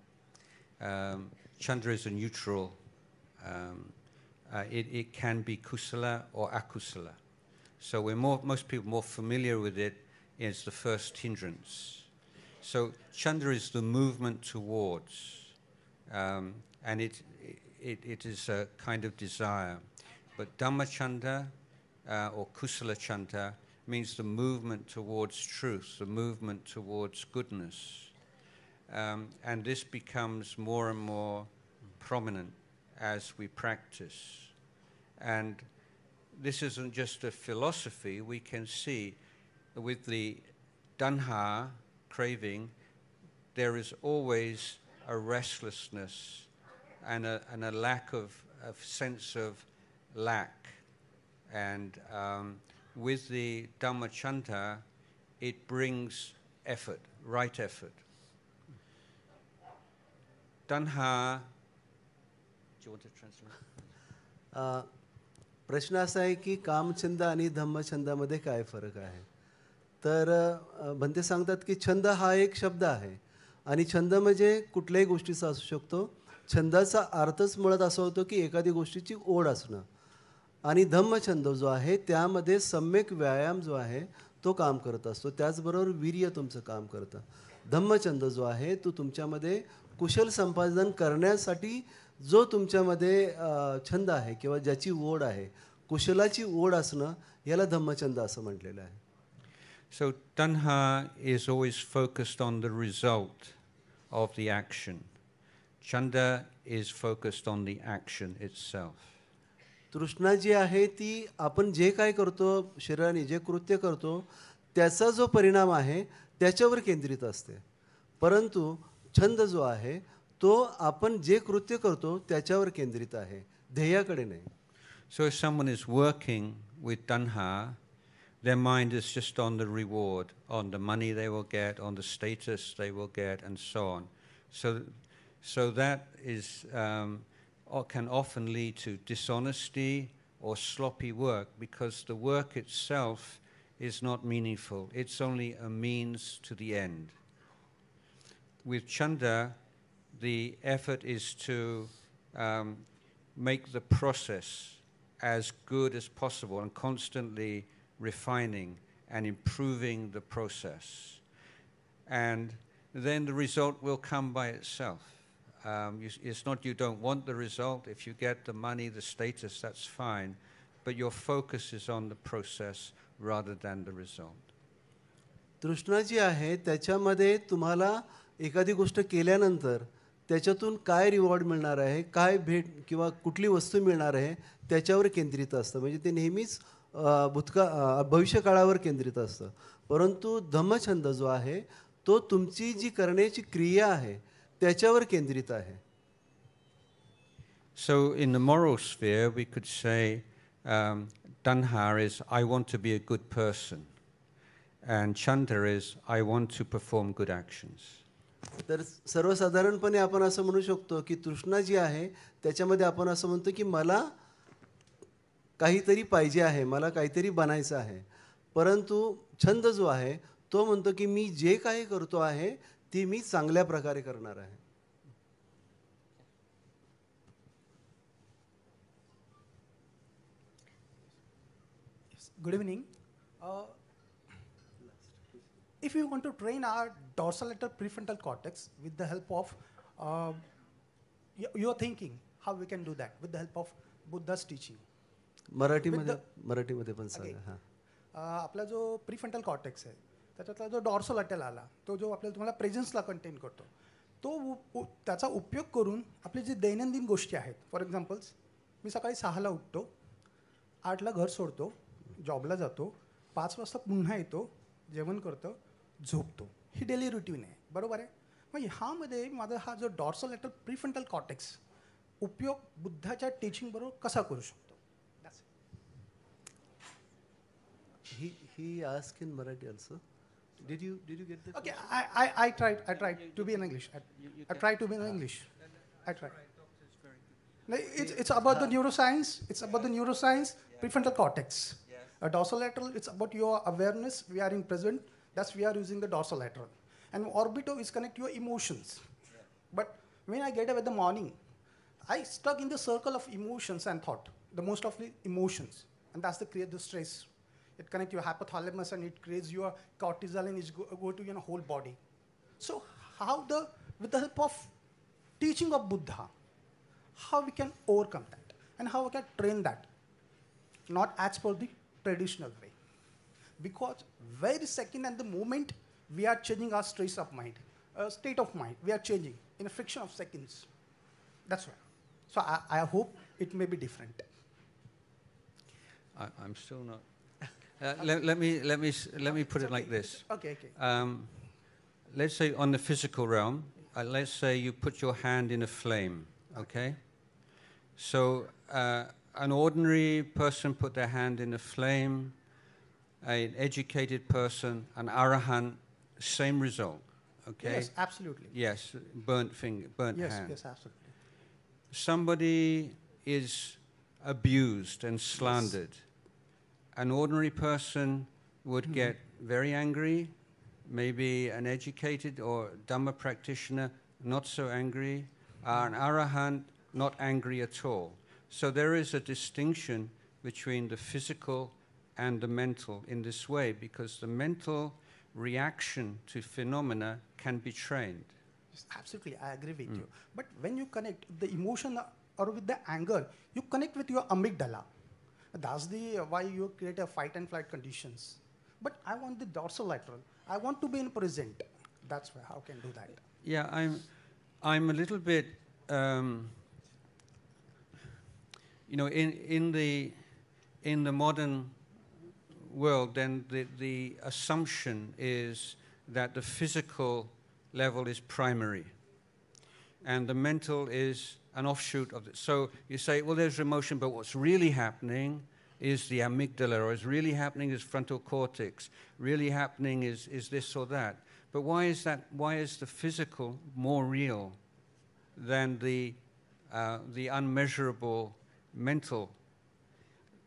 Chandra is a neutral. It can be kusala or akusala. So most people more familiar with it is the first hindrance. So Chandra is the movement towards, and it is a kind of desire. But Dhammachanda or Kusala Chanda means the movement towards truth, the movement towards goodness. And this becomes more and more prominent as we practice. And this isn't just a philosophy. We can see with the tanha, craving, there is always a restlessness and a lack of sense of lack. And with the Dhammachanda, it brings effort, right effort. Tanha, do you want to translate? प्रश्न असा आहे की कामछंद आणि धम्मछंदामध्ये काय फरक आहे. तर भंते सांगतात की छंद हा एक शब्द आहे आणि छंद म्हणजे कुठल्याही गोष्टीचा असू शकतो. छंदाचा अर्थच मुळात असा होतो की एखादी गोष्टीची ओढ असणं. आणि धम्मछंद जो आहे त्यामध्ये सम्यक व्यायाम जो आहे तो काम करत असतो. त्याचबरोबर वीर्य तुमचं काम करतं. धम्मछंद जो आहे तो तुमच्यामध्ये कुशल संपादन करण्यासाठी जो तुमच्यामध्ये छंद आहे किंवा ज्याची ओढ आहे, कुशलाची ओढ असणं, याला धम्मछंद असं म्हटलेलं आहे. So tanha is always focused on the result of the action. Chanda is focused on the action itself. तृष्णा जी आहे ती आपण जे काय करतो, शरीराने जे कृत्य करतो त्याचा जो परिणाम आहे त्याच्यावर केंद्रित असते. परंतु छंद जो आहे तो आपण जे कृत्य करतो त्याच्यावर केंद्रित आहे, ध्येयाकडे नाही. So if someone is working with tanha, their mind is just on the reward, on the money they will get, on the status they will get, and so on. So that is can often lead to dishonesty or sloppy work, because the work itself is not meaningful. It's only a means to the end. With chanda, the effort is to make the process as good as possible and constantly refining and improving the process. And then the result will come by itself. It's not you don't want the result. If you get the money, the status, that's fine. But your focus is on the process rather than the result. तृष्णा जी आहे त्याच्यामध्ये तुम्हाला एखादी गोष्ट केल्यानंतर त्याच्यातून काय reward मिळणार आहे, काय भेट किंवा कुठली वस्तू मिळणार आहे त्याच्यावर केंद्रित असतं. म्हणजे ते नेहमीच भविष्यकाळावर केंद्रित असतं. परंतु धम्मछंद जो आहे तो तुमची जी करण्याची क्रिया आहे त्याच्यावर केंद्रित आहे. So in the moral sphere, we could say tanha is I want to be a good person, and chanda is I want to perform good actions. तर सर्वसाधारणपणे आपण असं म्हणू शकतो की तृष्णा जी आहे त्याच्यामध्ये आपण असं म्हणतो की मला काहीतरी पाहिजे आहे, मला काहीतरी बनायचं आहे. परंतु छंद जो आहे तो म्हणतो की मी जे काही करतो आहे ती मी चांगल्या प्रकारे करणार आहे. Good evening. If we want to train our dorsolateral prefrontal cortex with the help of your thinking, how we can do that with the help of Buddha's teaching? मराठीमध्ये पण सांगा. हां, आपला जो प्रीफ्रंटल कॉर्टेक्स आहे त्याच्यातला जो डॉर्सोलॅटरल आला तो जो आपल्याला तुम्हाला प्रेझेन्सला कंटेन करतो तो त्याचा उपयोग करून आपले जे दैनंदिन गोष्टी आहेत. फॉर एक्झाम्पल्स मी सकाळी 6ला उठतो, 8ला घर सोडतो, जॉबला जातो, 5 वाजता पुन्हा येतो, जेवण करतो, झोपतो. ही डेली रुटीन आहे, बरोबर आहे. मग ह्यामध्ये माझा हा जो डॉर्सोलॅटरल प्रीफ्रंटल कॉर्टेक्स उपयोग बुद्धाच्या टीचिंग बरोबर कसा करू शकतो? He asked in Marathi also. Did you get that? Okay, I tried to be in English. I tried to be in English. I tried. It's about the neuroscience. It's about the neuroscience, prefrontal cortex. A dorsolateral, it's about your awareness. We are in present. That's we are using the dorsolateral. And orbito is connect your emotions. But when I get up in the morning, I stuck in the circle of emotions and thought. The most of the emotions, and that's the create the stress. It connects your hypothalamus and it creates your cortisol and it go to your whole body. So how with the help of teaching of Buddha, how we can overcome that and how we can train that, not as per the traditional way. Because very second and the moment we are changing our state of mind, we are changing in a fraction of seconds. That's why. So I hope it may be different. I'm still not. Let me put it like this. Okay. Let's say on the physical realm, let's say you put your hand in a flame, okay? So an ordinary person put their hand in a flame, an educated person, an arahant, same result, okay? Yes, absolutely. Yes, burnt finger, burnt hand. Yes, absolutely. Somebody is abused and slandered. Yes. An ordinary person would get very angry, maybe an educated or Dhamma practitioner, not so angry, an arahant, not angry at all. So there is a distinction between the physical and the mental in this way, because the mental reaction to phenomena can be trained. Yes, absolutely, I agree with you. But when you connect the emotion or with the anger, you connect with your amygdala. That's the why you create a fight and flight conditions. But I want the dorsolateral. I want to be in present. That's why how can do that. Yeah, I'm a little bit, in the modern world, then the assumption is that the physical level is primary, and the mental is an offshoot of it. So you say, well, there's emotion, but what's really happening is the amygdala, or is really happening is frontal cortex, really happening is this or that. But why is that? Why is the physical more real than the unmeasurable mental?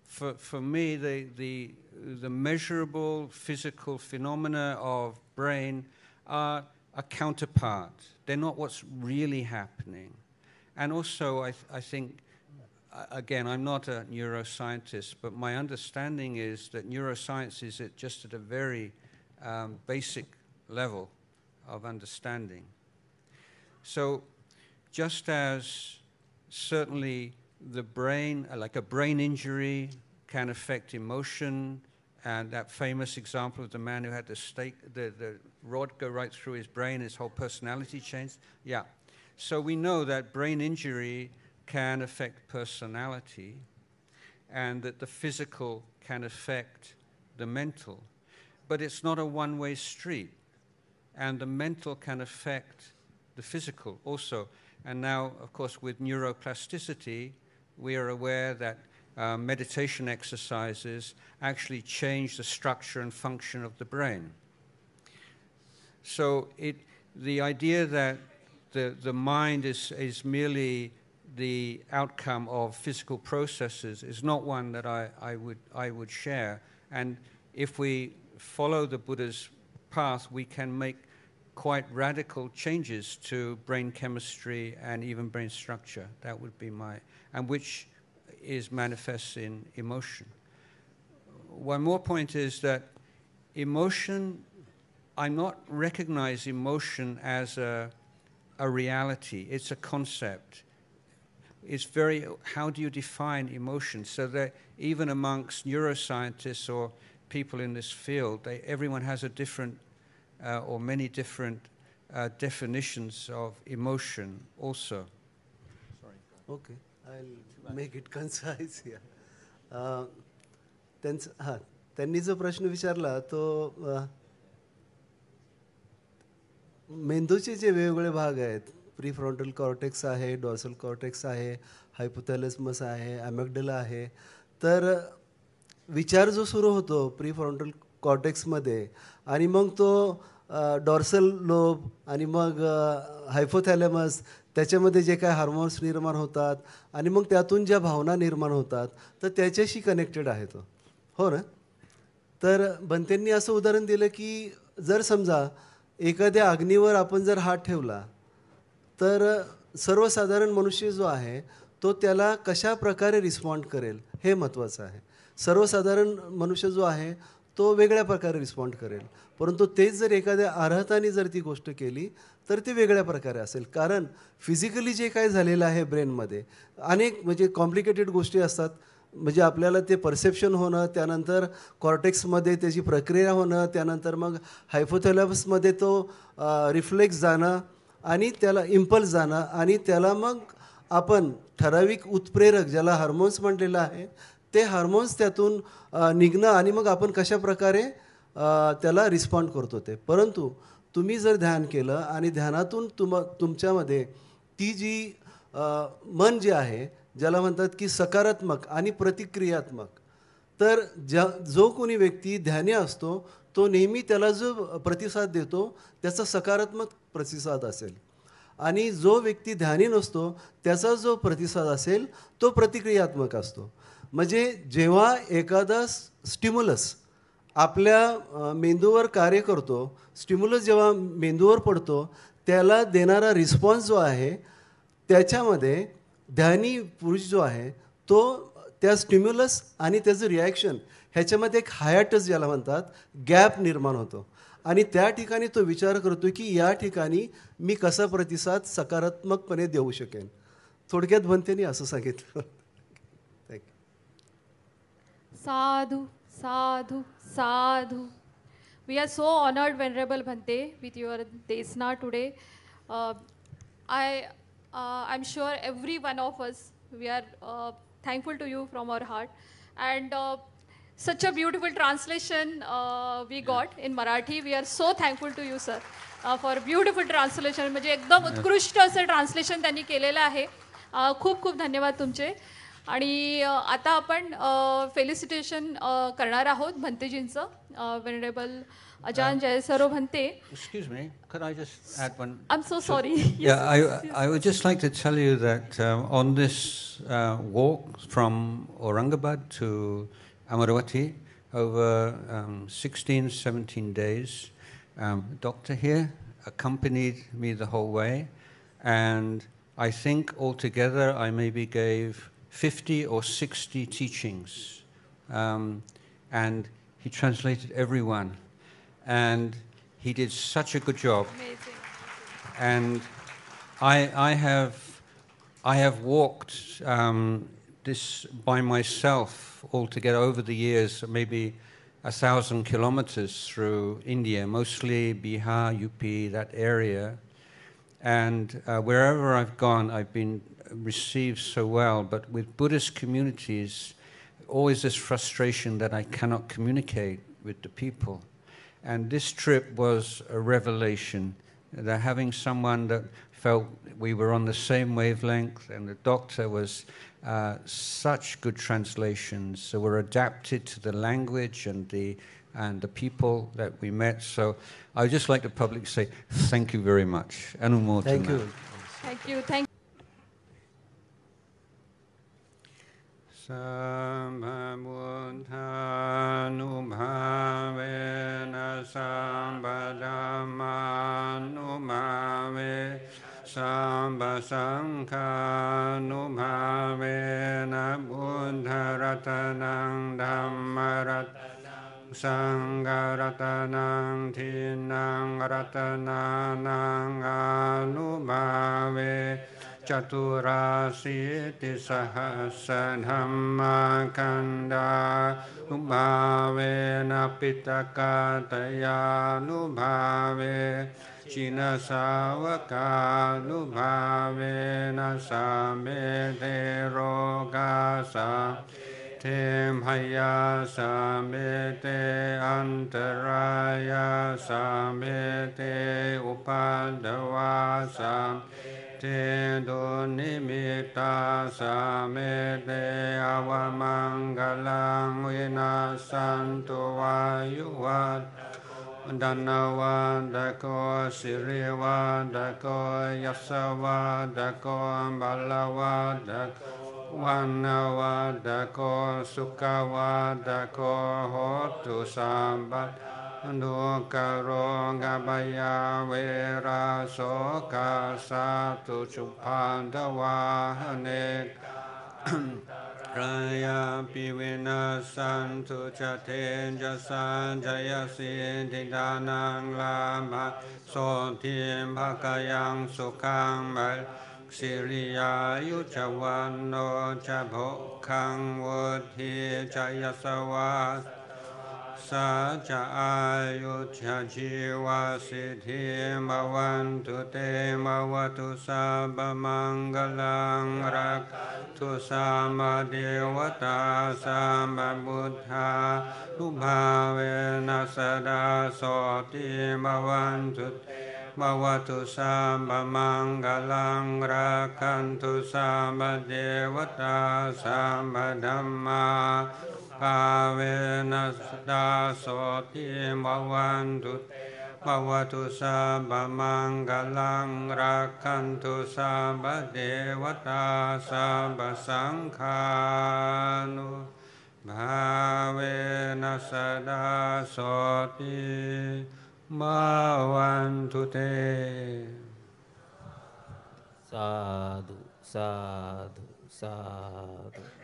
For me, the measurable physical phenomena of brain are a counterpart. They're not what's really happening. And also, I think, again, I'm not a neuroscientist, but my understanding is that neuroscience is just at a very basic level of understanding. So just as certainly the brain, like a brain injury, can affect emotion, and that famous example of the man who had the rod go right through his brain, his whole personality changed. Yeah. So we know that brain injury can affect personality, and that the physical can affect the mental. But it's not a one-way street, and the mental can affect the physical also. And now, of course, with neuroplasticity, we are aware that meditation exercises actually change the structure and function of the brain. So the idea that the mind is merely the outcome of physical processes is not one that I would share. And if we follow the Buddha's path, we can make quite radical changes to brain chemistry and even brain structure. That would be and which is manifest in emotion. One more point is that emotion, I not recognize emotion as a reality. It's a concept. It's how do you define emotion? So that even amongst neuroscientists or people in this field, everyone has a different or many different definitions of emotion also. Sorry. Okay, I'll make it concise here. त्यांनी जो प्रश्न विचारला तो मेंदूचे जे वेगवेगळे भाग आहेत, प्रीफ्रंटल कॉर्टेक्स आहे, डॉर्सल कॉर्टेक्स आहे, हायपोथॅलॅमस आहे, अॅमिग्डाला आहे. तर विचार जो सुरू होतो प्रीफ्रंटल कॉर्टेक्समध्ये आणि मग तो डॉर्सल लोब आणि मग हायपोथॅलॅमस, त्याच्यामध्ये जे काय हार्मोन्स निर्माण होतात आणि मग त्यातून ज्या भावना निर्माण होतात तर त्याच्याशी कनेक्टेड आहे तो, हो ना. तर बंतेंनी असं उदाहरण दिलं की जर समजा एखाद्या अग्नीवर आपण जर हात ठेवला तर सर्वसाधारण मनुष्य जो आहे तो त्याला कशा प्रकारे रिस्पॉन्ड करेल हे महत्त्वाचं आहे. सर्वसाधारण मनुष्य जो आहे तो वेगळ्या प्रकारे रिस्पॉन्ड करेल. परंतु तेच जर एखाद्या अर्हताने जर ती गोष्ट केली तर ते वेगळ्या प्रकारे असेल. कारण फिजिकली जे काय झालेलं आहे ब्रेनमध्ये अनेक म्हणजे कॉम्प्लिकेटेड गोष्टी असतात. म्हणजे आपल्याला ते परसेप्शन होणं, त्यानंतर कॉर्टेक्समध्ये त्याची प्रक्रिया होणं, त्यानंतर मग हायपोथॅलॅमसमध्ये तो रिफ्लेक्स जाणं आणि त्याला इम्पल्स जाणं आणि त्याला मग आपण ठराविक उत्प्रेरक ज्याला हार्मोन्स म्हटलेलं आहे ते हार्मोन्स त्यातून निघणं आणि मग आपण कशा प्रकारे त्याला रिस्पॉन्ड करतो ते. परंतु तुम्ही जर ध्यान केलं आणि ध्यानातून तुमच्यामध्ये ती जी मन जे आहे ज्याला म्हणतात की सकारात्मक आणि प्रतिक्रियात्मक, तर जो कोणी व्यक्ती ध्यानी असतो तो नेहमी त्याला जो प्रतिसाद देतो त्याचा सकारात्मक प्रतिसाद असेल आणि जो व्यक्ती ध्यानी नसतो त्याचा जो प्रतिसाद असेल तो प्रतिक्रियात्मक असतो. म्हणजे जेव्हा एखादा स्टिम्युलस आपल्या मेंदूवर कार्य करतो, स्टिम्युलस जेव्हा मेंदूवर पडतो त्याला देणारा रिस्पॉन्स जो आहे त्याच्यामध्ये ध्यानी पुरुष जो आहे तो त्या स्टिम्युलस आणि त्याचं रिॲक्शन ह्याच्यामध्ये एक हायॅटस ज्याला म्हणतात गॅप निर्माण होतो आणि त्या ठिकाणी तो विचार करतो की या ठिकाणी मी कसा प्रतिसाद सकारात्मकपणे देऊ शकेन. थोडक्यात बनतेने असं सांगितलं. थँक्यू. साधू साधू sadhu. We are so honored, Venerable Bhante, with your Desna today. I'm sure every one of us, we are thankful to you from our heart. And such a beautiful translation we got in Marathi. We are so thankful to you, sir, for beautiful translation. म्हणजे एकदम उत्कृष्ट असं translation त्यांनी केलेलं आहे. खूप खूप धन्यवाद तुमचे. आणि आता आपण फेलिसिटेशन करणार आहोत भंतेजींचं. वेनरेबल अजान जयसरो Bhante. Excuse me, could I just add one? I'm so sorry. Yeah, I would just like to tell you that on this walk from Aurangabad to Amaravati over 16, 17 days, doctor here accompanied me the whole way, and I think altogether I maybe gave 50 or 60 teachings, and he translated every one, and he did such a good job. Amazing. And I have walked this by myself altogether over the years, maybe 1,000 kilometers through India, mostly Bihar, UP, that area, and wherever I've gone I've been received so well, but with Buddhist communities, always this frustration that I cannot communicate with the people. And this trip was a revelation, that having someone that felt we were on the same wavelength, and the doctor was such good translations, so were adapted to the language and the people that we met. So I would just like to publicly say thank you very much. Anumodana. Thank you. Thank you. Thank you. Sambhabuddhanubhavena sambhadhammanubhave sambhasankhanubhavena buddharatanang dhammaratanang sangaratanang thinang ratananang anubhave Chaturasiti sahasradhamma kanda nubhavena pitakataya nubhave chinasavaka nubhavena samete rogasa temhaya samete antaraya samete upadavasa te donimita samete avamangalang vinasantu vayuvat dhanavadako sirivadako yasavadako balavadako vanavadako sukhavadako hotu sambat Dukaro Gabaya Vera Soka Satu Chupandavahane Raya pivena santu chaten jasan jayasi didanang lama sotim bhakayang sukhang mal Siriya yuchavano chabhokhang vodhi jayasavas Saja ayuthya jiva siddhi bhavantu te bhavatu sabba mangalang raktu sama devata sama buddha nubhavena sada soti bhavatu sabba mangalang rakantu sabba devata sama dhamma Avena sada soti bhavantu sabba mangalang rakantu sabba devata sabba sankhanu bhavena sada soti bhavantu te. Sadhu, sadhu, sadhu.